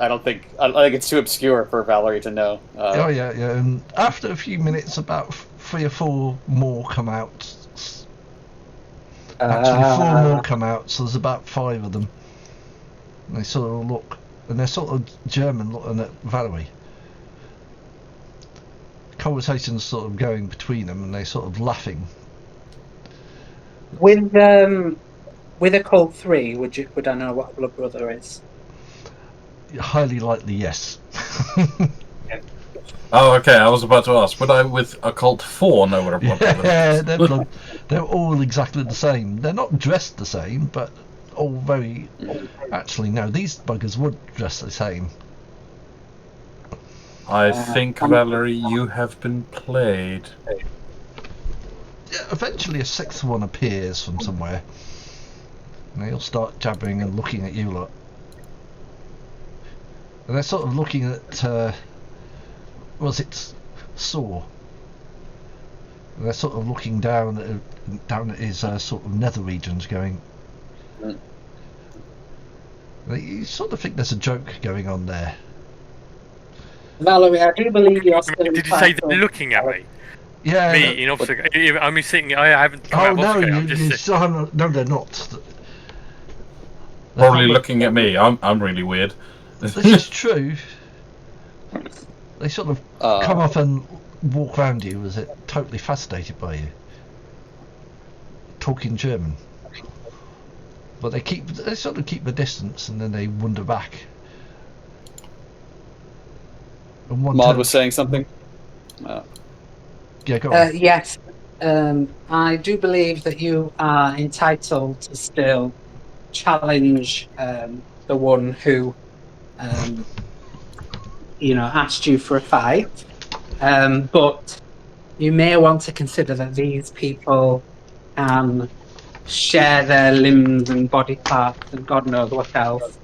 don't think it's too obscure for Valerie to know. Yeah. And after a few minutes, about 3 or 4 more come out. Actually, 4 more come out, so there's about 5 of them. And they sort of look, and they're sort of German looking at Valerie. Conversation's sort of going between them, and they're sort of laughing. With a cold 3, would I know what a blood brother is? Highly likely, yes. Oh, okay. I was about to ask. Would I, with occult 4, know what a blood brother is? Yeah, they're all exactly the same. They're not dressed the same, but all very. Actually, no. These buggers would dress the same. I think, Valerie, you have been played. Yeah, eventually, a 6th one appears from somewhere, and they'll start jabbering and looking at you lot. And they're sort of looking at. Was it Saw? And they're sort of looking down at his sort of nether regions, going. You sort of think there's a joke going on there. Valerie, I do believe you're still. Did you say they're looking at me? Yeah. Me in obstacle. I'm sitting. I haven't come out of no, obstacle. I'm you just still haven't. No, they're not. Probably looking at me. I'm really weird. This is true. They sort of come up and walk around you as it totally fascinated by you. Talking German. But they sort of keep the distance, and then they wander back. And Maud was saying something? Yeah, go on. Yes. I do believe that you are entitled to still challenge the one who asked you for a fight, but you may want to consider that these people can share their limbs and body parts and God knows what else.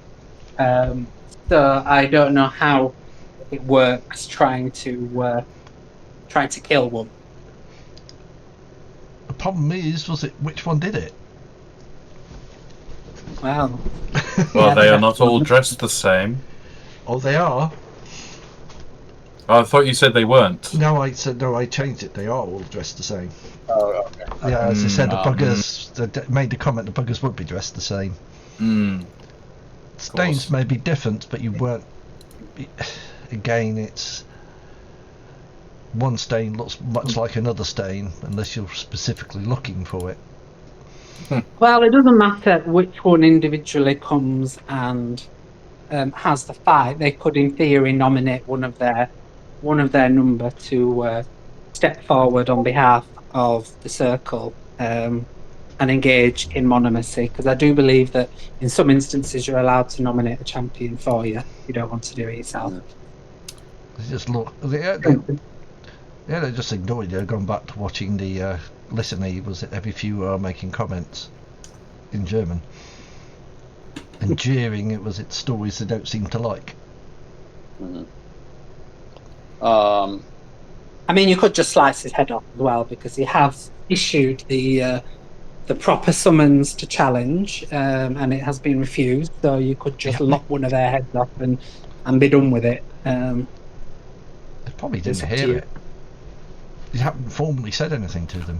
So I don't know how it works trying to kill one. The problem was it which one did it? Well, they are not all dressed the same. Oh, they are. Oh, I thought you said they weren't. No, I said no. I changed it. They are all dressed the same. Oh, okay. Yeah, as I said, the buggers made the comment. The buggers would be dressed the same. Stains may be different, but you weren't. Again, it's one stain looks much like another stain, unless you're specifically looking for it. Well, it doesn't matter which one individually comes and has the fight. They could, in theory, nominate one of their number to step forward on behalf of the circle and engage in monomacy. Because I do believe that in some instances you're allowed to nominate a champion for you. You don't want to do it yourself. They just look. They just ignored you. Gone back to watching the listening. Was it every few are making comments in German and jeering? It was stories they don't seem to like. I mean, you could just slice his head off as well, because he has issued the proper summons to challenge, and it has been refused. So you could just lop one of their heads off and be done with it. Probably didn't hear it. You haven't formally said anything to them.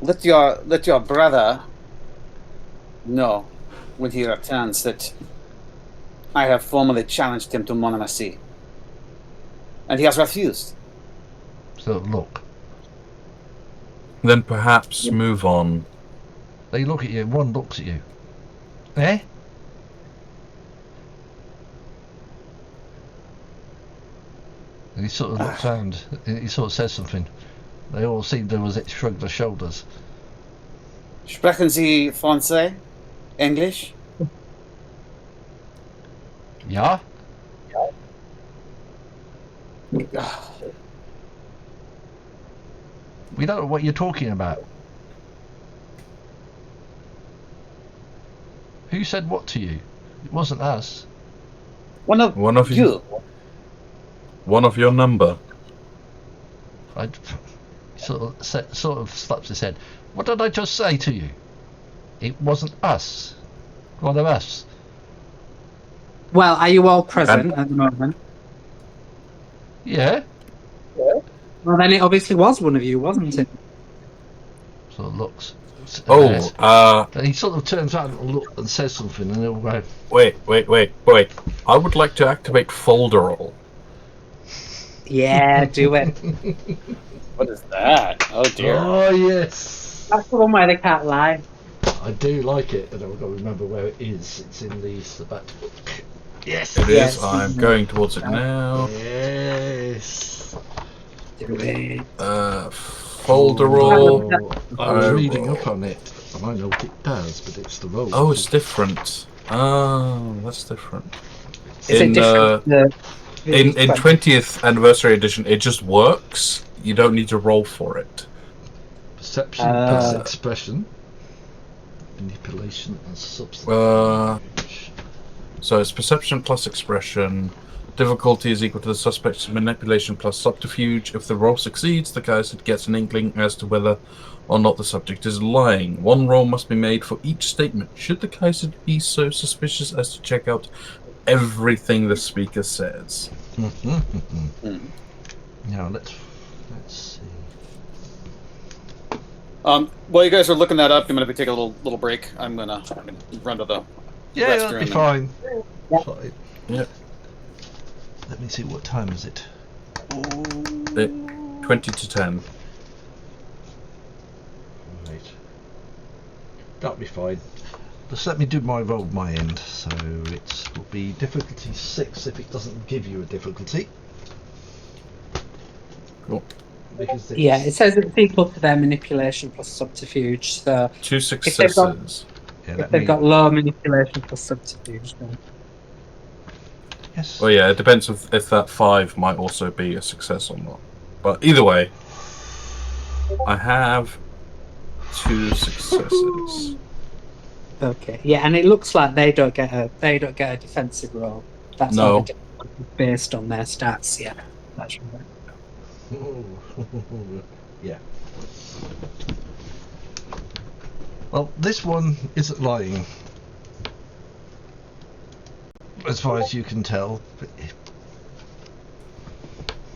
Let your brother know when he returns that I have formally challenged him to monomacy. And he has refused. So look. Then perhaps move on. They look at you, one looks at you. Eh? And he sort of looks around, he sort of says something. They all seem to shrug their shoulders. Sprechen Sie Français? English? Yeah? We don't know what you're talking about. Who said what to you? It wasn't us. One of you. One of your number. I sort of slaps his head. What did I just say to you? It wasn't us. One of us. Well, are you all present at the moment? Yeah. Well, then it obviously was one of you, wasn't it? Sort of looks. And he sort of turns around and says something, and he'll go. Wait. I would like to activate folderol. Yeah, do it. What is that? Oh dear. Oh yes. That's the one where they can't lie. I do like it, and I've got to remember where it is. It's in the back book. Yes. It is. I'm going towards it now. Yes. Do it. Folderol. I was reading up on it, and I know what it does, but it's the roll. Oh, it's different. Oh, that's different. Is it different? In 20th anniversary edition, it just works. You don't need to roll for it. Perception plus expression, manipulation and substance. So it's perception plus expression. Difficulty is equal to the suspect's manipulation plus subterfuge. If the roll succeeds, the Kaiser gets an inkling as to whether or not the subject is lying. One roll must be made for each statement. Should the Kaiser be so suspicious as to check out everything the speaker says? Now let's see. While you guys are looking that up, I'm gonna take a little break. I'm gonna run to the that'll be fine. Fine. Yeah. Let me see, what time is it? 20 to 10. Right. That'll be fine. Just let me do my roll my end. So it will be difficulty 6 if it doesn't give you a difficulty. Cool. Because it says it's equal to their manipulation plus subterfuge. So 2 successes. If they've got low manipulation plus subterfuge, then. Yes. Well, yeah, it depends if that 5 might also be a success or not. But either way, I have 2 successes. Okay. Yeah, and it looks like they don't get a defensive roll. That's no. Based on their stats. Yeah, that's right. Yeah. Well, this one isn't lying, as far as you can tell.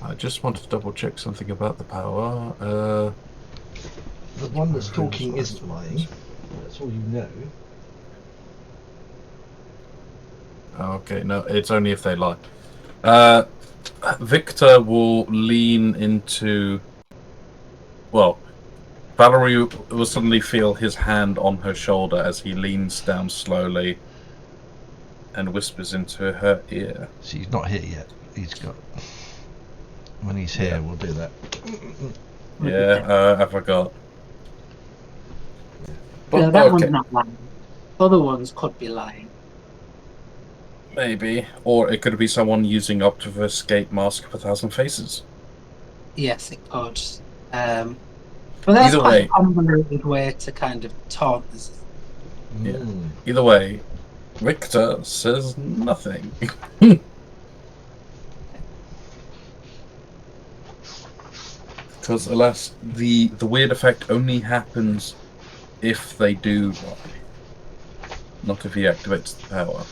I just want to double check something about the power. The one that's talking isn't lying. That's all you know. Okay, no, it's only if they lie. Victor will lean into... Well, Valerie will suddenly feel his hand on her shoulder as he leans down slowly and whispers into her ear. She's not here yet. He's got... When he's here, we'll do that. Yeah, I forgot. But no, that one's not lying. Other ones could be lying. Maybe. Or it could be someone using Optivus Mask of 1,000 Faces. Yes, it could. But that's quite a convoluted way to kind of taunt us. Yeah. Either way, Victor says nothing. Because, alas, the weird effect only happens if they do lie. Not if he activates the power.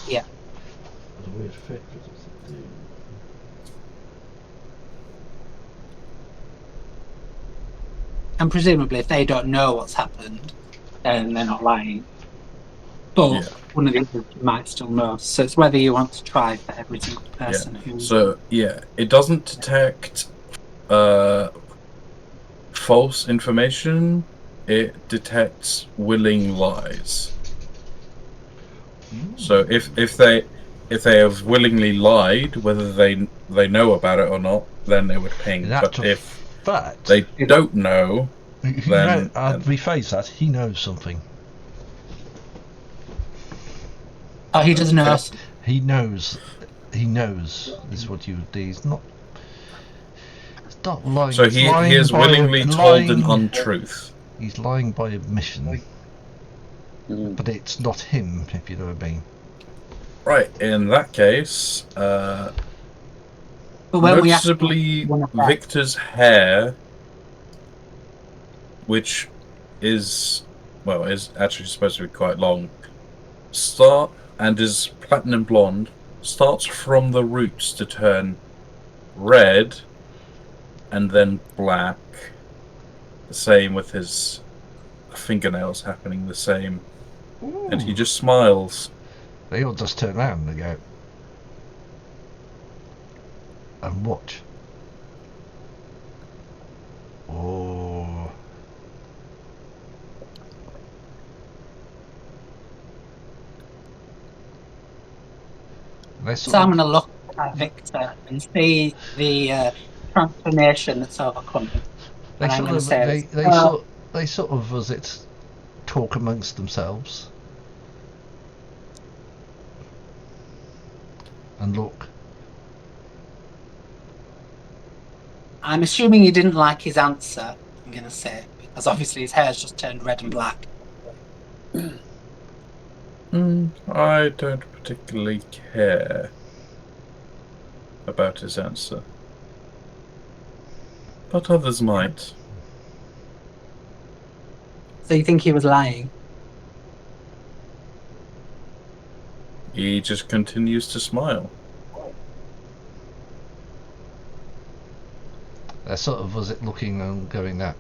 Yeah. What a weird effect. What does it do? And presumably, if they don't know what's happened, then they're not lying. But one of the others might still know. So it's whether you want to try for every single person who. So it doesn't detect false information. It detects willing lies. So if they have willingly lied, whether they know about it or not, then it would ping. But if they don't know, then I'd rephrase that. He knows something. Oh, he does know. He knows. He knows. Is what you would do. He's not. Stop lying. So he has willingly told an untruth. He's lying by admission. But it's not him, if you know what I mean. Right, in that case, but when noticeably Victor's hair, which is actually supposed to be quite long, and is platinum blonde, starts from the roots to turn red and then black. The same with his fingernails happening the same. Ooh. And he just smiles. They all just turn around and go and watch. Oh. So I'm going to look at Victor and see the transformation that's overcoming. They sort of, as it, talk amongst themselves and look. I'm assuming he didn't like his answer, I'm going to say, because obviously his hair's just turned red and black. I don't particularly care about his answer, but others might. So you think he was lying? He just continues to smile. They're sort of, was it looking and going that?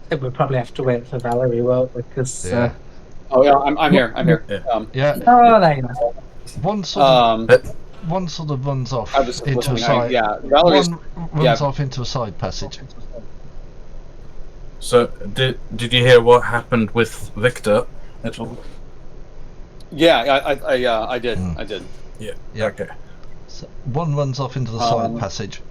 I think we'll probably have to wait for Valerie, won't we? Because oh yeah, I'm here. I'm here. Yeah. Oh, there you go. One sort of runs off into a side. Valerie runs off into a side passage. So did you hear what happened with Victor at all? Yeah, I did. I did. Yeah. Okay. So one runs off into the side passage.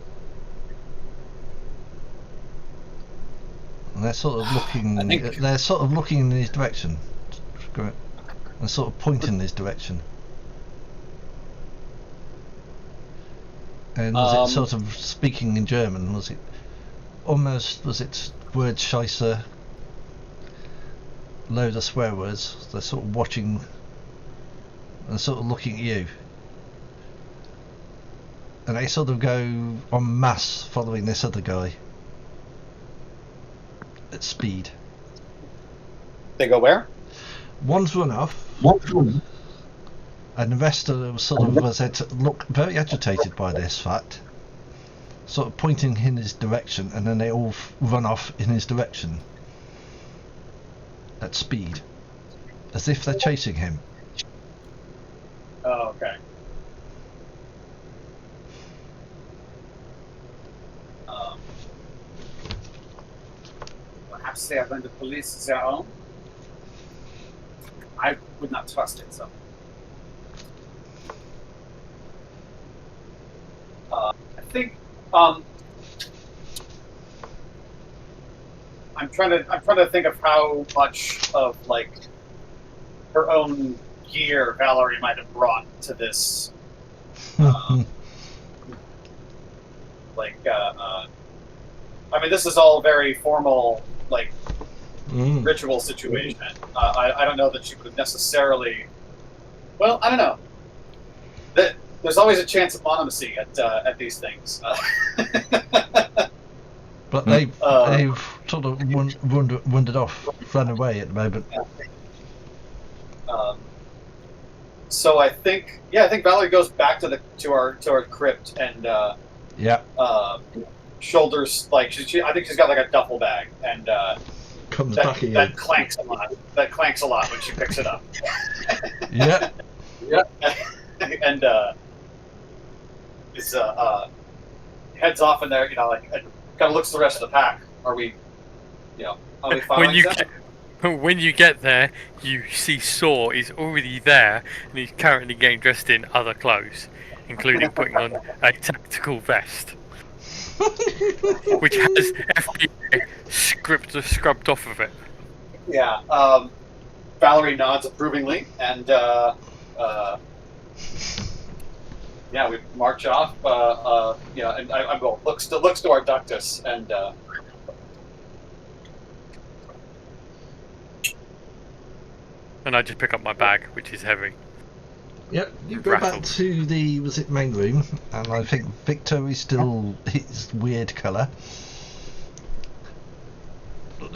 And they're sort of looking. They're sort of looking in his direction, and sort of pointing in his direction. And was it sort of speaking in German? Was it almost? Was it word scheisse? Load of swear words. They're sort of watching and sort of looking at you. And they sort of go en masse following this other guy. At speed. They go where? One's run off. And the rest of them sort of look very agitated by this fact. Sort of pointing in his direction, and then they all run off in his direction. At speed. As if they're chasing him. Oh, okay. Perhaps they are going to police their own. I would not trust it, so. I think I'm trying to think of how much of like her own gear Valerie might have brought to this. I mean, this is all very formal, like ritual situation. I don't know that she would necessarily. Well, I don't know. There's always a chance of monomacy at these things. But they've sort of wandered off, ran away at the moment. So I think Valerie goes back to our crypt and shoulders like I think she's got like a duffel bag and comes back again. That clanks a lot. That clanks a lot when she picks it up. Yeah. Yeah. And is heads off in there, like and kind of looks at the rest of the pack. Are we following them? When you get there, you see Saw is already there, and he's currently getting dressed in other clothes, including putting on a tactical vest, which has FBI scrubbed off of it. Yeah. Valerie nods approvingly, and we march off. And I'm going looks to our ductus, and. And I just pick up my bag, which is heavy. Yep, you go back to the main room, and I think Victor is still his weird colour.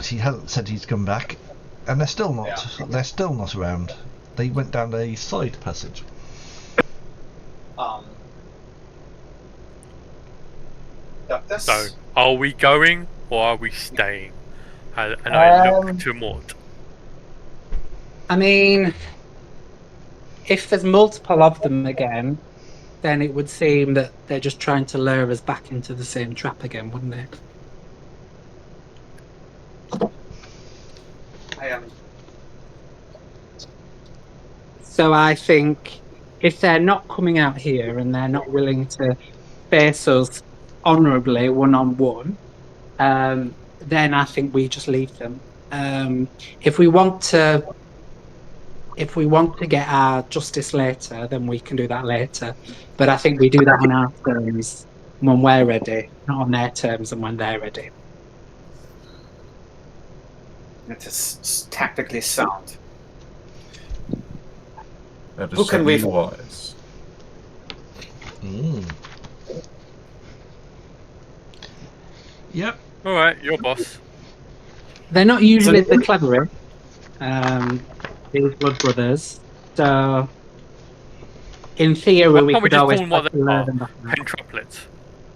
He hasn't said he's come back, and they're still not. Yeah. They're still not around. They went down a side passage. So, are we going or are we staying? And I look to Mort. I mean, if there's multiple of them again, then it would seem that they're just trying to lure us back into the same trap again, wouldn't it? So I think if they're not coming out here and they're not willing to face us honourably one-on-one, then I think we just leave them. If we want to get our justice later, then we can do that later. But I think we do that on our terms when we're ready, not on their terms and when they're ready. It is tactically sound. That is Who can we wise. Yep. All right, your boss. They're not usually the cleverest. These blood brothers. So, in theory, we could always learn them. Pentroplets,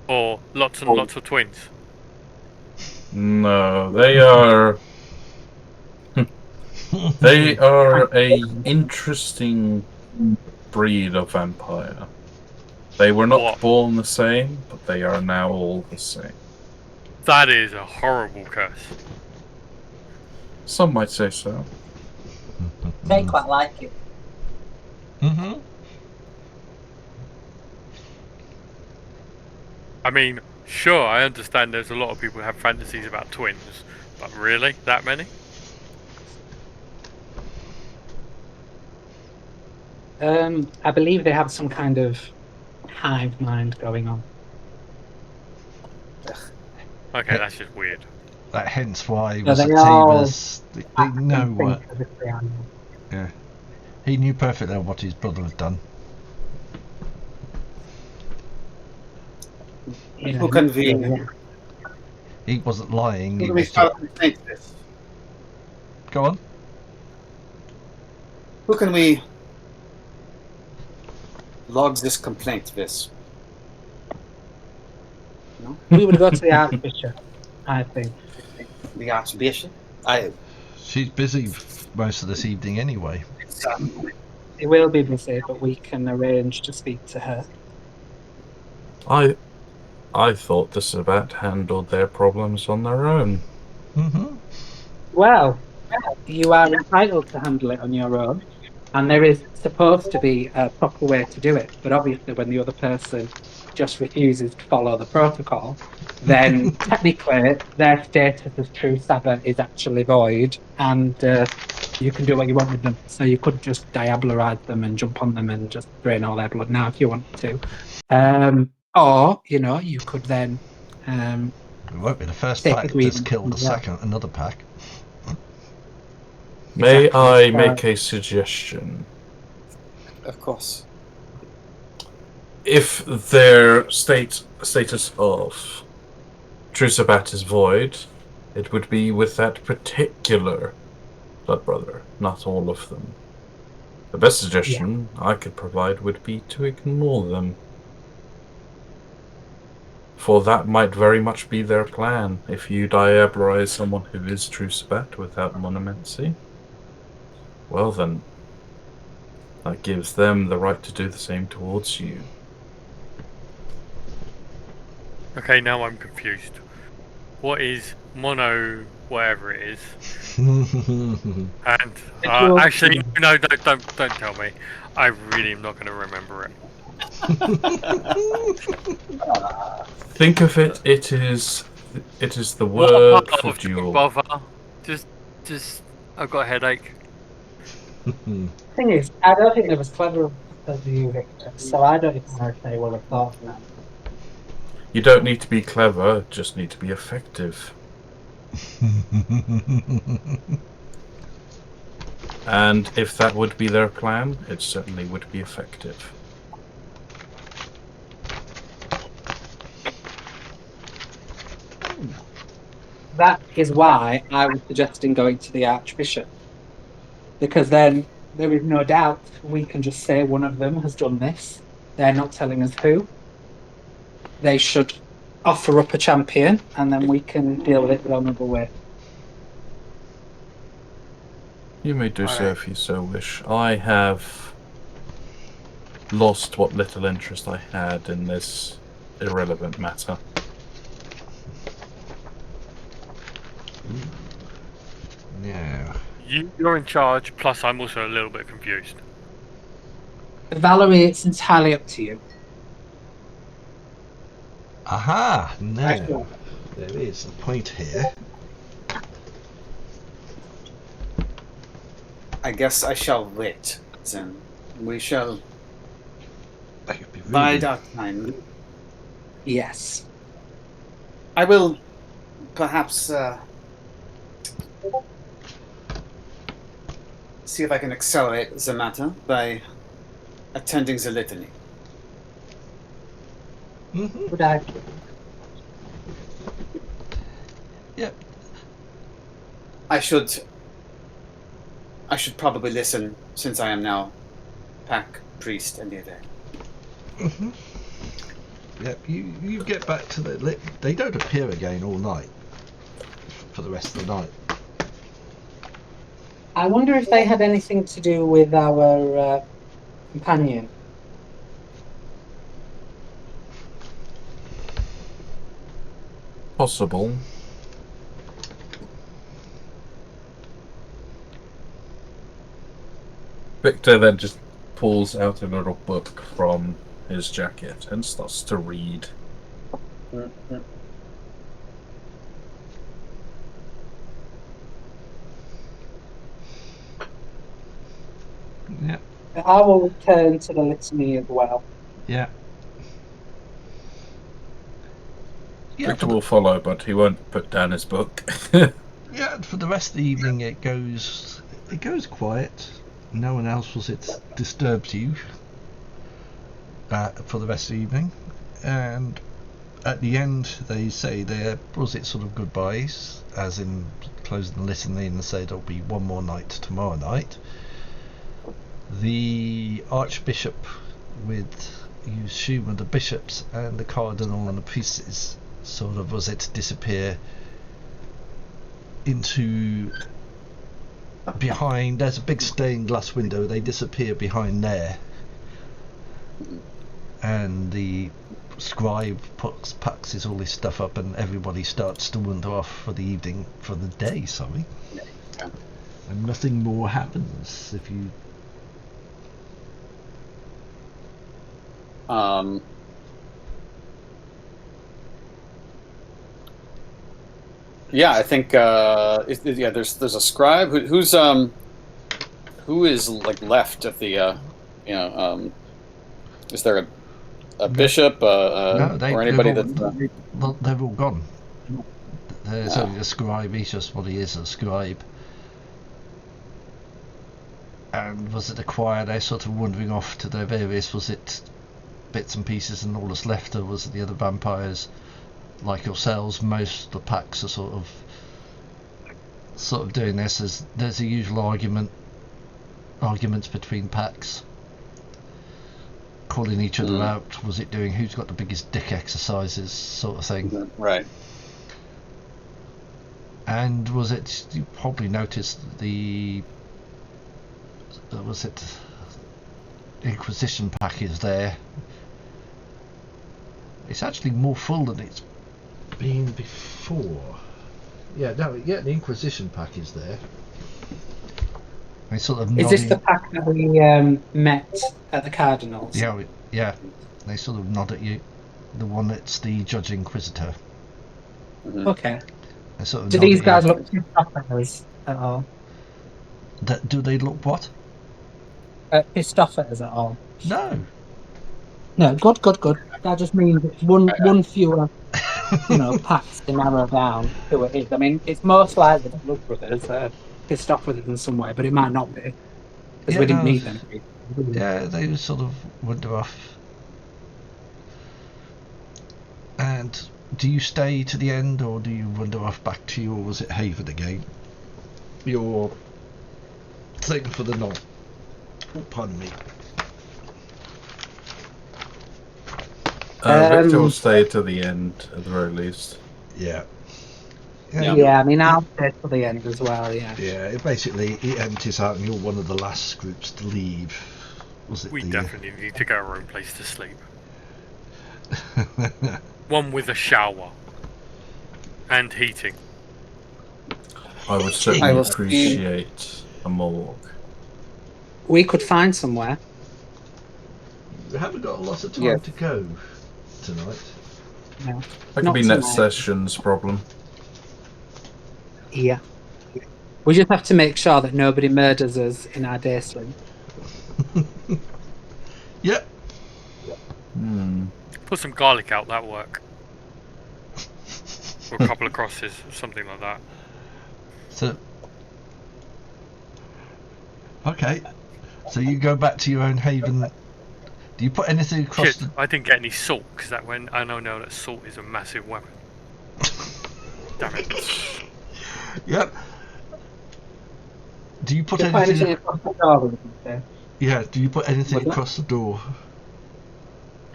or lots and lots of twins. No, they are. They are a interesting breed of vampire. They were not born the same, but they are now all the same. That is a horrible curse. Some might say so. They quite like it. Mm-hmm. I mean, sure, I understand there's a lot of people who have fantasies about twins, but really? That many? I believe they have some kind of hive mind going on. Okay, that's just weird. That hence why Sativas, they know what. Yeah, he knew perfectly what his brother had done. Who can we? He wasn't lying. Who can we start to think this? Go on. Who can we log this complaint with? No? We would go to the Archbishop, I think. The Archbishop? She's busy most of this evening anyway. It will be busy, but we can arrange to speak to her. I thought the Sabbat handled their problems on their own. Mm-hmm. Well, you are entitled to handle it on your own, and there is supposed to be a proper way to do it, but obviously when the other person just refuses to follow the protocol, then technically their status as true Sabbat is actually void, and you can do what you want with them. So you could just diablerize them and jump on them and just drain all their blood now if you want to. Or, you could then... it won't be the first pack that's killed another pack. May I make a suggestion? Of course. If their status of true Sabbat is void, it would be with that particular blood brother, not all of them. The best suggestion I could provide would be to ignore them. For that might very much be their plan. If you diabolise someone who is true Spat without monumency, well then, that gives them the right to do the same towards you. Okay, now I'm confused. What is mono whatever it is? And actually, no, don't tell me. I really am not going to remember it. Think of it. It is the word for duel. Bother. Just, I've got a headache. Thing is, I don't think it was clever of you, Victor. So I don't even know if they will have thought of that. You don't need to be clever, just need to be effective. And if that would be their plan, it certainly would be effective. That is why I was suggesting going to the Archbishop. Because then there is no doubt we can just say one of them has done this. They're not telling us who. They should offer up a champion, and then we can deal with it the honourable way. You may do so if you so wish. I have lost what little interest I had in this irrelevant matter. Yeah. You're in charge, plus I'm also a little bit confused. Valerie, it's entirely up to you. Aha! Now, there is a point here. I guess I shall wait, then. We shall bide our time. Yes. I will perhaps see if I can accelerate the matter by attending the litany. Mm-hmm. Good idea. Yep. I should probably listen, since I am now pack priest and the event. Mm-hmm. Yep. You get back to the. They don't appear again all night. For the rest of the night. I wonder if they had anything to do with our companion. Possible. Victor then just pulls out a little book from his jacket and starts to read. Mm-hmm. Yeah. I will return to the litany as well. Yeah. Yeah, Victor will follow, but he won't put down his book. Yeah, for the rest of the evening it goes quiet. No one else disturbs you for the rest of the evening, and at the end they say their sort of goodbyes, as in closing the litany and say there'll be one more night tomorrow night. The Archbishop, with you assume the bishops and the cardinal and the priests, sort of disappear into behind. There's a big stained glass window. They disappear behind there, and the scribe packs all his stuff up, and everybody starts to wander off for the evening, for the day. Sorry, and nothing more happens. If you yeah, I think there's a scribe who is like left of the is there a bishop no, or anybody that's they're all gone. There's only a scribe. He's just what he is, a scribe. And was it the choir? They're sort of wandering off to their various, was it bits and pieces, and all that's left, or was it the other vampires like yourselves? Most of the packs are sort of sort of doing this is there's a usual arguments between packs, calling each other out. Was it doing who's got the biggest dick exercises sort of thing? Right. And was it, you probably noticed the was it Inquisition pack is there. It's actually more full than it's been before. Yeah, the Inquisition pack is there. They sort of Is this the pack that we met at the Cardinals? Yeah. They sort of nod at you. The one that's the Judge Inquisitor. Okay. They sort of do these guys look pissed off at us at all? Do they look what? Pissed off at us at all? No. No, good. That just means it's one fewer, packs to narrow down who it is. I mean, it's most likely that Blood Brothers are pissed off with us in some way, but it might not be. Because we didn't meet them. Yeah, they sort of wander off. And do you stay to the end, or do you wander off back to your, was it Haven again? Your thing for the night. Oh, pardon me. Victor will stay to the end, at the very least. Yeah. Yeah, I mean, I'll stay to the end as well, yeah. Yeah, it empties out and you're one of the last groups to leave. We definitely need to go our own place to sleep. One with a shower. And heating. I would certainly appreciate a morgue. We could find somewhere. We haven't got a lot of time to go tonight. No. That could be next session's problem. Yeah. We just have to make sure that nobody murders us in our day sleep. Yep. Put some garlic out, that'll work. Or a couple of crosses, something like that. So, okay. So you go back to your own haven. Do you put anything across? Shit, I didn't get any salt because I know that salt is a massive weapon. Damn it. Yep. Do you put anything across the door? Yeah. Do you put anything across the door?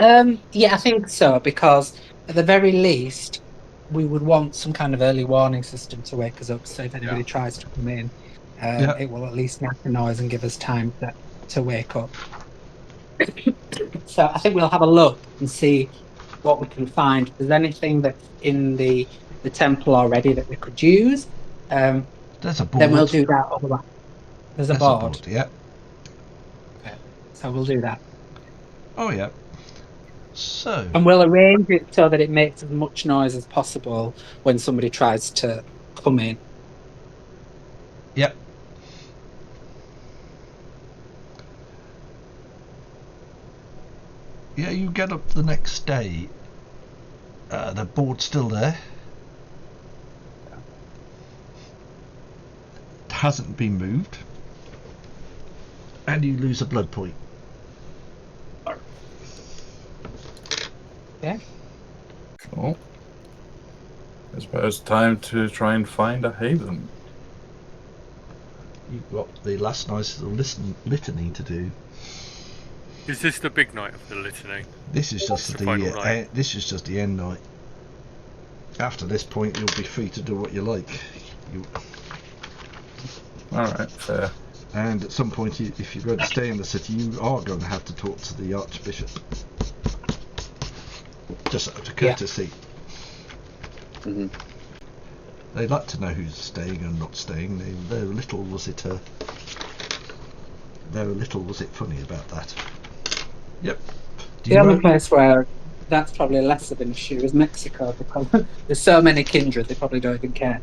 Yeah, I think so, because at the very least, we would want some kind of early warning system to wake us up, so if anybody tries to come in, it will at least make a noise and give us time to wake up. So I think we'll have a look and see what we can find. If there's anything that's in the temple already that we could use, there's a board. Then we'll do that. Otherwise, there's a board. Yeah. Okay. So we'll do that. Oh yeah. So. And we'll arrange it so that it makes as much noise as possible when somebody tries to come in. Yep. Yeah, you get up the next day. The board's still there. It hasn't been moved. And you lose a blood point. Yeah. Cool. I suppose time to try and find a haven. You've got the last night's litany to do. Is this the big night of the litany? This is just this is just the end night. After this point, you'll be free to do what you like. All right, fair. And at some point, if you're going to stay in the city, you are going to have to talk to the Archbishop. Just out of courtesy. Mm-hmm. They like to know who's staying and not staying. They're a little was it funny about that. Yep. The only place where that's probably less of an issue is Mexico, because there's so many kindred they probably don't even care.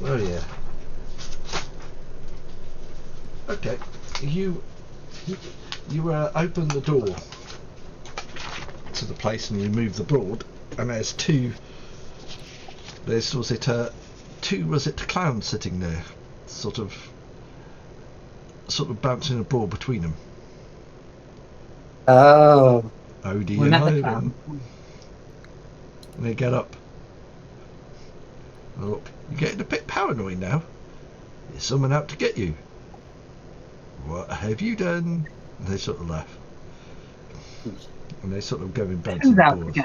Oh yeah. Okay. You open the door to the place and you move the board, and there's two clowns sitting there, sort of bouncing a ball between them. Oh. Odie and Ivan. And they get up. Look, you're getting a bit paranoid now. Is someone out to get you? What have you done? And they sort of laugh. And they sort of go in beds and doors.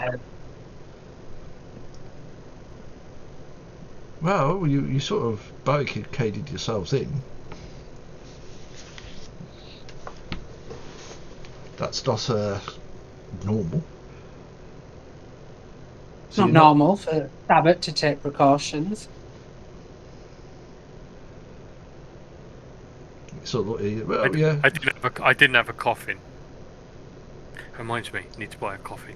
Well, you sort of barricaded yourselves in. That's not normal. It's not normal for Abbott to take precautions. Sort of, well, yeah. I didn't have a coffin. Reminds me, need to buy a coffin.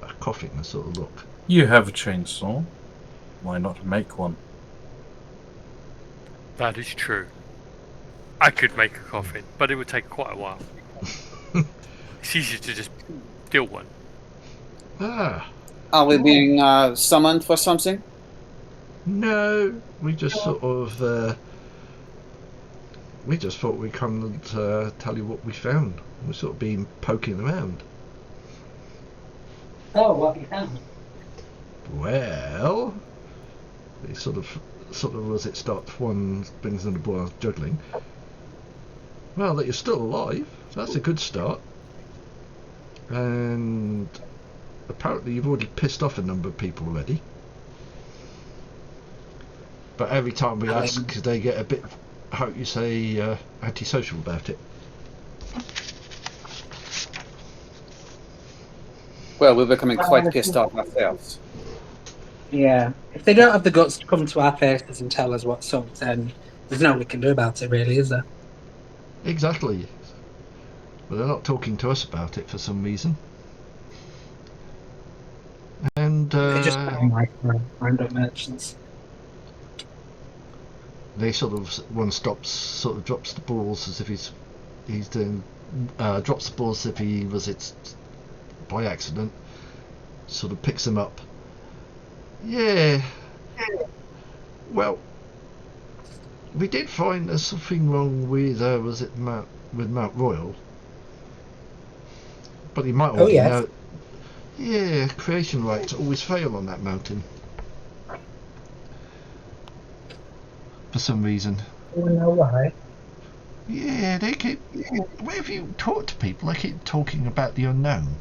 A coffin, a sort of look. You have a chainsaw. Why not make one? That is true. I could make a coffin, but it would take quite a while. It's easier to just steal one. Ah. Are we being summoned for something? No, we just sort of. We just thought we'd come and tell you what we found. We're sort of been poking around. Oh, what you found? Well, it sort of as it starts, one brings in the boy juggling. Well, that you're still alive. That's a good start. And apparently you've already pissed off a number of people already. But every time we ask, they get a bit, how you say, antisocial about it. Well, we're becoming quite pissed off ourselves. Yeah. If they don't have the guts to come to our faces and tell us what's up, then there's nothing we can do about it, really, is there? Exactly. But they're not talking to us about it for some reason. And they just sound like random merchants. They sort of, one stops, sort of drops the balls as if he's doing, drops the balls as if he was it by accident, sort of picks them up. Yeah. Well, we did find there's something wrong with, was it Mount Royal? But he might already know. Yeah, creation rites always fail on that mountain. For some reason. Do you know why? Yeah, they keep. Whenever you talk to people, they keep talking about the unknown.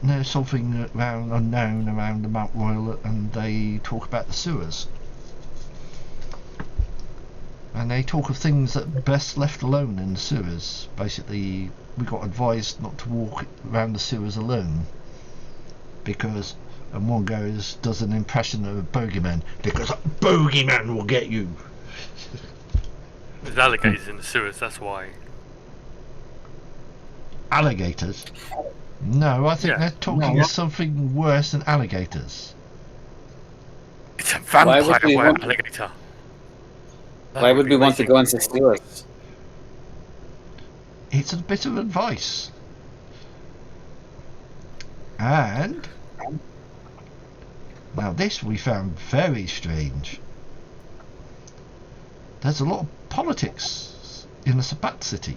There's something unknown around the Mount Royal, and they talk about the sewers. And they talk of things that are best left alone in the sewers. Basically, we got advised not to walk around the sewers alone. Because, and one goes, does an impression of a bogeyman, because a bogeyman will get you. There's alligators in the sewers, that's why. Alligators? No, I think they're talking of something worse than alligators. It's a vampire alligator. Why would we want to go into sewers? It's a bit of advice. And now this we found very strange. There's a lot of politics in the Sabbat city.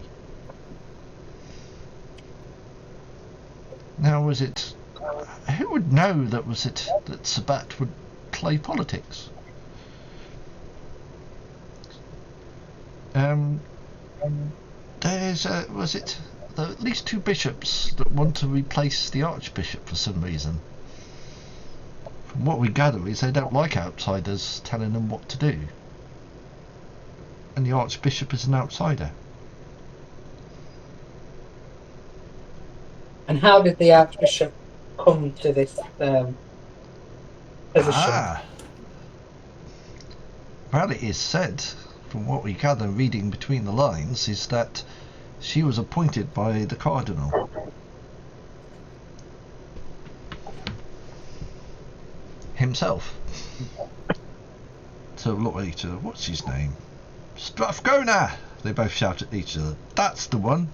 Now was it, who would know that was it that Sabbat would play politics? There's was it at least two bishops that want to replace the archbishop for some reason. From what we gather is they don't like outsiders telling them what to do. And the archbishop is an outsider. And how did the archbishop come to this position? Well, it is said, from what we gather reading between the lines, is that she was appointed by the Cardinal. Himself. So look later, what's his name? Strathcona! They both shout at each other. That's the one.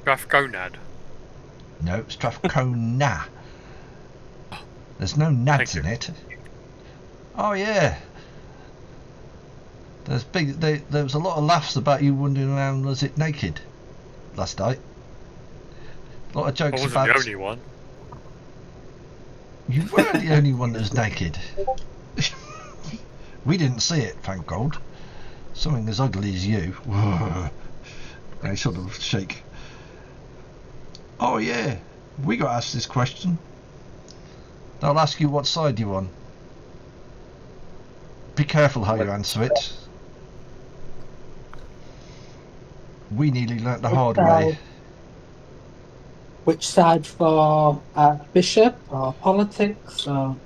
Strathconad. No, Strathcona. There's no nads in it. Oh yeah. There was a lot of laughs about you wandering around, was it naked, last night? A lot of jokes about. I wasn't the only one. You weren't the only one that was naked. We didn't see it, thank God. Something as ugly as you. They sort of shake. Oh yeah, we got asked this question. They'll ask you what side you're on. Be careful how you answer it. We nearly learnt the hard way. Which side for Bishop or politics or?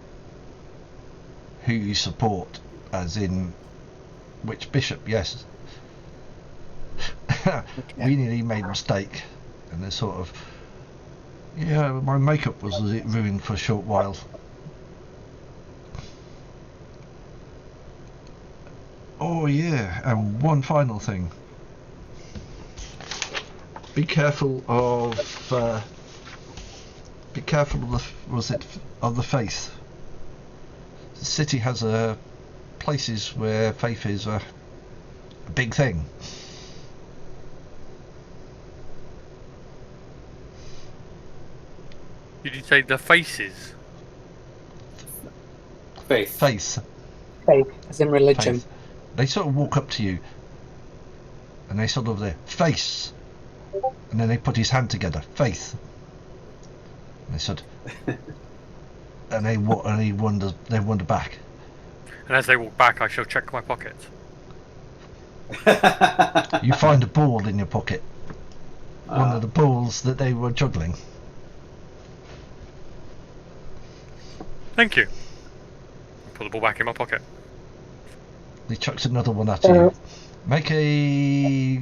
Who you support, as in which bishop, yes. Okay. We nearly made a mistake, and they're sort of, yeah, my makeup was ruined for a short while. Oh yeah, and one final thing. Be careful of the faith. The city has places where faith is a big thing. Did you say the faces? Faith. Faith, as in religion. Faith. They sort of walk up to you, and they sort of their face, and then they put his hand together, faith. And they said, and they wander back. And as they walk back, I shall check my pockets. You find a ball in your pocket. One of the balls that they were juggling. Thank you. Put the ball back in my pocket. He chucks another one at you. Make a...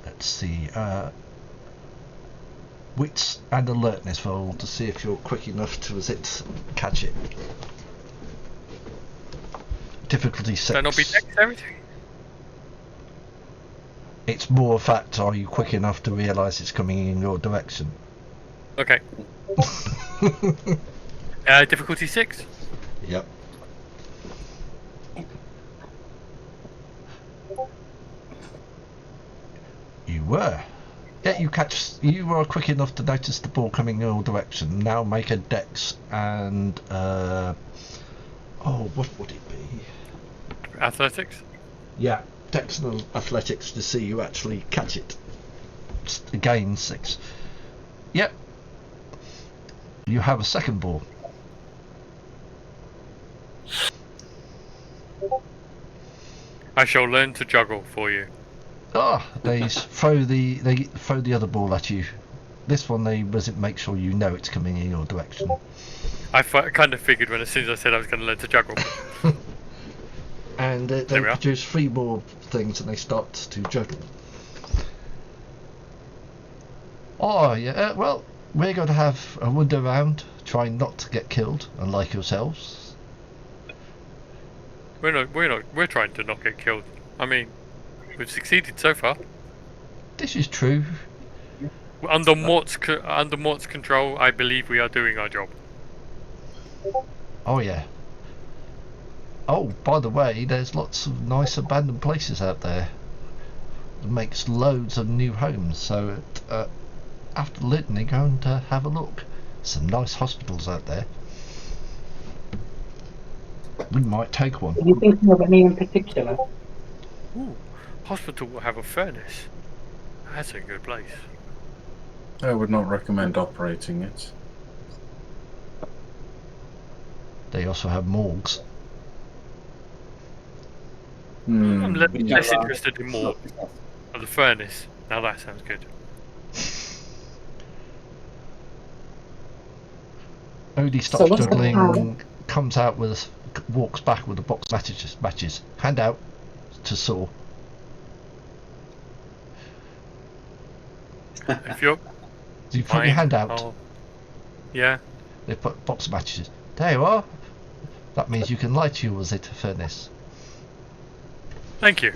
Let's see... wits and alertness roll to see if you're quick enough to catch it. Difficulty 6. Don't not be dexterity. It's more a fact, are you quick enough to realise it's coming in your direction? Okay. Difficulty 6. Yep. You were. Yeah, you were quick enough to notice the ball coming in your direction. Now make a dex and what would it be? Athletics? Yeah, dex and athletics to see you actually catch it. Again, 6. Yep. You have a second ball. I shall learn to juggle for you. They throw the other ball at you. This one they doesn't make sure you know it's coming in your direction. I kind of figured as soon as I said I was going to learn to juggle. And they produce 3 more things and they start to juggle. Oh yeah, well, we're going to have a wander around, trying not to get killed, unlike yourselves. We're trying to not get killed. I mean, we've succeeded so far. This is true. Under Mort's control, I believe we are doing our job. Oh yeah. Oh, by the way, there's lots of nice abandoned places out there. It makes loads of new homes, so after Litany, going to have a look. Some nice hospitals out there. We might take one. Are you thinking of any in particular? Ooh, hospital will have a furnace. That's a good place. I would not recommend operating it. They also have morgues. I'm less interested in more of the furnace. Now that sounds good. Odie stops juggling, comes out walks back with a box of matches. Hand out to Saw. If you're... You put your hand out. Yeah. They put box of matches. There you are. That means you can light your furnace. Thank you.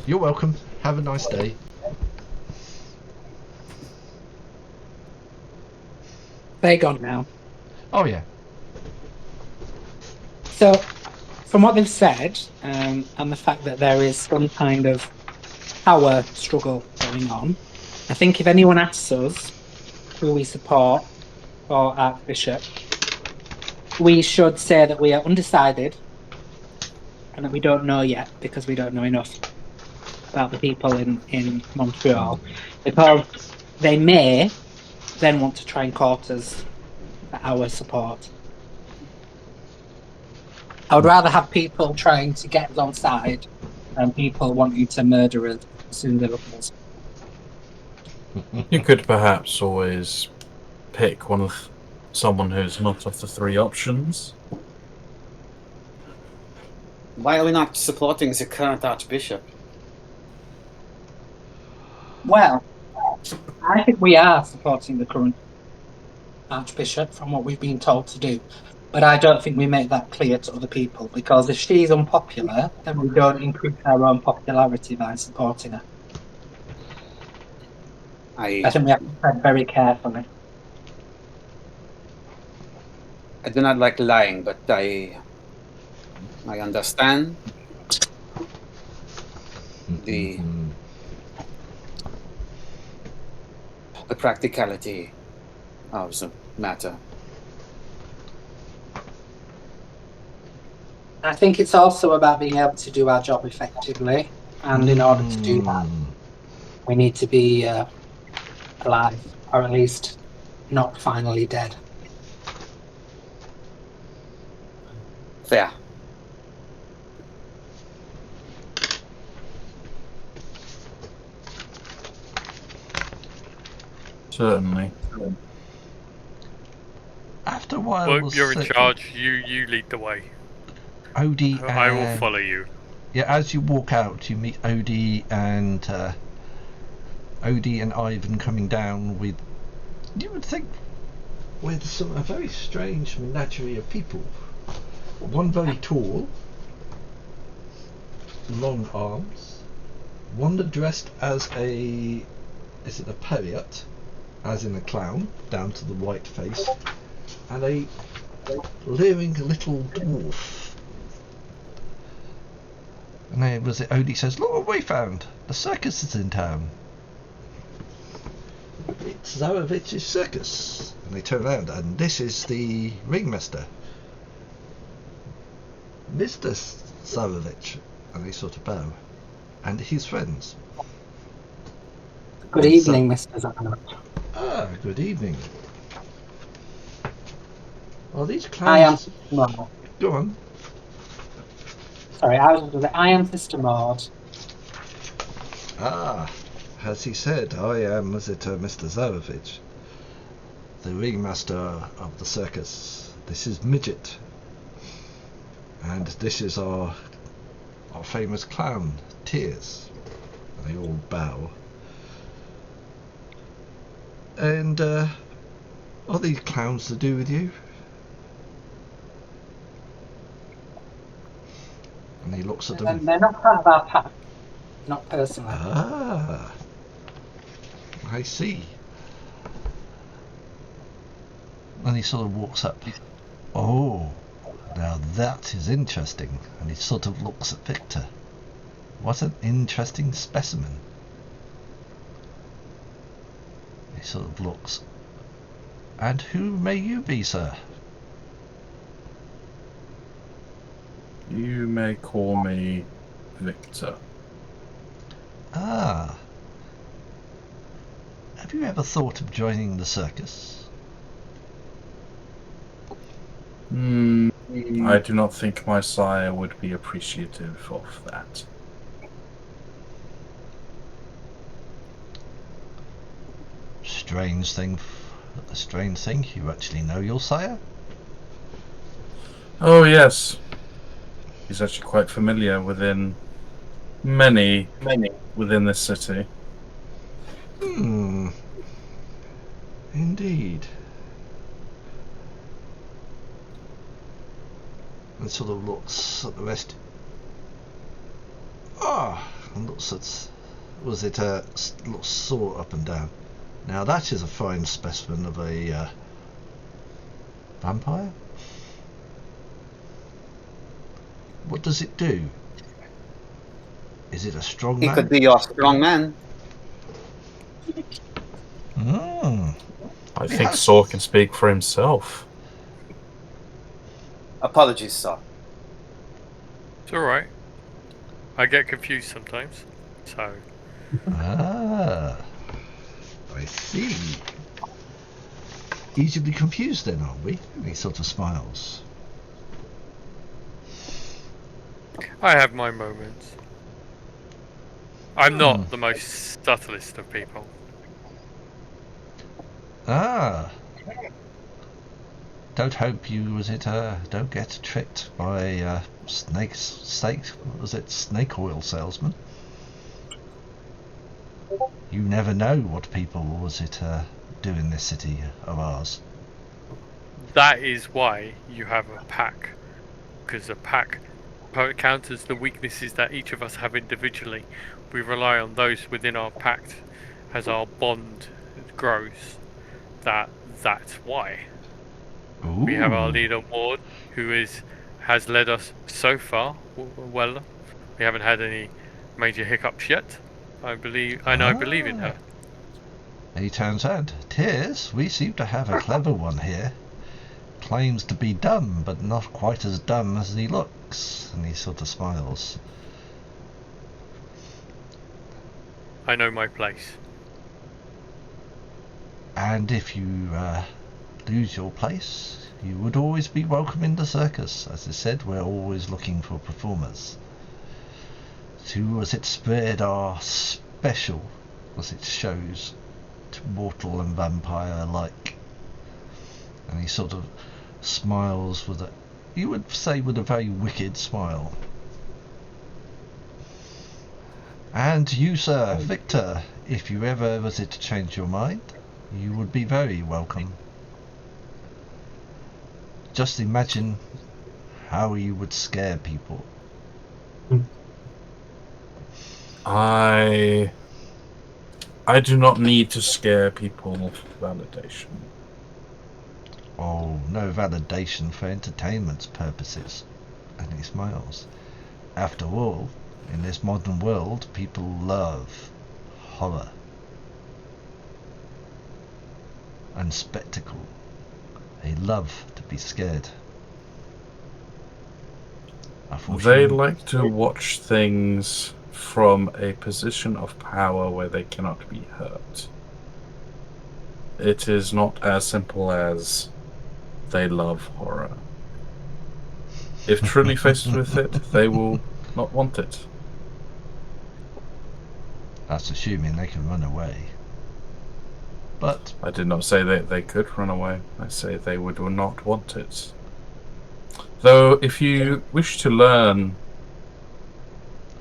You're welcome. Have a nice day. They're gone now. Oh yeah. So, from what they've said, and the fact that there is some kind of power struggle going on, I think if anyone asks us who we support for Archbishop, we should say that we are undecided and that we don't know yet because we don't know enough about the people in Montreal, because they may then want to try and court us for our support. I would rather have people trying to get us on side than people wanting to murder us as soon as they look at us. You could perhaps always pick someone who's not of the three options. Why are we not supporting the current Archbishop? Well, I think we are supporting the current Archbishop from what we've been told to do. But I don't think we make that clear to other people, because if she's unpopular, then we don't increase our own popularity by supporting her. I think we have to tread very carefully. I do not like lying, but I understand the practicality of the matter. I think it's also about being able to do our job effectively, and in order to do that, we need to be alive, or at least not finally dead. Fair. Certainly. After a while, well, you're in charge. You lead the way. Odie, I will follow you. Yeah, as you walk out, you meet Odie and Ivan coming down with, you would think, with a very strange menagerie of people. One very tall, long arms. One dressed as a Periot, as in a clown, down to the white face, and a leering little dwarf. And then Odie says, "Look what we found! The circus is in town. It's Zarovich's circus." And they turn around, and this is the ringmaster, Mr. Zarovich. And they sort of bow, and his friends. Good evening, Mr. Zarovich. Ah, good evening. Are these clowns? I am Maud. Go on. Sorry, I am Sister Maud. Ah, as he said, I am, Mr. Zarovich, the ringmaster of the circus. This is Midget, and this is our famous clown, Tears. And they all bow. And are these clowns to do with you? And he looks at them. They're not part of our pack, not personally. Ah, I see. And he sort of walks up. Oh, now that is interesting. And he sort of looks at Victor. What an interesting specimen. He sort of looks. And who may you be, sir? You may call me Victor. Ah. Have you ever thought of joining the circus? I do not think my sire would be appreciative of that. Strange thing, you actually know your sire? Oh yes. He's actually quite familiar within many within this city. Indeed. And sort of looks at the rest. And looks at, looks sore up and down. Now that is a fine specimen of a vampire. What does it do? Is it a strong man? He could be your strong man. I think Saw can speak for himself. Apologies, sir. It's alright. I get confused sometimes. So. Ah, I see. Easily confused then, aren't we? And he sort of smiles. I have my moments. I'm not the most subtlest of people. Ah. Don't hope you don't get tricked by snake oil salesman. You never know what people do in this city of ours. That is why you have a pack, because a pack counters the weaknesses that each of us have individually. We rely on those within our pact as our bond grows. That's why. Ooh. We have our leader Ward, who has led us so far well. We haven't had any major hiccups yet. I believe in her. He turns out, Tears, we seem to have a clever one here. Claims to be dumb, but not quite as dumb as he looks. And he sort of smiles. I know my place. And if you lose your place, you would always be welcome in the circus. As I said, we're always looking for performers to spread our special shows to mortal and vampire alike. And he sort of smiles with you would say with a very wicked smile. And you, sir, Victor, if you ever to change your mind, you would be very welcome. Just imagine how you would scare people. I do not need to scare people for validation. Oh, no validation for entertainment purposes. And he smiles. After all, in this modern world, people love horror and spectacle. They love to be scared. They like to watch things from a position of power where they cannot be hurt. It is not as simple as they love horror. If truly faced with it, they will not want it. That's assuming they can run away. But I did not say that they could run away. I say they would not want it. Though, if you wish to learn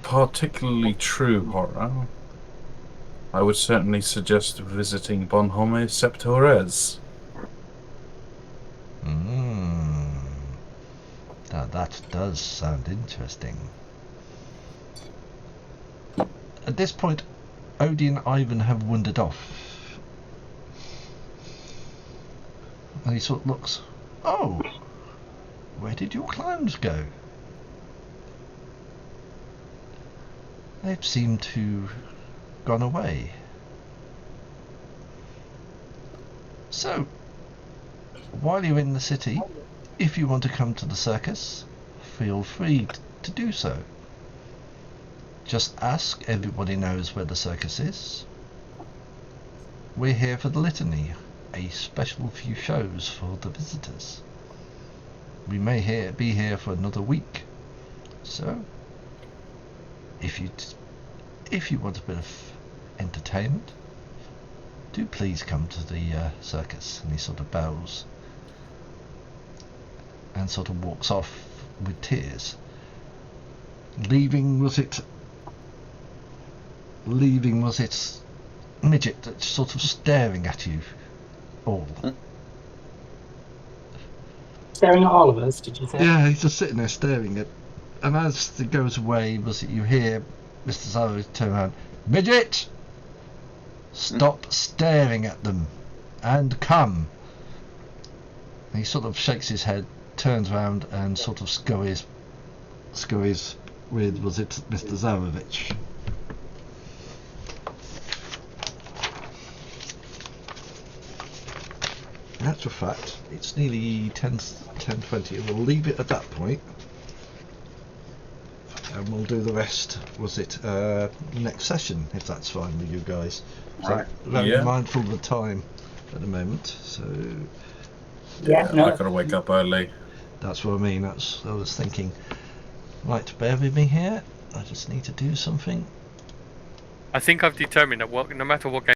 particularly true horror, I would certainly suggest visiting Bon Homme Septores. Now that does sound interesting. At this point, Odie and Ivan have wandered off. And he sort of looks, oh, where did your clowns go? They've seemed to gone away. So, while you're in the city, if you want to come to the circus, feel free to do so. Just ask, everybody knows where the circus is. We're here for the litany, a special few shows for the visitors. We may be here for another week. So, if you want a bit of entertainment, do please come to the circus. And he sort of bows and sort of walks off with Tears, leaving was it Midget that's sort of staring at you all. Staring at all of us, did you say? Yeah, he's just sitting there staring at, and as it goes away, you hear Mr. Zaro turn around, Midget! Stop staring at them and come. And he sort of shakes his head, turns around and sort of scurries with, was it Mr. Zarovich? That's actual fact, it's nearly 10:20. We'll leave it at that point, and we'll do the rest. Was it next session, if that's fine with you guys? Right. So very mindful of the time at the moment. So I've got to wake up early. That's what I mean. That's I was thinking. Right, bear with me here. I just need to do something. I think I've determined that no matter what game